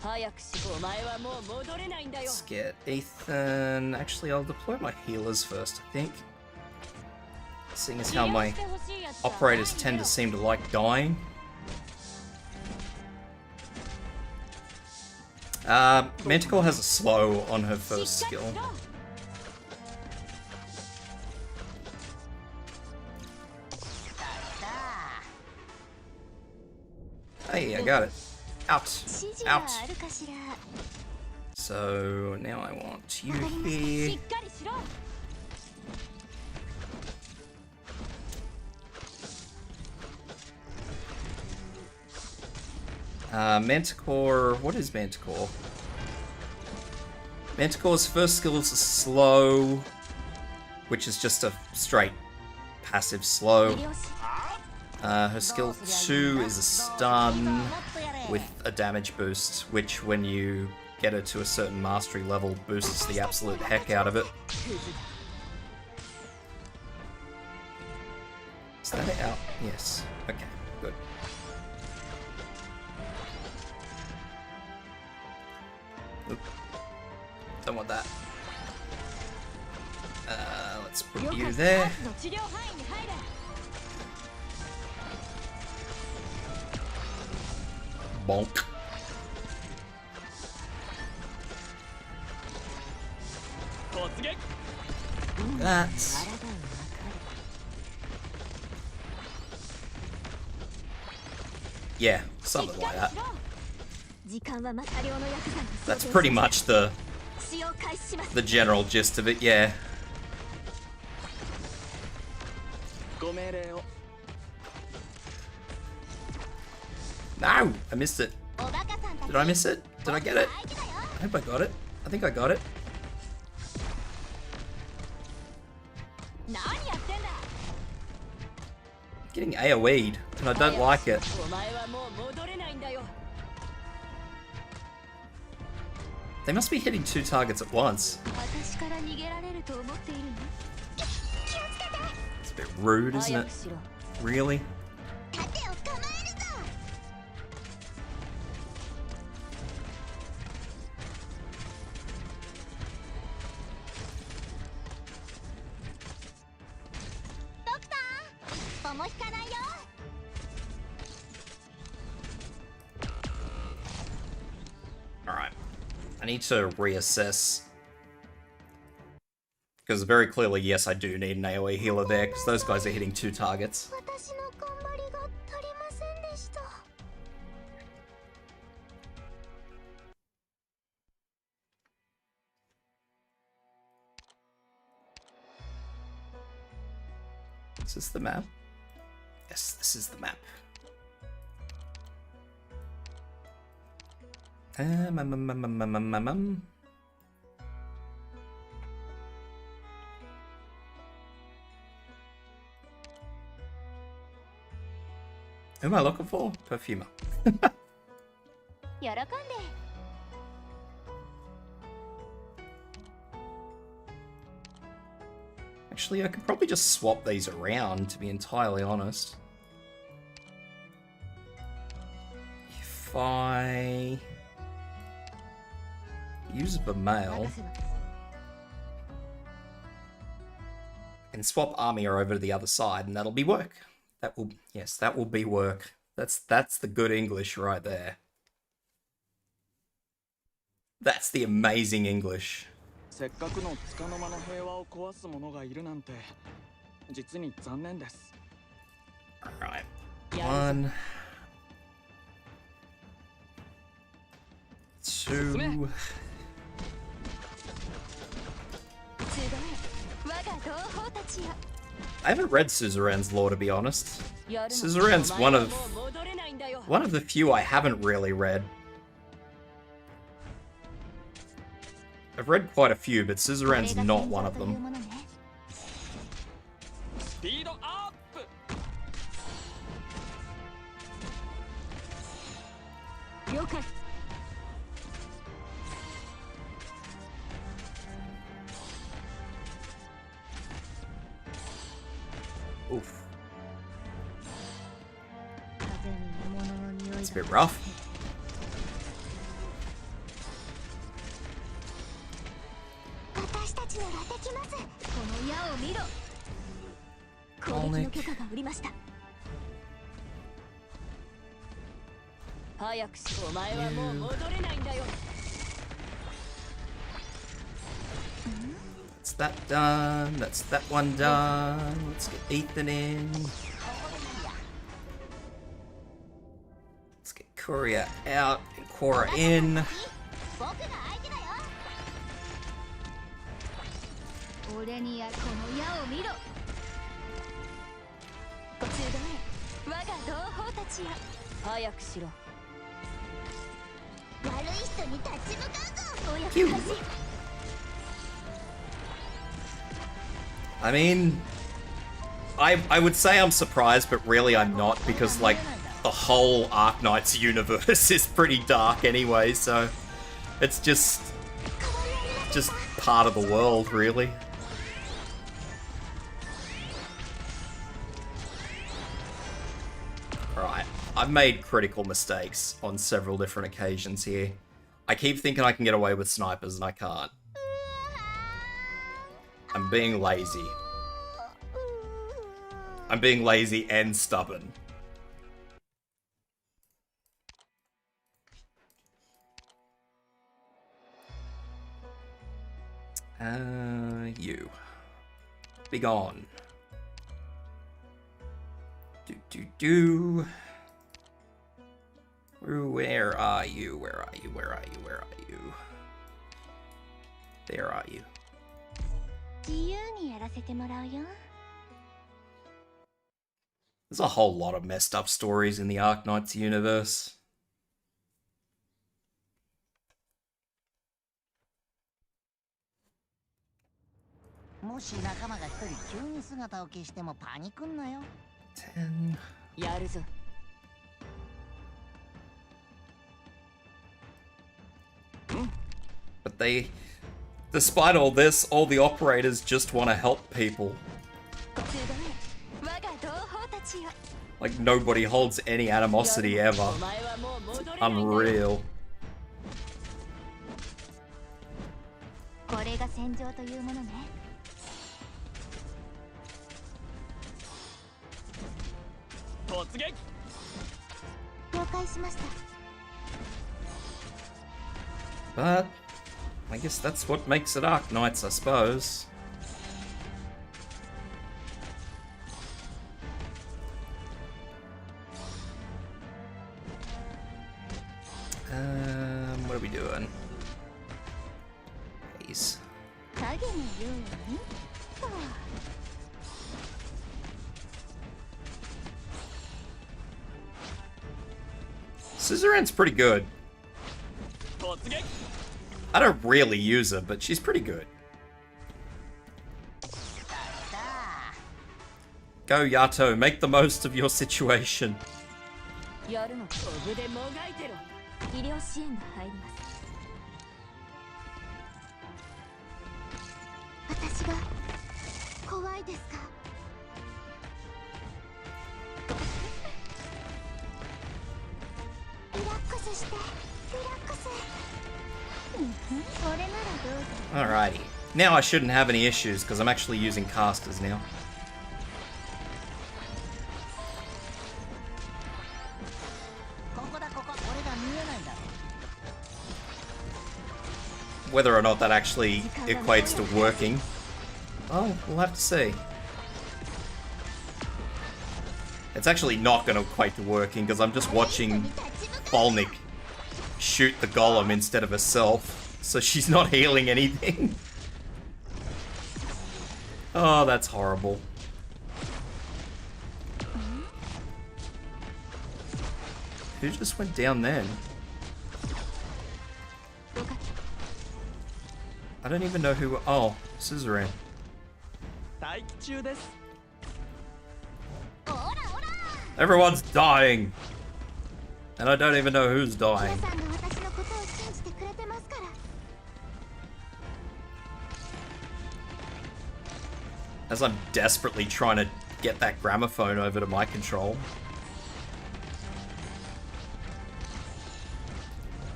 早くしろ。お前はもう戻れないんだよ。
Let's get Ethan. Actually, I'll deploy my healers first, I think. Seeing as how my operators tend to seem to like dying. Manticore has a slow on her first skill. Hey, I got it. Out. Out. So now I want you here. Manticore. What is Manticore? Manticore's first skill is a slow, which is just a straight passive slow. Her skill 2 is a stun with a damage boost, which when you get her to a certain mastery level boosts the absolute heck out of it. Is that it out? Yes. Okay, good. Oop. Don't want that. Let's put you there. Bonk. That's... yeah, something like that. That's pretty much the general gist of it, yeah. No! I missed it. Did I miss it? Did I get it? I hope I got it. I think I got it. Getting AoE'd, and I don't like it. They must be hitting 2 targets at once. It's a bit rude, isn't it? Really? Alright. I need to reassess. Because very clearly, yes, I do need an AoE healer there, because those guys are hitting 2 targets. Is this the map? Yes, this is the map. Who am I looking for? Perfumer. Actually, I could probably just swap these around, to be entirely honest. If I use the mail and swap Armia over to the other side, and that'll be work. That will, yes, that will be work. That's the good English right there. That's the amazing English.
せっかくの束の間の平和を壊す者がいるなんて実に残念です。
Alright. 1 2 I haven't read Suzuran's lore, to be honest. Suzuran's one of the few I haven't really read. I've read quite a few, but Suzuran's not one of them.
スピードアップ
了解
Oof.
風に獲物の匂い
It's a
が
bit rough.
私たちならできますこの矢を見ろ攻撃の許可が下りました早くしお前はもう戻れないんだよ
That's that done. That's that one done. Let's get Ethan in. Let's get Courier out and Cora in.
僕が相手だよ俺にやこの矢を見ろご集団へ我が同胞たちや早くしろ悪い人に立ち向かうぞお役立ち
I mean, I would say I'm surprised, but really I'm not, because like the whole Arknights universe is pretty dark anyway, so it's just part of the world, really. Alright, I've made critical mistakes on several different occasions here. I keep thinking I can get away with snipers and I can't. I'm being lazy. I'm being lazy and stubborn. You. Be gone. Where are you? Where are you? Where are you? Where are you? There are you.
自由にやらせてもらうよ
There's a whole lot of messed up stories in the Arknights universe.
もし仲間が一人急に姿を消してもパニクんなよ。
10.
やるぞ
But despite all this, all the operators just want to help people.
ご集団へ我が同胞たちよ
Like, nobody holds any animosity ever.
お前はもう戻れないんだよ
Unreal.
これが戦場というものね
突撃
了解しました
But I guess that's what makes it Arknights, I suppose. What are we doing? Please.
影のように
Suzuran's pretty good.
突撃
I don't really use her, but she's pretty good. Go, Yato, make the most of your situation.
やるの飛ぶでもがいてろ医療支援が入ります私が怖いですかリラックスしてリラックスそれならどうぞ
Alrighty. Now I shouldn't have any issues, because I'm actually using casters now.
ここだここ、俺が見えないんだ。
Whether or not that actually equates to working, oh, we'll have to see. It's actually not going to equate to working, because I'm just watching Folnic shoot the golem instead of herself, so she's not healing anything. Oh, that's horrible. Who just went down then? don't even know who... Oh, Suzuran.
待機中です
Everyone's dying! And I don't even know who's dying. As I'm desperately trying to get that gramophone over to my control.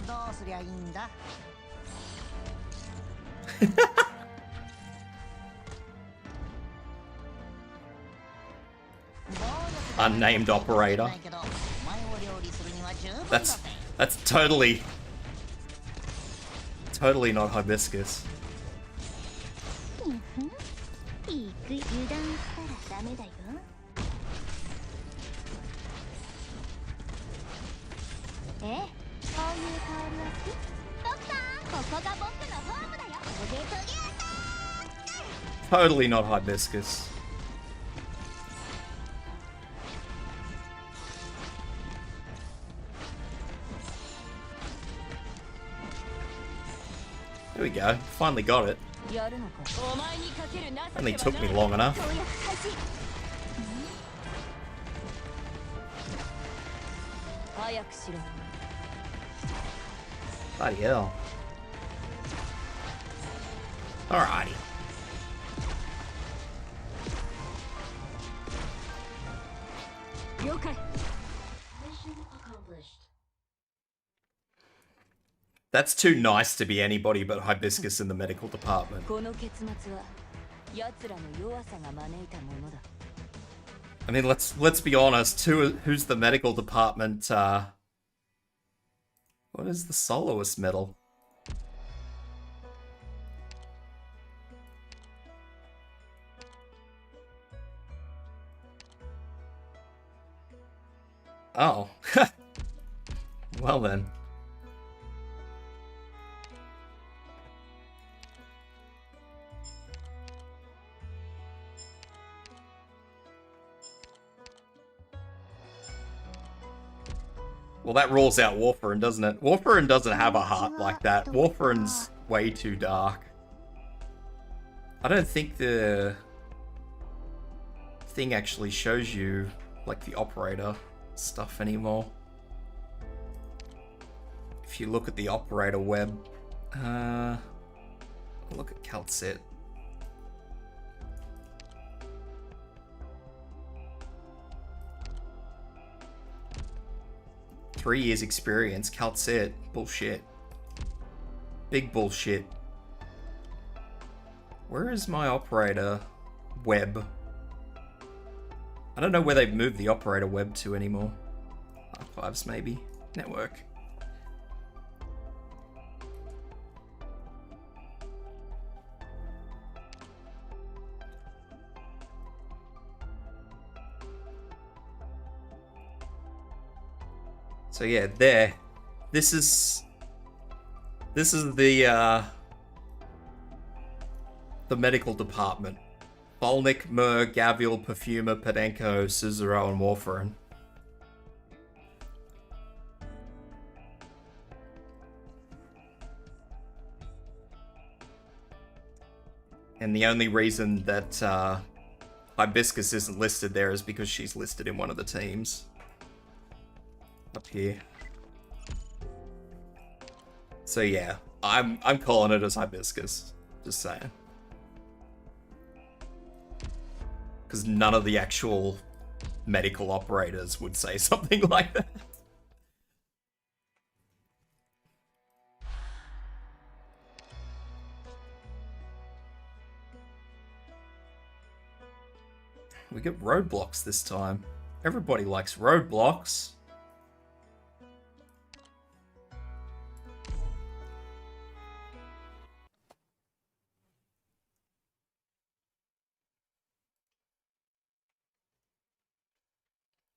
どうすりゃいいんだ
Unnamed operator. That's totally not hibiscus.
油断したらダメだよ。え、こういう香りは好き？ドクター、ここが僕のホームだよ。トゲトゲ
Totally not hibiscus. There we go. Finally got it. Only took me long enough. Bloody hell. Alrighty.
Mission accomplished.
That's too nice to be anybody but hibiscus in the medical department. I mean, let's be honest. Who's the medical department? What is the soloist medal? Oh. Well then. Well, that rules out Warfarin, doesn't it? Warfarin doesn't have a heart like that. Warfarin's way too dark. I don't think the thing actually shows you, like, the operator stuff anymore. If you look at the operator web, look at Calcit. Three years experience, Calcit. Bullshit. Big bullshit. Where is my operator web? I don't know where they've moved the operator web to anymore. Archives, maybe. Network. So yeah, there. This is the medical department. Folnic, Myrrh, Gavial, Perfumer, Pedenko, Suzuran, and Warfarin. And the only reason that Hibiscus isn't listed there is because she's listed in one of the teams. Up here. So yeah, I'm calling it as Hibiscus. Just saying. Because none of the actual medical operators would say something like that. We get roadblocks this time. Everybody likes roadblocks.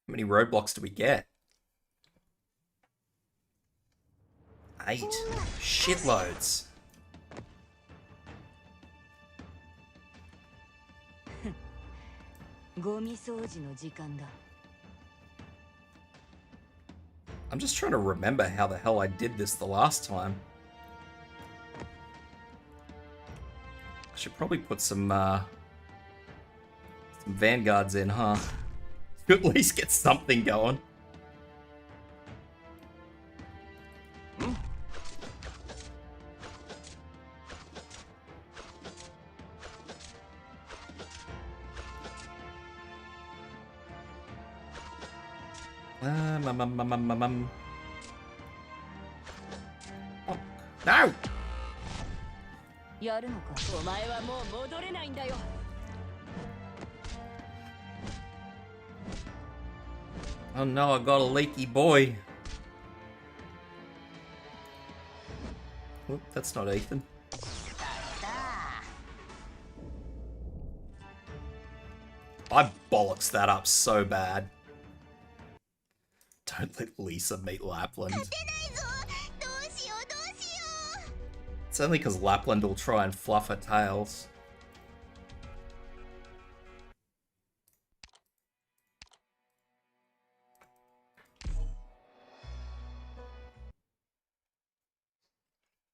How many roadblocks do we get? 8. Shitloads. I'm just trying to remember how the hell I did this the last time. Should probably put some vanguards in, huh? To at least get something going. Oh, no!
やるのか。お前はもう戻れないんだよ。
Oh no, I got a leaky boy. Whoop, that's not Ethan. I bollocks that up so bad. Don't let Lisa meet Lapland. It's only because Lapland will try and fluff her tails.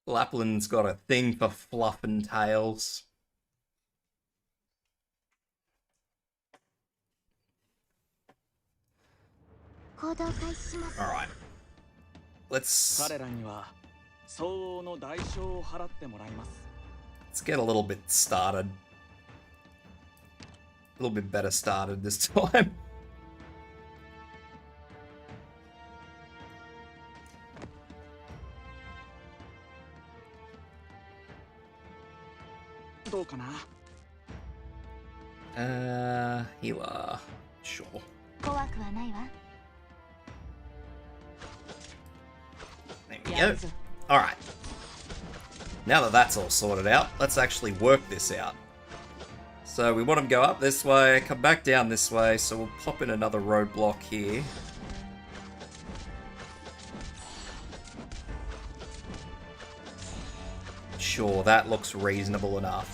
Lapland's got a thing for fluffing tails. Alright. Let's get a little bit started. A little bit better started this time. Healer. Sure. There we go. Alright. Now that that's all sorted out, let's actually work this out. So we want to go up this way, come back down this way, so we'll pop in another roadblock here. Sure, that looks reasonable enough.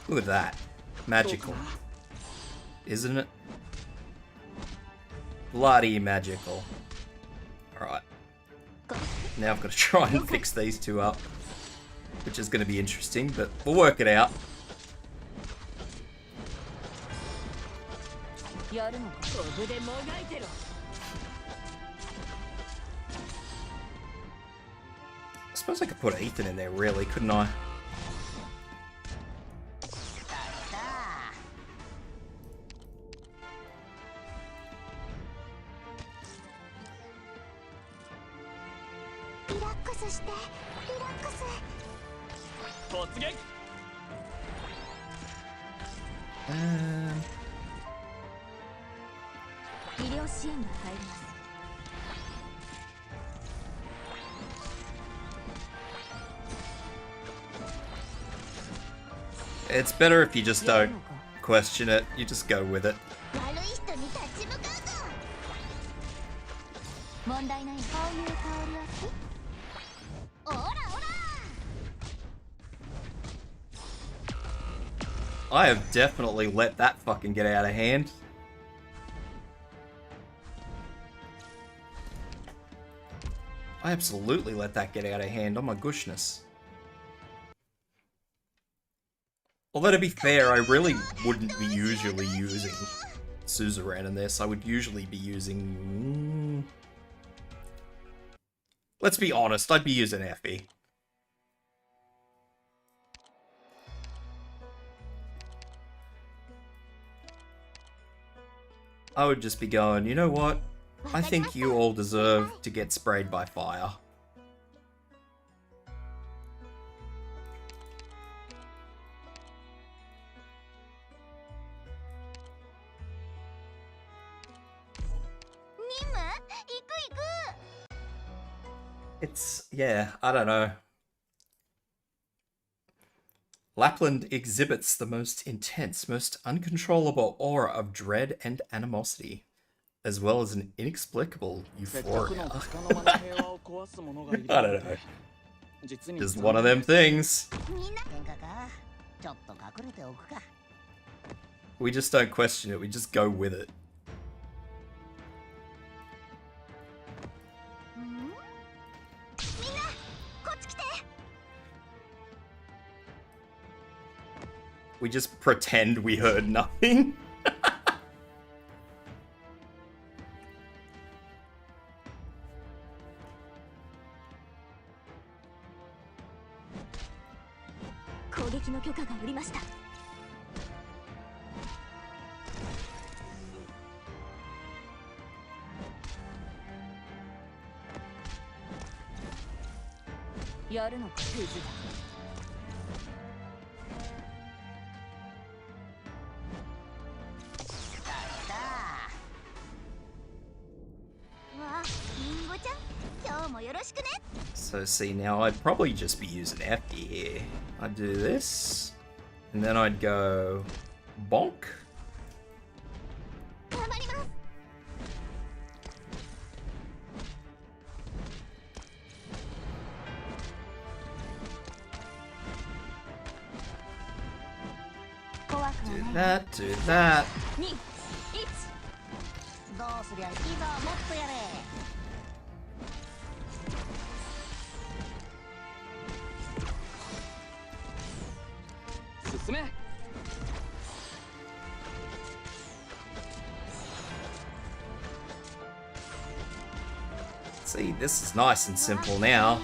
Look at that. Magical. Isn't it? Bloody magical. Alright. Now I've got to try and fix these two up. Which is going to be interesting, but we'll work it out. I suppose I could put Ethan in there, really, couldn't I? It's better if you just don't question it, you just go with it. I have definitely let that fucking get out of hand. I absolutely let that get out of hand, oh my goodness. Although to be fair, I really wouldn't be usually using Suzuran in this. I would usually be using... Let's be honest, I'd be using Effie. I would just be going, you know what? I think you all deserve to get sprayed by fire. It's, yeah, I don't know. Lapland exhibits the most intense, most uncontrollable aura of dread and animosity, as well as an inexplicable euphoria. I don't know. Just one of them things. We just don't question it, we just go with it. We just pretend we heard nothing. So see, now I'd probably just be using F here. I'd do this, and then I'd go bonk. Do that, do that.
どうすりゃいいぞ、もっとやれ。
進め。
See, this is nice and simple now.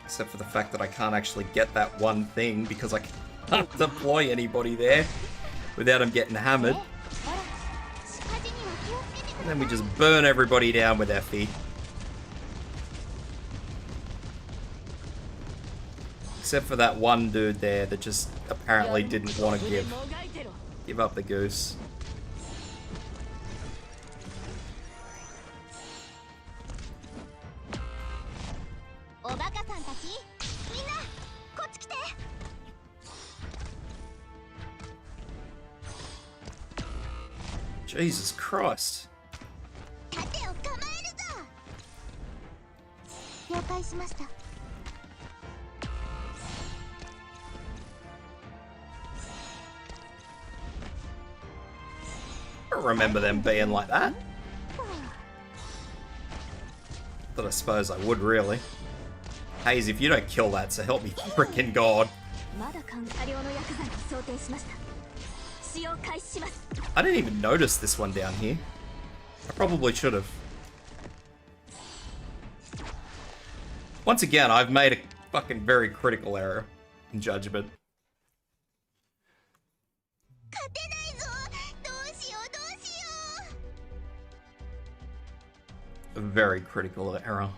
Except for the fact that I can't actually get that one thing because I can't deploy anybody there without him getting hammered. And then we just burn everybody down with Effie. Except for that one dude there that just apparently didn't want to give up the goose. Jesus Christ. I don't remember them being like that. But I suppose I would, really. Haze, if you don't kill that, so help me frickin' God. I didn't even notice this one down here. I probably should have. Once again, I've made a fucking very critical error in judgment. A very critical error.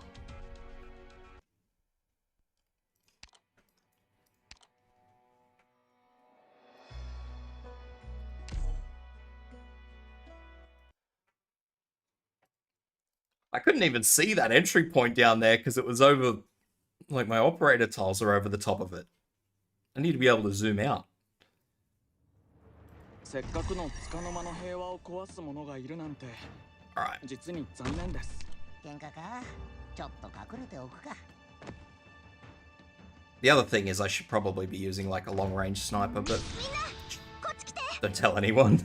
I couldn't even see that entry point down there because it was over, like my operator tiles are over the top of it. I need to be able to zoom out. Alright. The other thing is I should probably be using like a long range sniper, but don't tell anyone.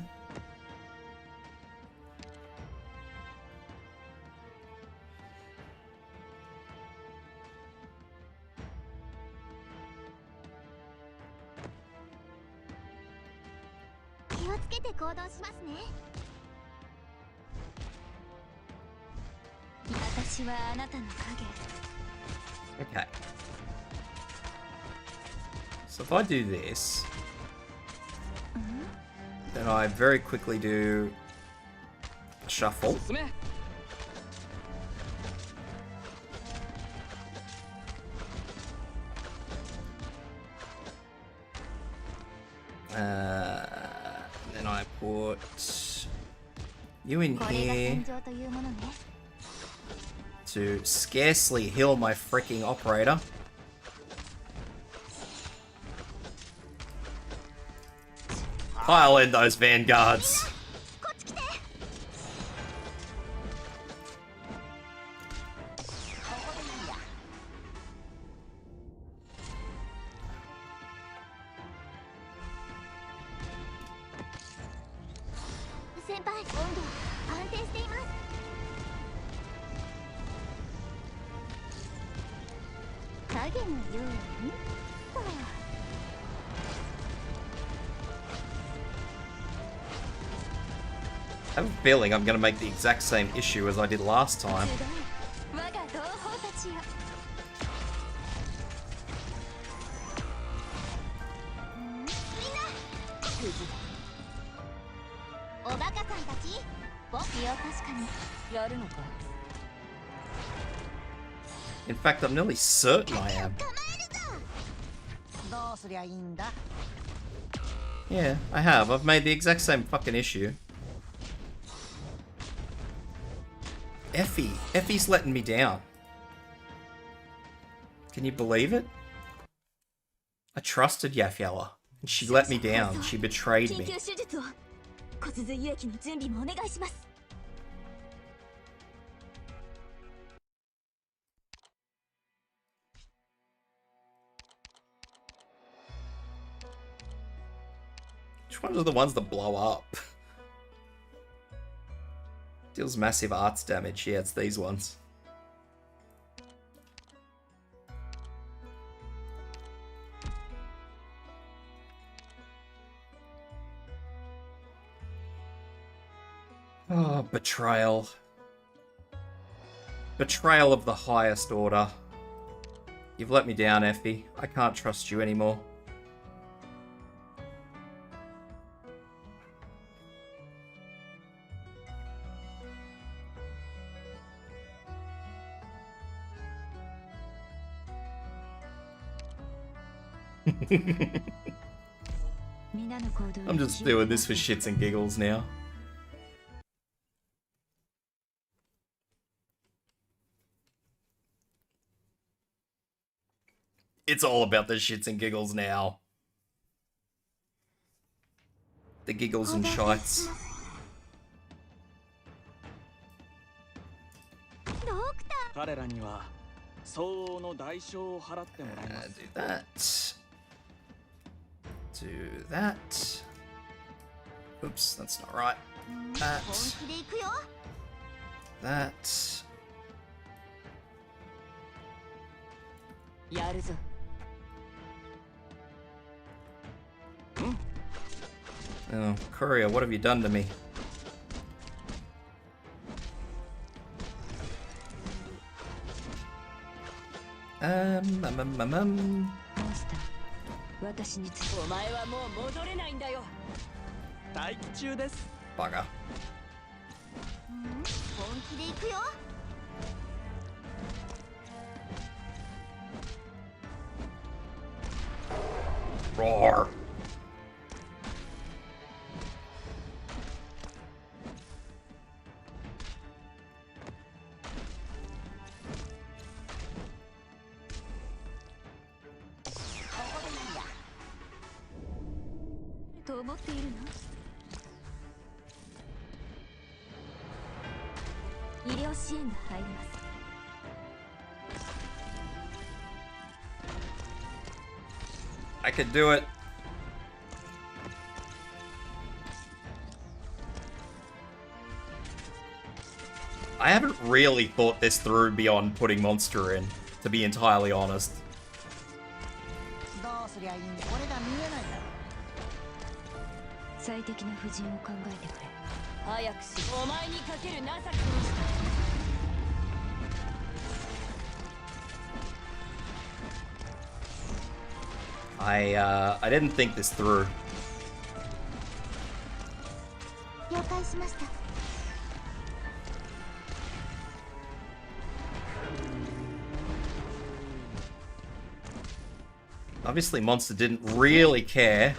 Okay. So if I do this, then I very quickly do a shuffle. Then I put you in here to scarcely heal my freaking operator. Pile in those vanguards.
影のように。
I have a feeling I'm gonna make the exact same issue as I did last time.
我が同胞たちよ。みんなクズだ。おバカさんたち、僕よ確かにやるのか。
In fact, I'm nearly certain I am.
どうすりゃいいんだ。
Yeah, I have. I've made the exact same fucking issue. Effie's letting me down. Can you believe it? I trusted Yafyella, and she let me down. She betrayed
緊
me.
急手術を。骨髄輸液の準備もお願いします。
Which ones are the ones that blow up? Deals massive arts damage. Yeah, it's these ones. Oh, betrayal. Betrayal of the highest order. You've let me down, Effie. I can't trust you anymore. I'm just doing this for shits and giggles now. It's all about the shits and giggles now. The giggles and shites.
彼らには相応の代償を払ってもらいます。
Do that. Do that. Oops, that's not right. That. That.
やるぞ。
Oh, Courier, what have you done to me? Um.
私につお前はもう戻れないんだよ。
待機中です。
Bugger.
本気で行くよ。
Roar. I could do it. I haven't really thought this through beyond putting Monster in, to be entirely honest.
どうすりゃいいんだ。俺が見えないだろ。
最適な布陣を考えてくれ。早くし、お前にかける情けをした。
I didn't think this through.
了解しました。
Obviously, Monster didn't really care.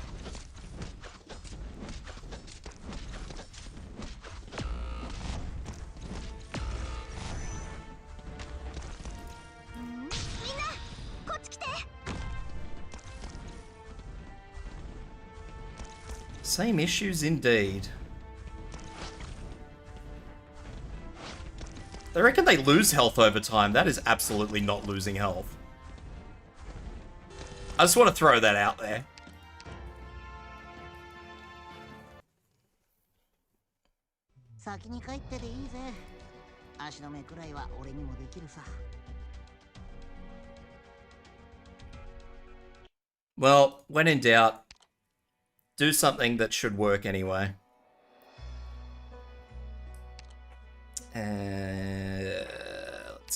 Same issues indeed. They reckon they lose health over time. That is absolutely not losing health. I just want to throw that out there.
先に帰ってでいいぜ。足止めくらいは俺にもできるさ。
Well, when in doubt, do something that should work anyway. Let's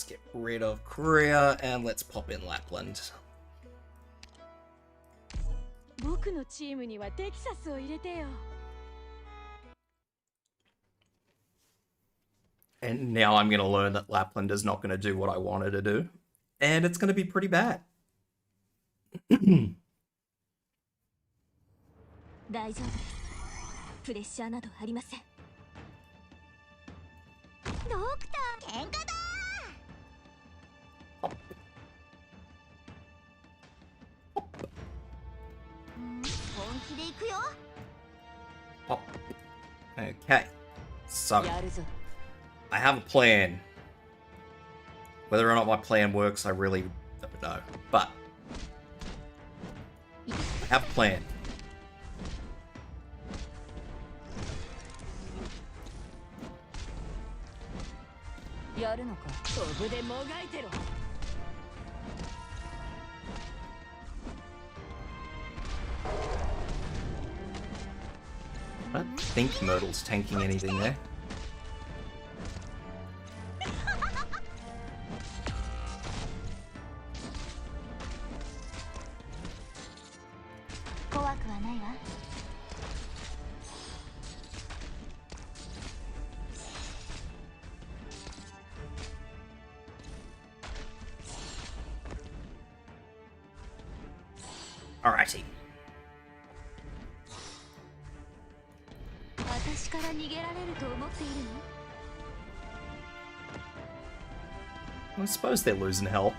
get rid of Korea and let's pop in Lapland.
僕のチームにはテキサスを入れてよ。
And now I'm going to learn that Lapland is not going to do what I want her to do. And it's going to be pretty bad.
大丈夫です。プレッシャーなどありません。ドクター、喧嘩だー。本気で行くよ。
Oh. Okay. So,
やるぞ。
I have a plan. Whether or not my plan works, I really don't know. But, I have a plan.
やるのか。飛ぶでもがいてろ。
I don't think Myrtle's tanking anything there. Alrighty.
私から逃げられると思っているの？
I suppose they're losing hell.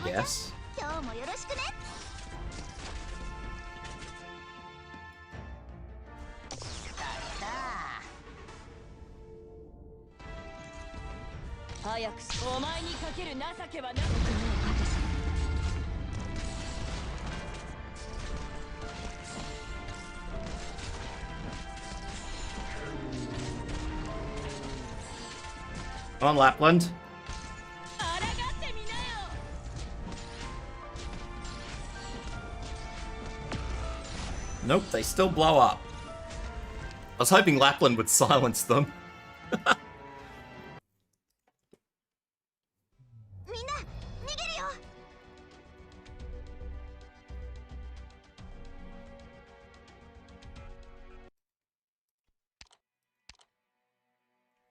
I guess.
今日もよろしくね。早くし、お前にかける情けはな。
Come on, Lapland. Nope, they still blow up. I was hoping Lapland would silence them.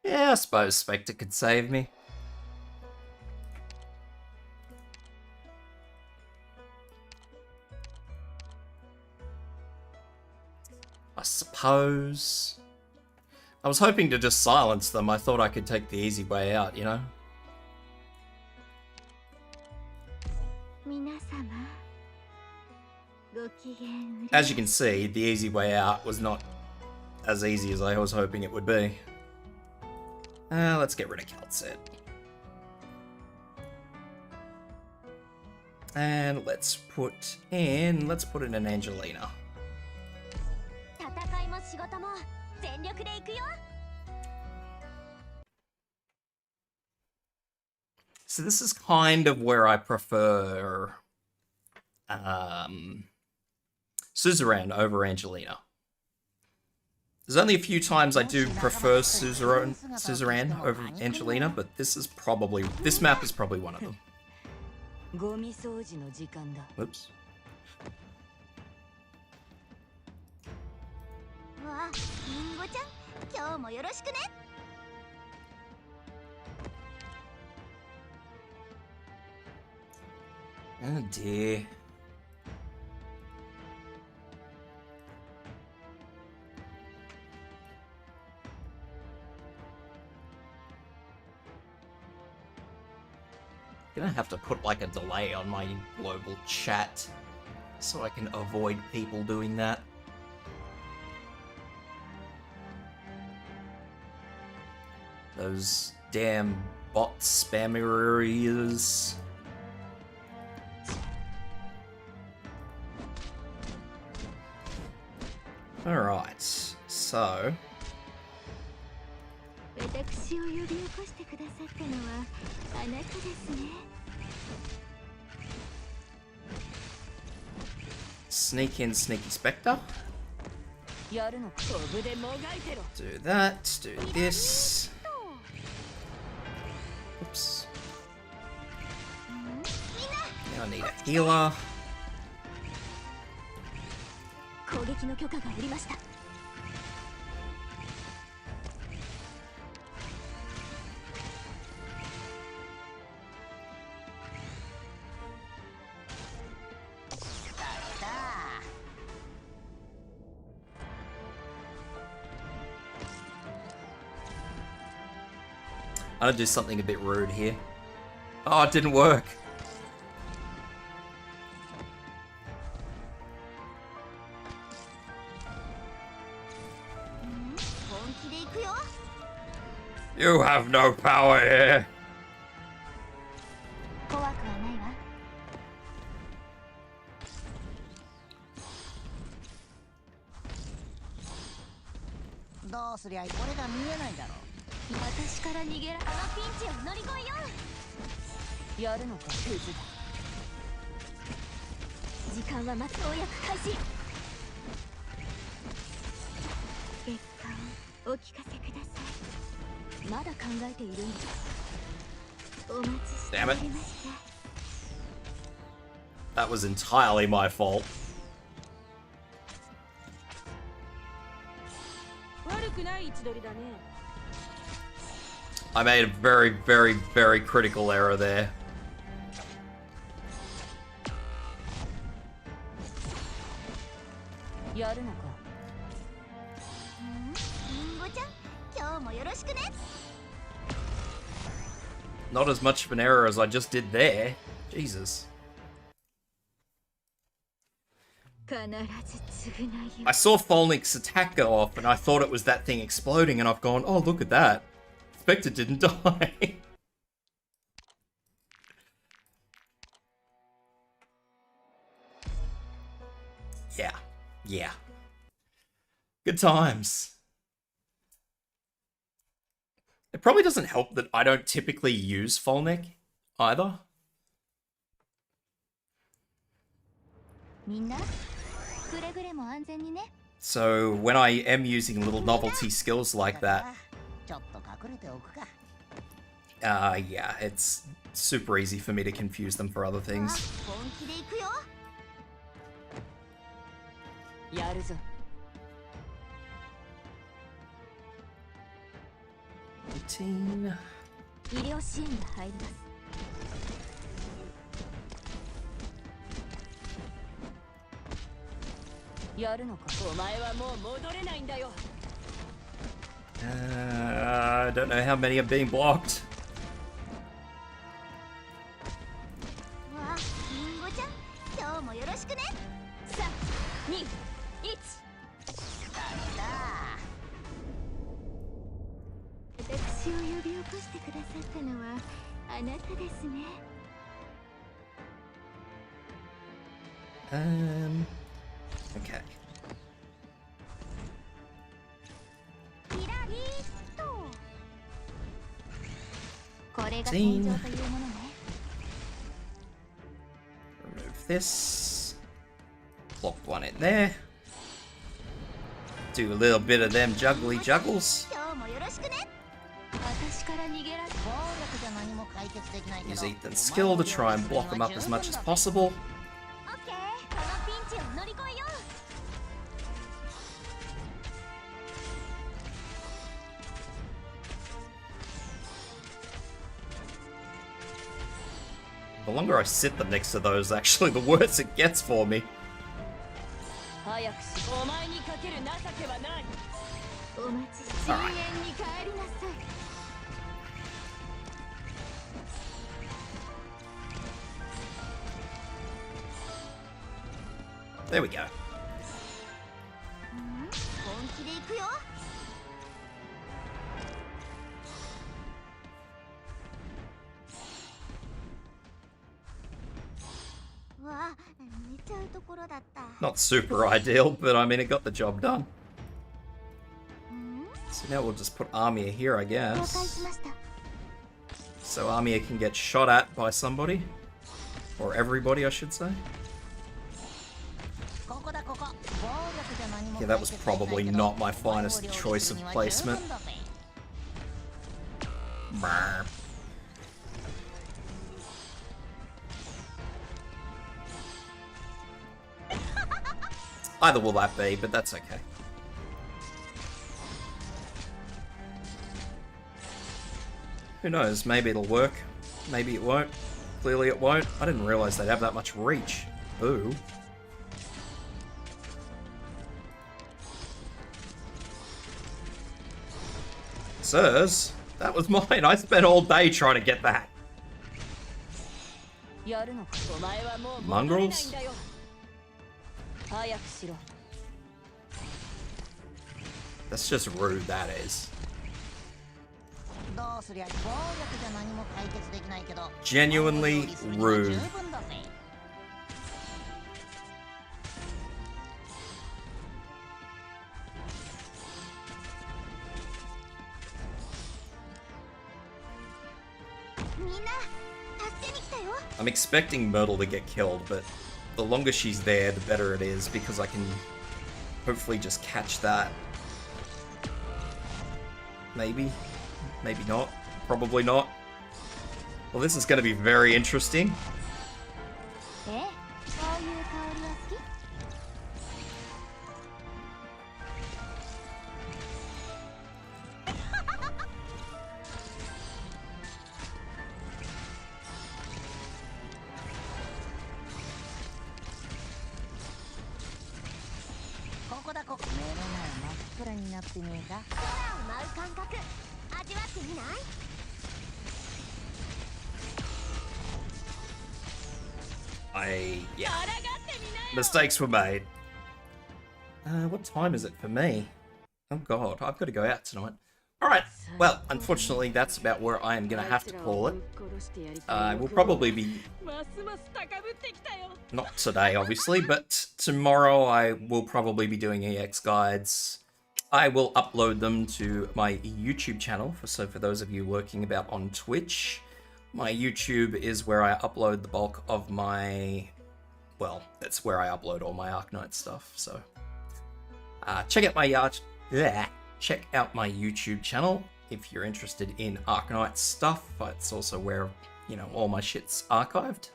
Yeah, I suppose Spectre could save me. I suppose. I was hoping to just silence them. I thought I could take the easy way out, you know? As you can see, the easy way out was not as easy as I was hoping it would be. Let's get rid of Calcet. And let's put in an Angelina. So this is kind of where I prefer Suzuran over Angelina. There's only a few times I do prefer Suzuran over Angelina, but this map is probably one of them. Whoops. Oh dear. Gonna have to put like a delay on my global chat so I can avoid people doing that. Those damn bot spammers. Alright, so...
私を呼び起こしてくださったのはあなたですね。
sneak in Sneaky Spectre.
やるのか飛ぶでもがいてろ
Do that, do this. Oops. Now I need a healer.
攻撃の許可が下りました
I'm gonna do something a bit rude here. Oh, it didn't work. You have no power here.
怖くはないわ
どうすりゃこれが見えないだろう。
私から逃げらこのピンチを乗り越えようやるのかクズだ時間はまつようやく開始結果をお聞かせくださいまだ考えているんですお待ちしておりました
That was entirely my fault.
悪くない位置取りだね
I made a very, very, very critical error there.
やるのか
Not as much of an error as I just did there. Jesus. I saw Folnic's attack go off and I thought it was that thing exploding and I've gone, oh, look at that. Spectre didn't die. Yeah. Yeah. Good times. It probably doesn't help that I don't typically use Folnic either. So when I am using little novelty skills like that, yeah, it's super easy for me to confuse them for other things.
やるぞ
18.
医療支援が入りますやるのかお前はもう戻れないんだよ
I don't know how many are being blocked.
わあリンゴちゃん今日もよろしくね3、2、1私を呼び起こしてくださったのはあなたですね
Okay.
キラリーとこれが戦場というものね
Remove this. Block one in there. Do a little bit of them juggly juggles.
今日もよろしくね私から逃げられ
Use Ethan's skill to try and block him up as much as possible.
オッケーこのピンチを乗り越えよう
The longer I sit them next to those, actually, the worse it gets for me.
早くしお前にかける情けはないお待ち深淵に帰りなさい
There we go.
本気で行くよわあ寝ちゃうところだった
Not super ideal, but I mean, it got the job done. So now we'll just put Armia here, I
了解
guess.
しました
So Armia can get shot at by somebody. Or everybody, I should say.
ここ
Yeah, that was probably not my finest choice of placement. Brr. Either will that be, but that's okay. Who knows, maybe it'll work. Maybe it won't. Clearly it won't. I didn't realize they'd have that much reach. Ooh. Sirs, that was mine. I spent all day trying to get that. Mongrels? That's just rude, that is. Genuinely rude. I'm expecting Myrtle to get killed, but the longer she's there, the better it is, because I can hopefully just catch that. Maybe. Maybe not. Probably not. Well, this is going to be very interesting. Yeah. Mistakes were made. What time is it for me? Oh god, I've got to go out tonight. Alright, well, unfortunately that's about where I am going to have to call it. I will probably be... Not today, obviously, but tomorrow I will probably be doing EX guides. I will upload them to my YouTube channel, so for those of you working about on Twitch, my YouTube is where I upload the bulk of my... Well, that's where I upload all my Arknight stuff, so... check out my YouTube channel if you're interested in Arknight stuff. It's also where, you know, all my shit's archived.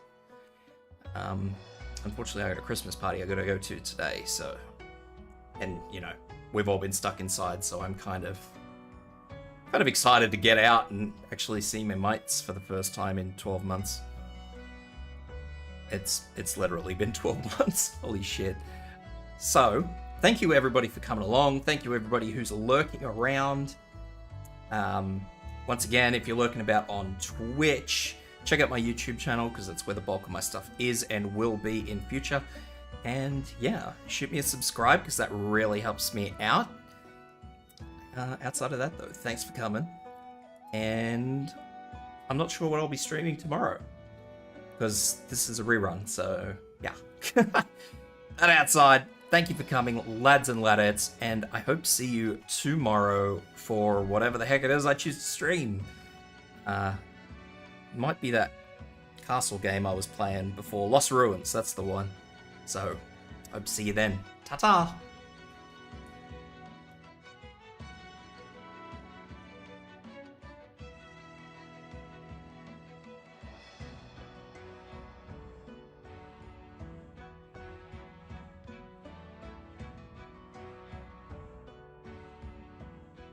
Unfortunately, I got a Christmas party I gotta go to today, so... And, you know, we've all been stuck inside, so I'm kind of excited to get out and actually see my mates for the first time in 12 months. It's literally been 12 months. Holy shit. So, thank you everybody for coming along. Thank you everybody who's lurking around. Once again, if you're lurking about on Twitch, check out my YouTube channel because that's where the bulk of my stuff is and will be in future. And yeah, shoot me a subscribe because that really helps me out. Outside of that though, thanks for coming. And I'm not sure what I'll be streaming tomorrow because this is a rerun, so yeah. And outside, thank you for coming, lads and ladettes, and I hope to see you tomorrow for whatever the heck it is I choose to stream. Might be that castle game I was playing before, Lost Ruins, that's the one. So, hope to see you then. Ta-ta!